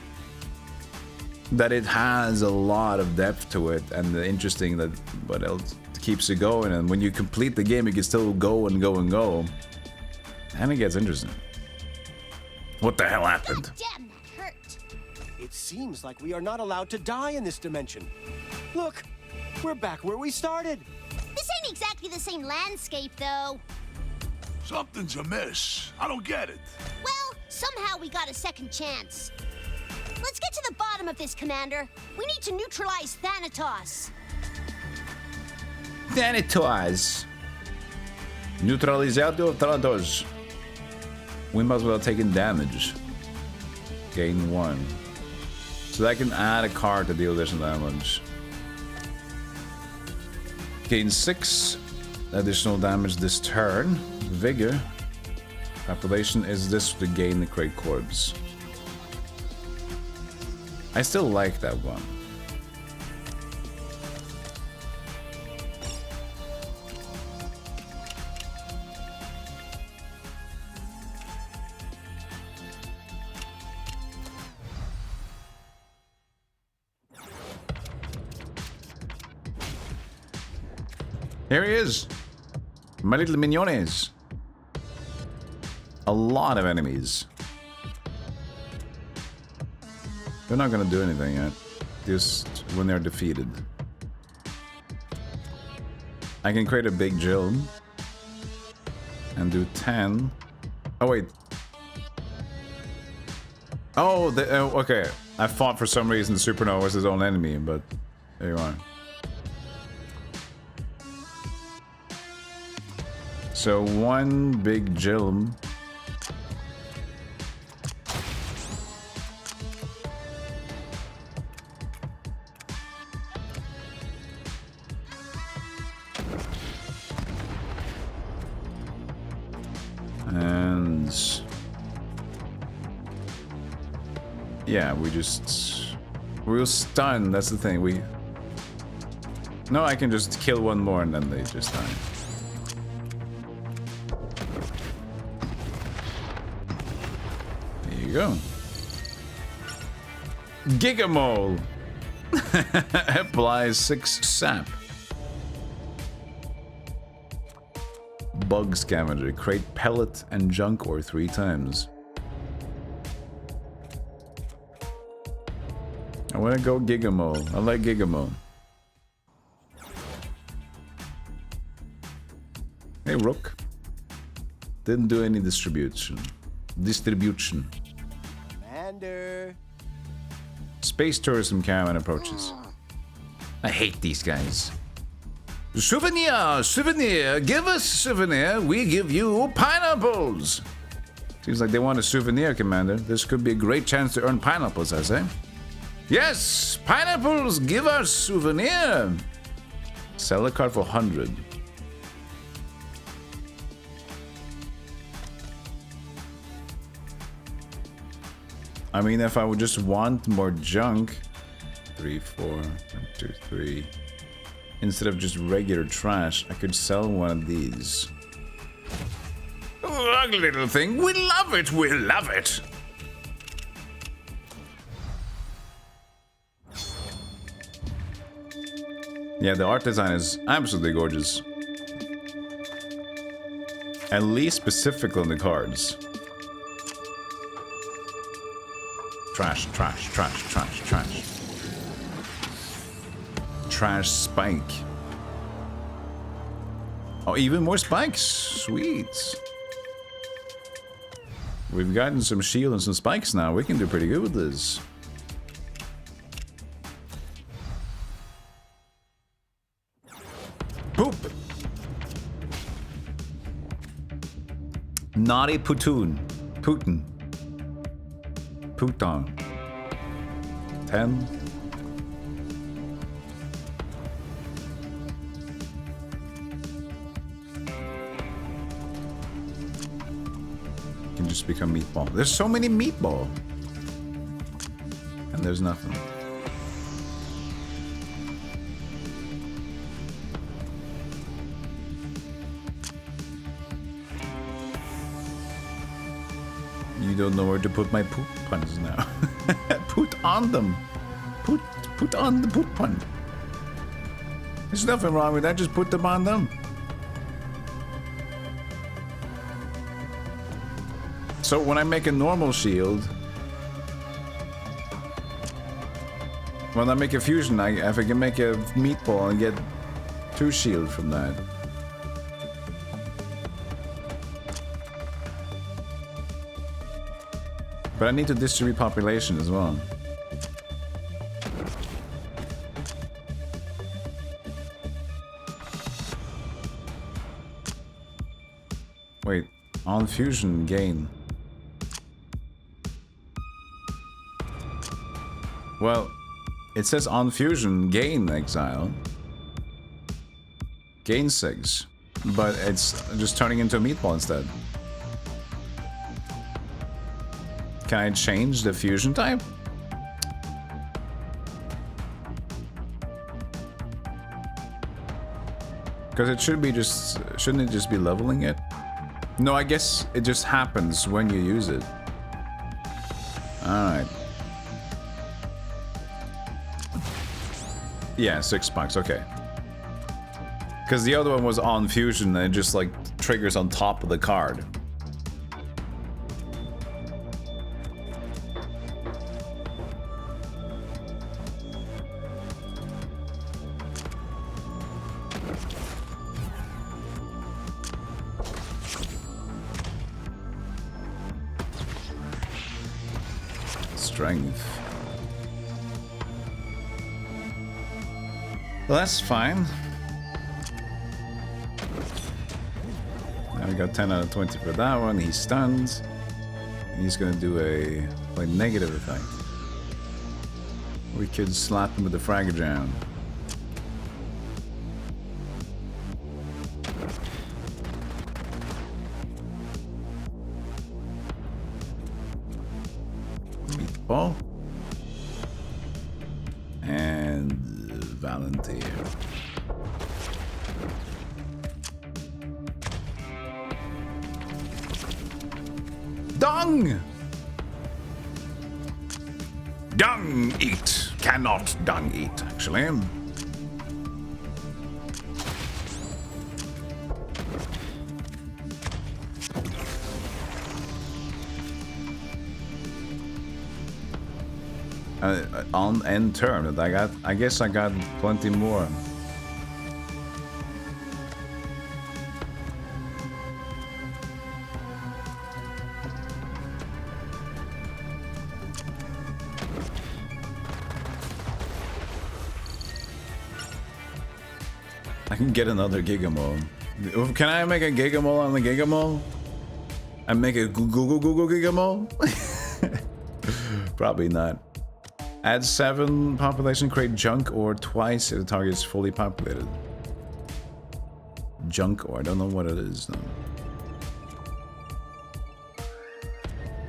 that it has a lot of depth to it, and the interesting that what else keeps you going, and when you complete the game, you can still go and go and go, and it gets interesting. What the hell happened? Damn, that hurt. It seems like we are not allowed to die in this dimension. Look, we're back where we started. This ain't exactly the same landscape, though. Something's amiss. I don't get it. Well, somehow we got a second chance. Let's get to the bottom of this, Commander. We need to neutralize Thanatos. Thanatos. Neutralizado Thanatos. We must well taking damage. Gain 1. So I can add a card to deal additional damage. Gain 6 additional damage this turn. Vigor. Appellation is this to gain the Great Corpse. I still like that one. Here he is. My little mignones. A lot of enemies. They're not gonna do anything yet. Just when they're defeated. I can create a big Jill. And do 10. Oh wait. Oh, okay. I thought for some reason Supernova was his own enemy, but there you are. So one big Jill. Yeah, we'll stun, that's the thing. No, I can just kill one more and then they just die. There you go. Gigamole! Applies 6 sap. Bug Scavenger. Create pellet and junk ore 3 times. I want to go Gigamole. I like Gigamole. Hey, Rook. Didn't do any distribution. Commander. Space tourism caravan approaches. I hate these guys. Souvenir! Souvenir! Give us souvenir! We give you pineapples! Seems like they want a souvenir, Commander. This could be a great chance to earn pineapples, I say. Yes! Pineapples! Give us souvenir! Sell a card for 100. I mean, if I would just want more junk... 3, 4, 1, 2, 3... Instead of just regular trash, I could sell one of these. Oh, ugly little thing. We love it. We love it. Yeah, the art design is absolutely gorgeous. At least specific on the cards. Trash, trash, trash, trash, trash. Trash spike. Oh, even more spikes. Sweet. We've gotten some shield and some spikes now. We can do pretty good with this. Poop. Naughty Putoon. Putin. Puton. 10. Can just become meatball. There's so many meatball. And there's nothing. You don't know where to put my poop puns now. Put on them. Put on the poop pun. There's nothing wrong with that. Just put them on them. So when I make a normal shield, when I make a fusion, if I can make a meatball and get 2 shield from that. But I need to distribute population as well. Wait, on fusion gain. Well, it says on fusion gain exile. Gain 6. But it's just turning into a meatball instead. Can I change the fusion type? Because it should be just... Shouldn't it just be leveling it? No, I guess it just happens when you use it. Alright. Yeah, 6 bucks, okay. Because the other one was on fusion and it just like triggers on top of the card. Strength. Well, that's fine. Now we got 10 out of 20 for that one. He's stunned. And he's gonna do a like negative effect. We could slap him with the Fragger Jam. Meatball. and volunteer. Dung! Dung eat. Cannot dung eat, actually. On end turn, I guess I got plenty more. I can get another Gigamole. Can I make a Gigamole on the Gigamole? I make a Google Gigamole? Probably not. Add 7 population, create junk ore twice if the target is fully populated. Junk ore, I don't know what it is though.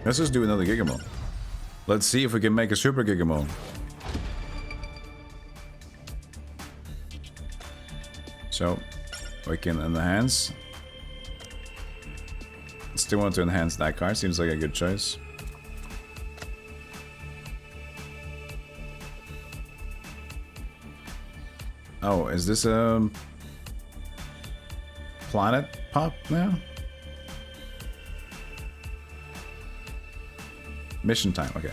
Let's just do another Gigamole. Let's see if we can make a Super Gigamole. So, we can enhance. Still want to enhance that card, seems like a good choice. Oh, is this a planet pop now? Mission time, okay.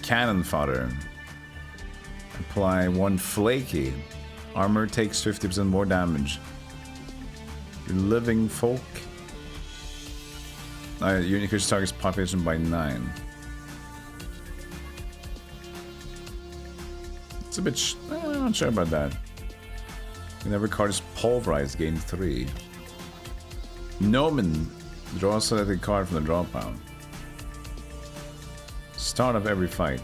Cannon fodder. Apply 1 flaky. Armor takes 50% more damage. Living folk. You increase target's population by 9. It's a bit. I'm not sure about that. Whenever card is pulverized, gain 3. Nomen. Draw a selected card from the draw pile. Start of every fight.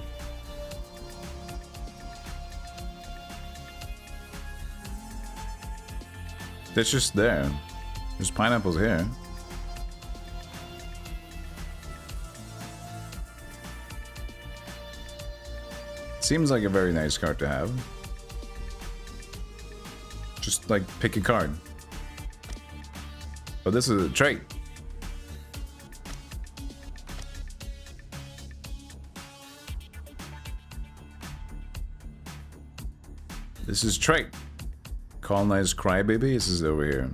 That's just there. There's pineapples here. Seems like a very nice card to have. Just like pick a card. But this is a trait. This is trait. Colonize Crybaby. This is over here.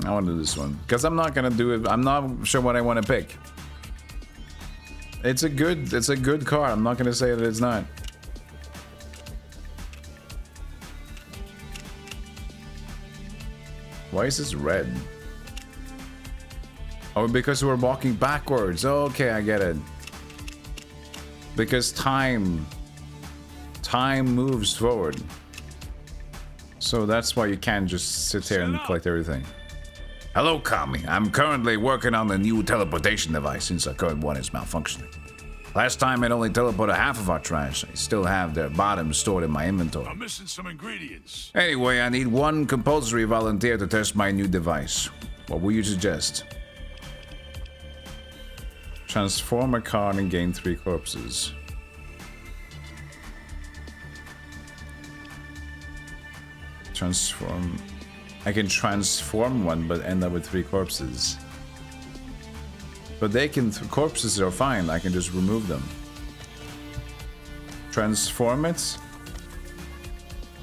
I want to do this one because I'm not gonna do it. I'm not sure what I want to pick. It's a good card. I'm not gonna say that it's not. Why is this red? Oh, because we're walking backwards. Okay, I get it. Because time moves forward. So that's why you can't just sit here and collect everything. Hello, Kami. I'm currently working on the new teleportation device since our current one is malfunctioning. Last time it only teleported half of our trash. I still have their bottoms stored in my inventory. I'm missing some ingredients. Anyway, I need 1 compulsory volunteer to test my new device. What will you suggest? Transform a card and gain 3 corpses. Transform. I can transform one, but end up with 3 corpses. But they can. Corpses are fine. I can just remove them. Transform it.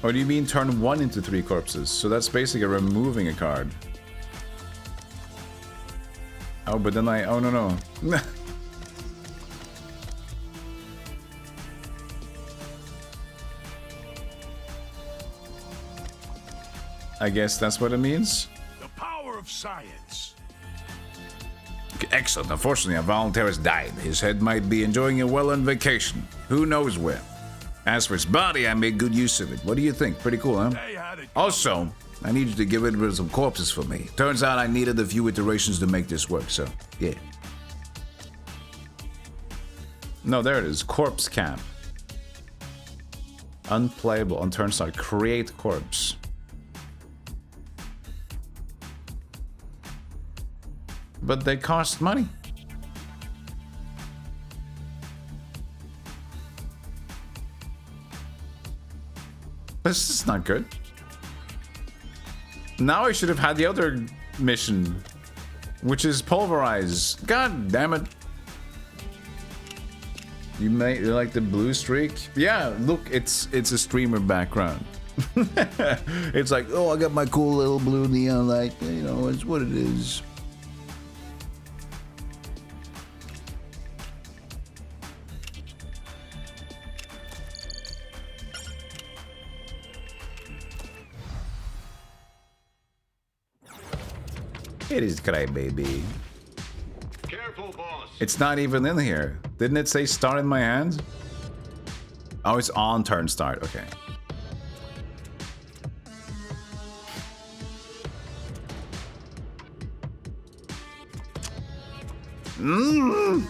Or do you mean turn 1 into 3 corpses? So that's basically removing a card. Oh, but then I. Oh no. I guess that's what it means. The power of science. Excellent. Unfortunately, our volunteer has died. His head might be enjoying a well-earned vacation. Who knows where? As for his body, I made good use of it. What do you think? Pretty cool, huh? Also, I need you to get rid of some corpses for me. Turns out I needed a few iterations to make this work, so yeah. No, there it is. Corpse camp. Unplayable on turn start. Create corpse. but they cost money. This is not good. Now I should have had the other mission, which is pulverize. God damn it. You like the blue streak? Yeah, look, it's a streamer background. It's like, oh, I got my cool little blue neon light. You know, it's what it is. It is crybaby. Careful, boss. It's not even in here. Didn't it say start in my hand? Oh, it's on turn start. Okay. Mmm.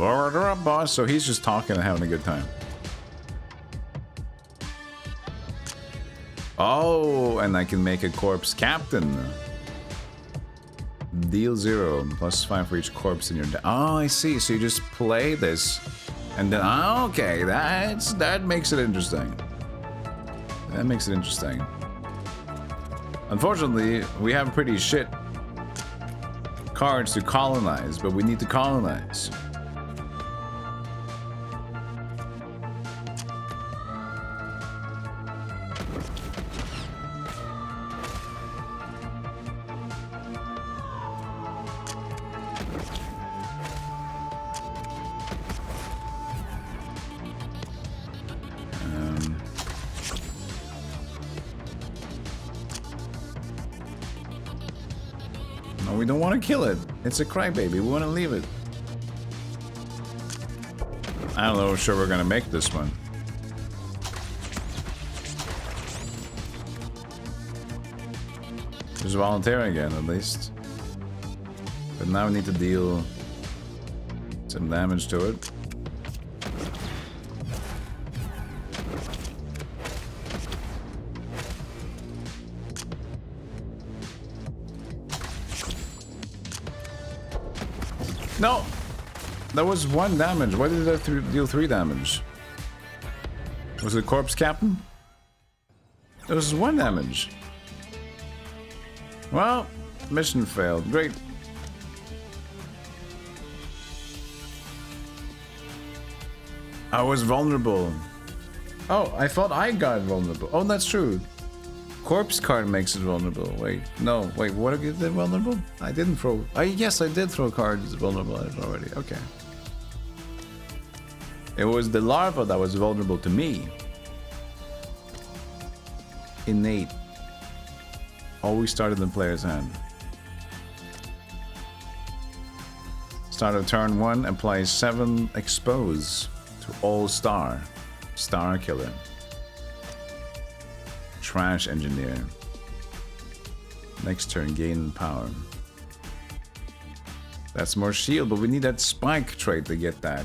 Order up, boss. So he's just talking and having a good time. Oh, and I can make a corpse captain. Deal 0 +5 for each corpse in your deck. Oh, I see. So you just play this, and then okay, that makes it interesting. That makes it interesting. Unfortunately, we have pretty shit cards to colonize, but we need to colonize. We don't want to kill it. It's a crybaby. We want to leave it. I don't know. Sure, we're gonna make this one. Just volunteer again, at least. But now we need to deal some damage to it. No! That was 1 damage. Why did that deal 3 damage? Was it corpse captain? It was 1 damage. Well, mission failed. Great. I was vulnerable. Oh, I thought I got vulnerable. Oh, that's true. Corpse card makes it vulnerable. Wait, no, wait, what did it vulnerable? I didn't throw. Yes, I did throw cards vulnerable already. Okay. It was the larva that was vulnerable to me. Innate. Always started in the player's hand. Start of turn 1, apply 7 expose to all star. Star killer. Trash engineer. Next turn, gain power. That's more shield, but we need that spike trait to get that.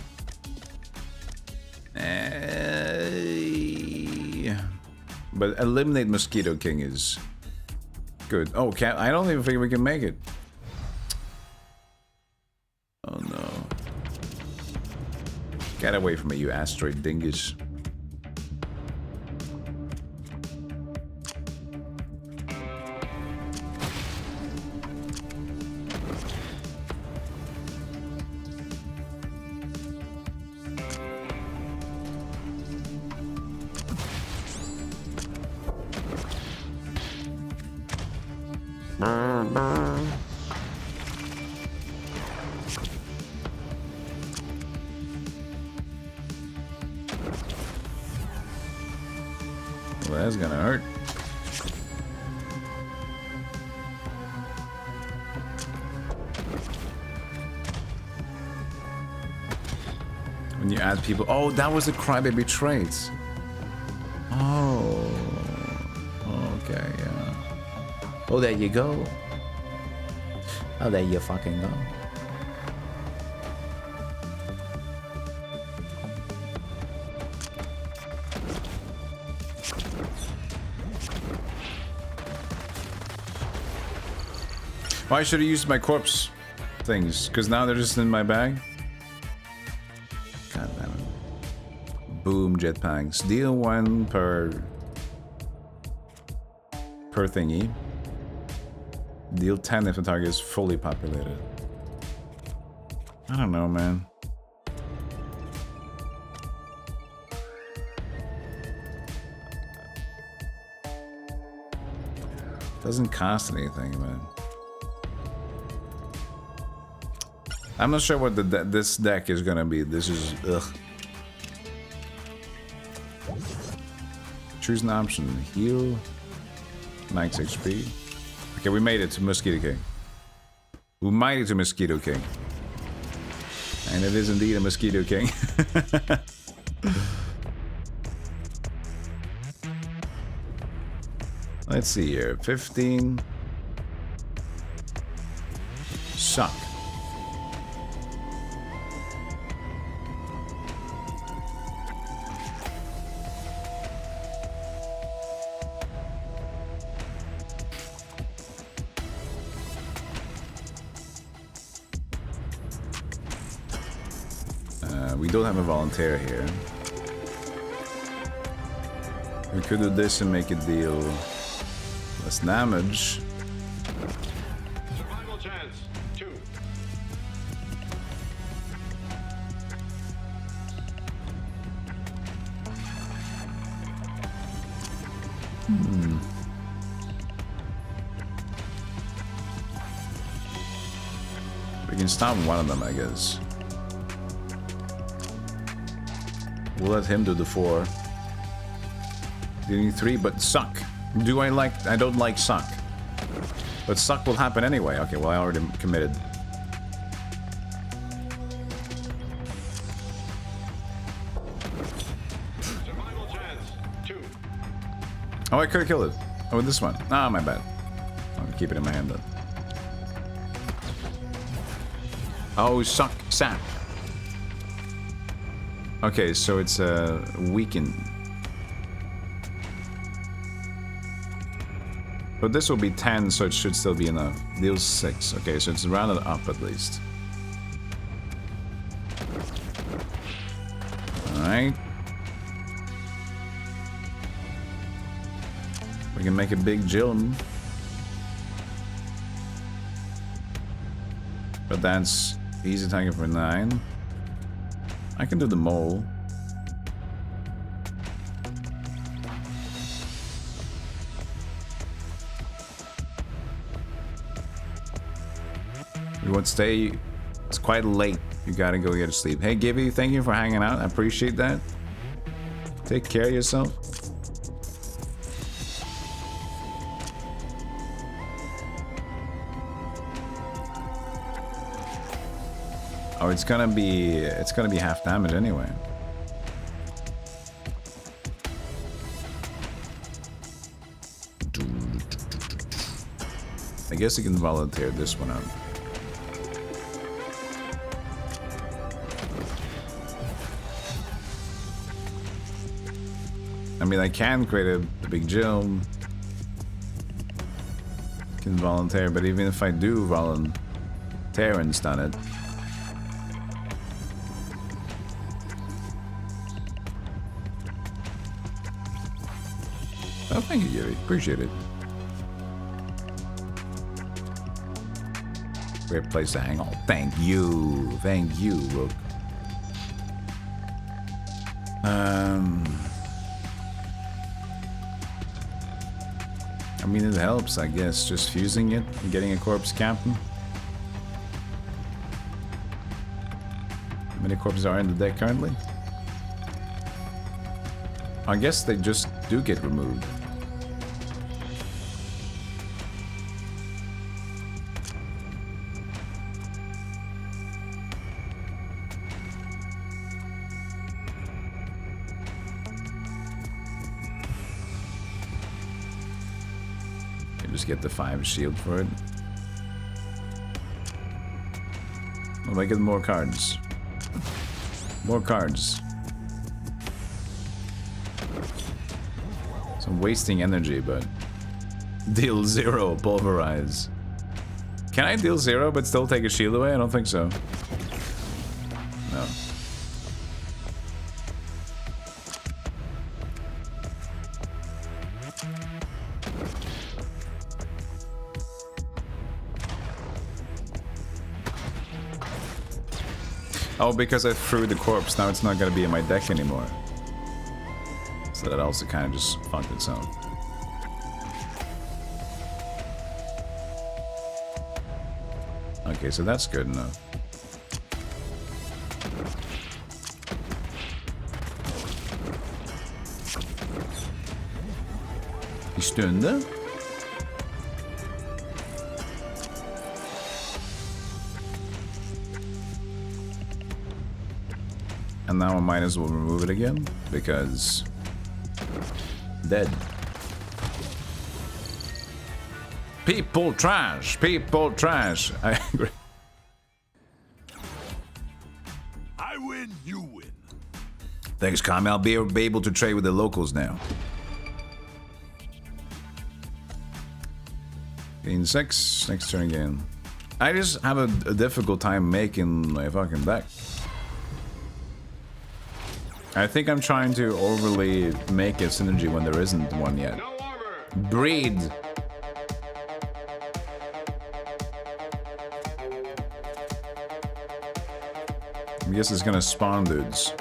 But eliminate Mosquito King is good. Oh, I don't even think we can make it. Oh no. Get away from me, you asteroid dingus. Well, that's gonna hurt. When you add people, oh, that was the crybaby traits. Oh, okay, yeah. Oh, there you go. Oh, there you fucking go. Why should I use my corpse things? Because now they're just in my bag? God damn it. Boom, jetpacks. Deal 1 per thingy. Deal 10 if the target is fully populated. I don't know, man. Doesn't cost anything, man. I'm not sure what this deck is gonna be. This is ugh. Choose an option. Heal. Max HP. Okay, we made it to Mosquito King. We made it to Mosquito King. And it is indeed a Mosquito King. Let's see here. 15. Suck. We don't have a volunteer here. We could do this and make it deal less damage. Survival chance 2. We can stop one of them, I guess. We'll let him do the 4. Doing 3, but suck. I don't like suck. But suck will happen anyway. Okay, well I already committed. Survival chance 2. Oh, I could have killed it. Oh, with this one. Ah, my bad. I'll keep it in my hand then. Oh, suck. Sap. Okay, so it's weakened. But this will be 10, so it should still be enough. Deals 6. Okay, so it's rounded up at least. Alright. We can make a big Jilm. But that's easy target for 9. I can do the mole. You won't stay. It's quite late. You gotta go get to sleep. Hey, Gibby, thank you for hanging out. I appreciate that. Take care of yourself. Oh, it's gonna be half damage anyway. I guess you can volunteer this one out. I mean, I can create a big gym. Can volunteer, but even if I do volunteer and stun it. Oh, thank you, Yuri. Appreciate it. Great place to hang. Oh, thank you. Thank you, Rook. I mean, it helps, I guess, just fusing it and getting a corpse captain. How many corpses are in the deck currently? I guess they just do get removed. Just get the 5 shield for it. We'll make it more cards. More cards. So I'm wasting energy, but deal 0, pulverize. Can I deal 0 but still take a shield away? I don't think so. No. Oh, because I threw the corpse, now it's not gonna be in my deck anymore. So that also kind of just funked itself. Okay, so that's good enough. I stunde. And now I might as well remove it again, because... dead. People trash! People trash! I agree. I win, you win. Thanks, Kami. I'll be able to trade with the locals now. Gain 6, next turn again. I just have a difficult time making my fucking deck. I think I'm trying to overly make a synergy when there isn't one yet. No armor. Breed! I guess it's gonna spawn dudes.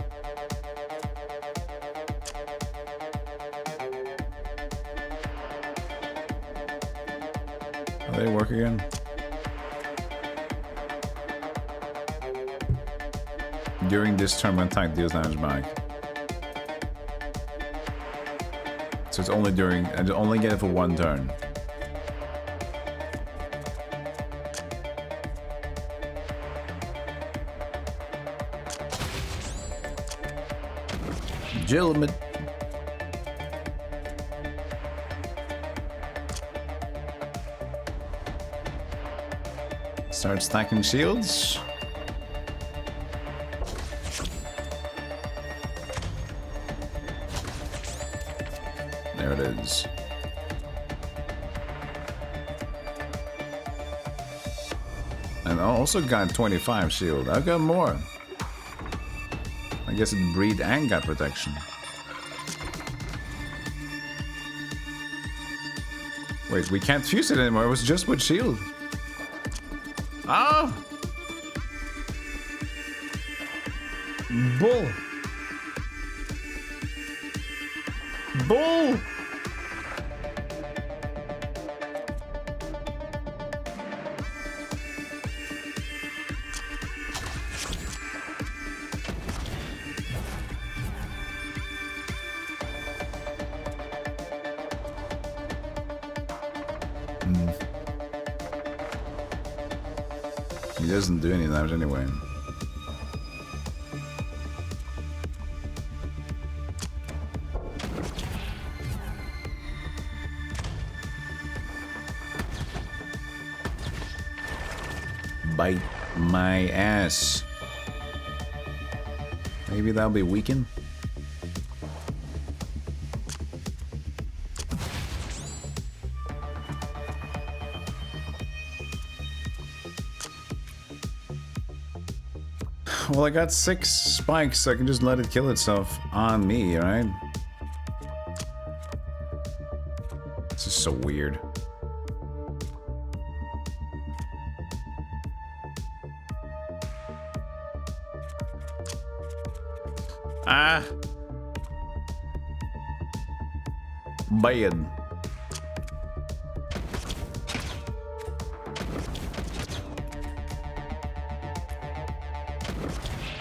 How do they work again? During this turn, when attack deals damage back. So it's only during, and only get it for one turn. Gentlemen. Start stacking shields. There it is. And I also got 25 shield. I've got more. I guess it breed and got protection. Wait, we can't fuse it anymore. It was just with shield. Ah! Bull! Bull! He doesn't do any damage anyway. Bite my ass. Maybe that'll be weakened. Well, I got 6 spikes, so I can just let it kill itself on me, right? This is so weird. Ah! Bad.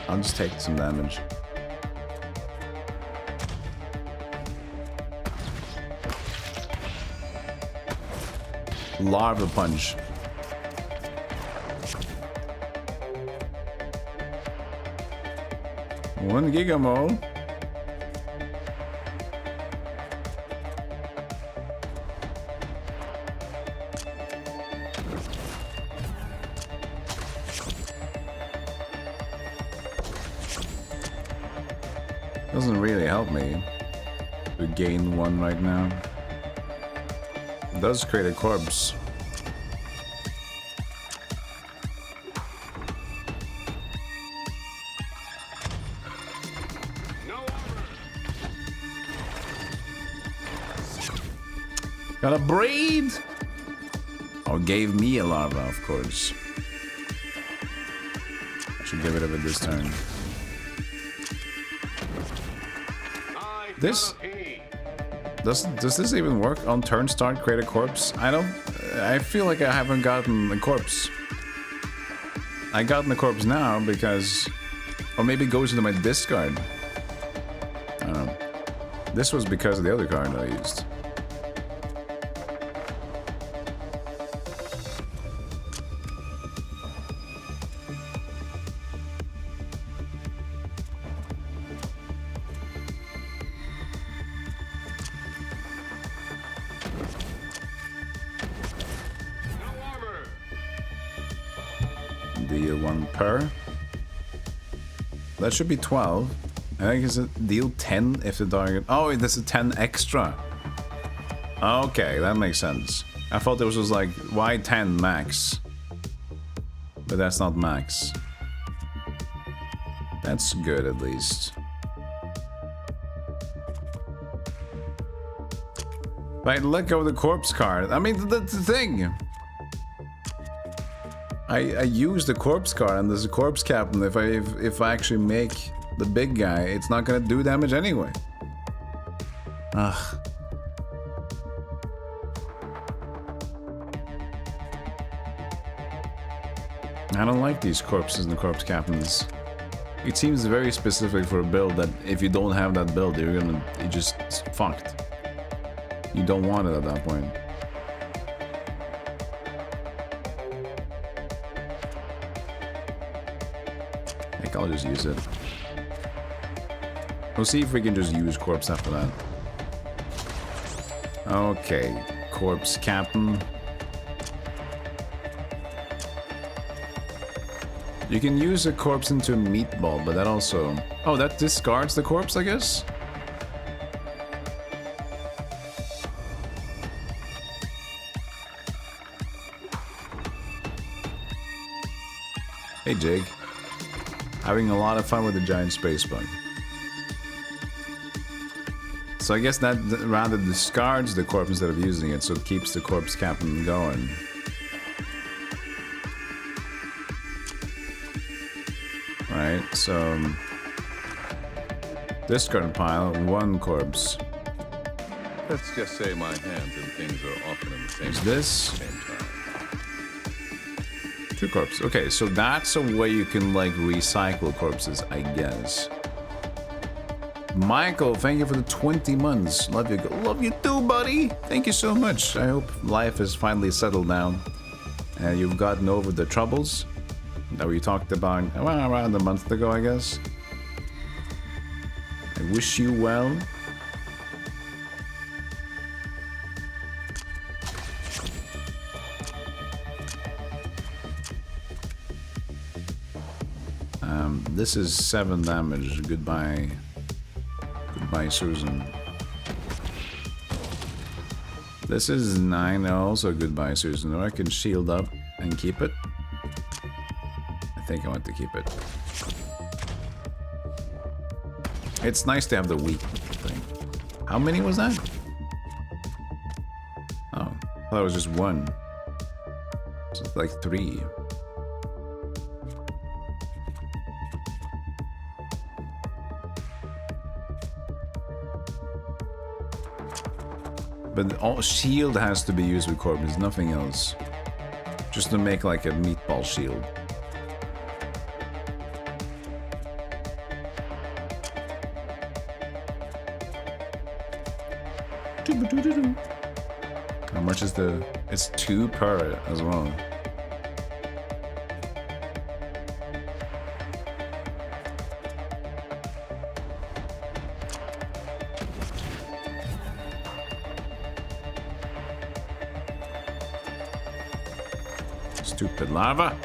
I'll just take some damage. Larva punch. One Gigamo. Doesn't really help me to gain 1 right now. It does create a corpse. Gotta breed! Oh, gave me a larva, of course. I should get rid of it this turn. This... Does this even work on turn start, create a corpse? I feel like I haven't gotten the corpse. I gotten the corpse now because... Or maybe it goes into my discard. I don't know. This was because of the other card I used. Deal 1 per. That should be 12. I think it's a deal 10 if the target... Oh, there's a 10 extra. Okay, that makes sense. I thought this was like, why 10 max? But that's not max. That's good at least. But I let go of the corpse card. I mean, that's the thing. I use the corpse card and there's a corpse captain. If I actually make the big guy, it's not gonna do damage anyway. Ugh. I don't like these corpses and the corpse captains. It seems very specific for a build that if you don't have that build, you're just fucked. You don't want it at that point. I'll just use it. We'll see if we can just use corpse after that. Okay, corpse captain. You can use a corpse into a meatball, but that also... Oh, that discards the corpse, I guess? Hey, Jig. Having a lot of fun with the giant space bug. So I guess that rather discards the corpse instead of using it, so it keeps the corpse captain going. Right, so... discard pile, 1 corpse. Let's just say my hands and things are often in the same Is this? Same time. 2 corpses. Okay, so that's a way you can, like, recycle corpses, I guess. Michael, thank you for the 20 months. Love you. Love you too, buddy. Thank you so much. I hope life has finally settled down. And you've gotten over the troubles that we talked about around a month ago, I guess. I wish you well. This is 7 damage. Goodbye. Goodbye, Susan. This is 9. Also, goodbye, Susan. Or I can shield up and keep it. I think I want to keep it. It's nice to have the weak thing. How many was that? Oh, I thought it was just 1. So it's like 3. But all shield has to be used with corpses, nothing else. Just to make like a meatball shield. How much is the... It's 2 per as well. Stupid lava.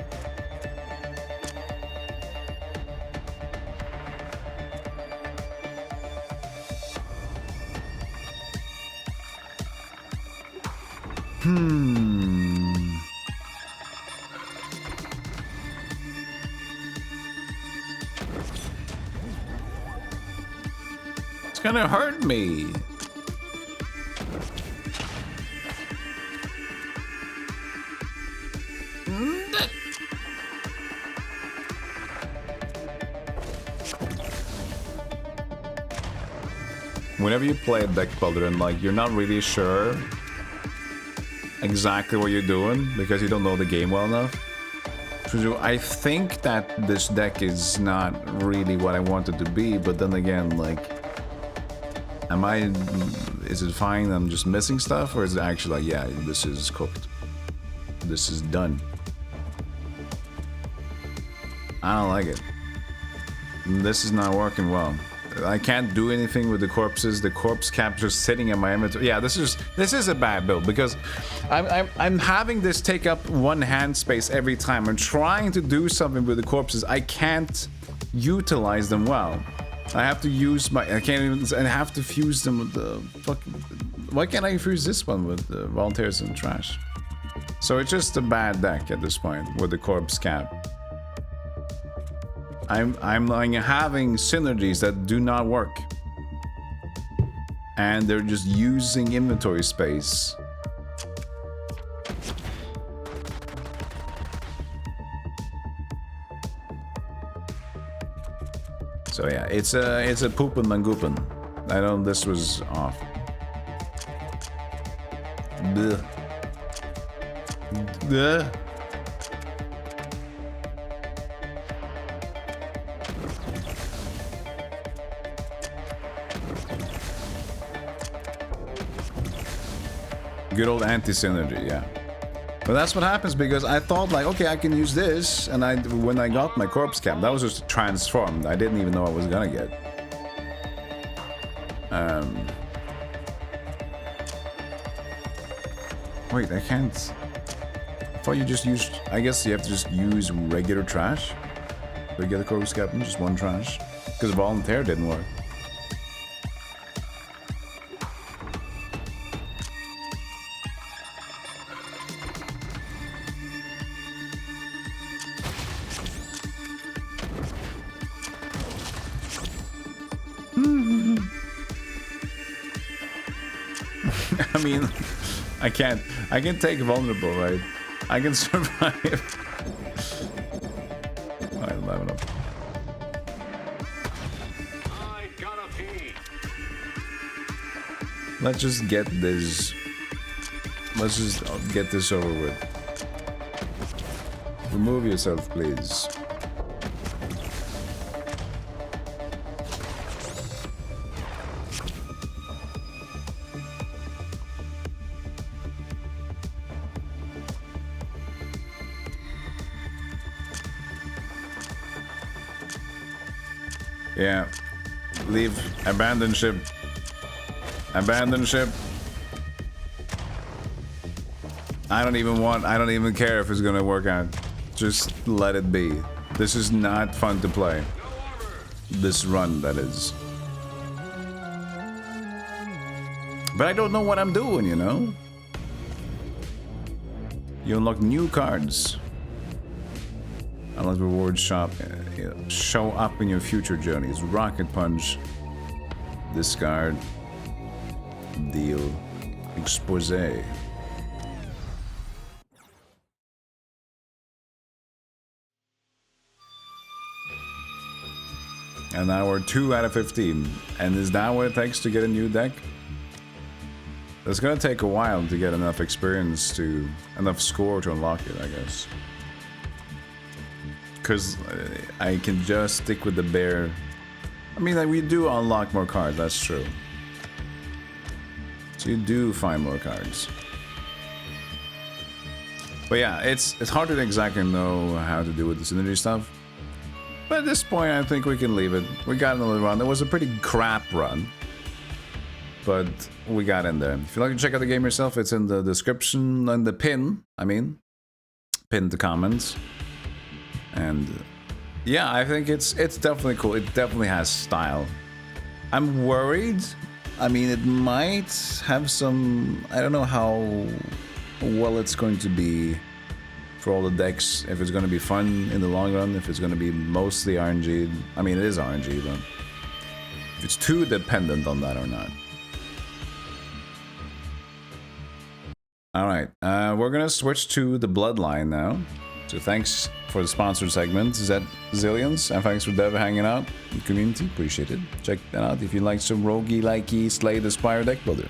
It's gonna hurt me. whenever you play a deck builder and like you're not really sure exactly what you're doing because you don't know the game well enough. So I think that this deck is not really what I want it to be, but then again, like, is it fine? I'm just missing stuff, or is it actually like, yeah, this is cooked, this is done? I don't like it. This is not working well. I can't do anything with the corpses. The corpse capture sitting in my inventory. Yeah, this is a bad build because I'm having this take up one hand space every time. I'm trying to do something with the corpses. I can't utilize them well. I have to use my. I can't even. I have to fuse them with the fucking. Why can't I fuse this one with the volunteers and trash? So it's just a bad deck at this point with the corpse cap. I'm like having synergies that do not work, and they're just using inventory space. So yeah, it's a poopin' mangoopin'. I don't. This was off. Blech. Blech. Good old anti-synergy, yeah. But that's what happens because I thought like, okay, I can use this, and when I got my corpse cap, that was just transformed. I didn't even know I was gonna get. Wait, I can't. I thought you just used. I guess you have to just use regular trash. Regular corpse cap, and just one trash, because volunteer didn't work. I mean, I can take vulnerable, right? I can survive. I don't have enough. I gotta pee. Let's just get this. Let's just get this over with. Remove yourself, please. Yeah. Leave. Abandon ship. Abandon ship. I don't even care if it's gonna work out. Just let it be. This is not fun to play. This run, that is. But I don't know what I'm doing, you know? You unlock new cards. Unlock reward shop. Show up in your future journeys. Rocket punch. Discard. Deal. Expose. And now we're 2 out of 15. And is that what it takes to get a new deck? It's gonna take a while to get enough experience enough score to unlock it, I guess. Because I can just stick with the bear. I mean, like, we do unlock more cards, that's true. So you do find more cards. But yeah, it's hard to exactly know how to do with the synergy stuff. But at this point, I think we can leave it. We got another run. It was a pretty crap run. But we got in there. If you'd like to check out the game yourself, it's in the description and the pin. Pin the comments. And yeah, I think it's definitely cool. It definitely has style. I'm worried. I mean, it might have some. I don't know how well it's going to be for all the decks. If it's going to be fun in the long run. If it's going to be mostly RNG. I mean, it is RNG, but if it's too dependent on that or not. All right, we're gonna switch to the bloodline now. So thanks for for the sponsored segment, Zet Zillions, and thanks for Dev hanging out in the community. Appreciate it. Check that out if you like some roguelike Slay the Spire deck builder.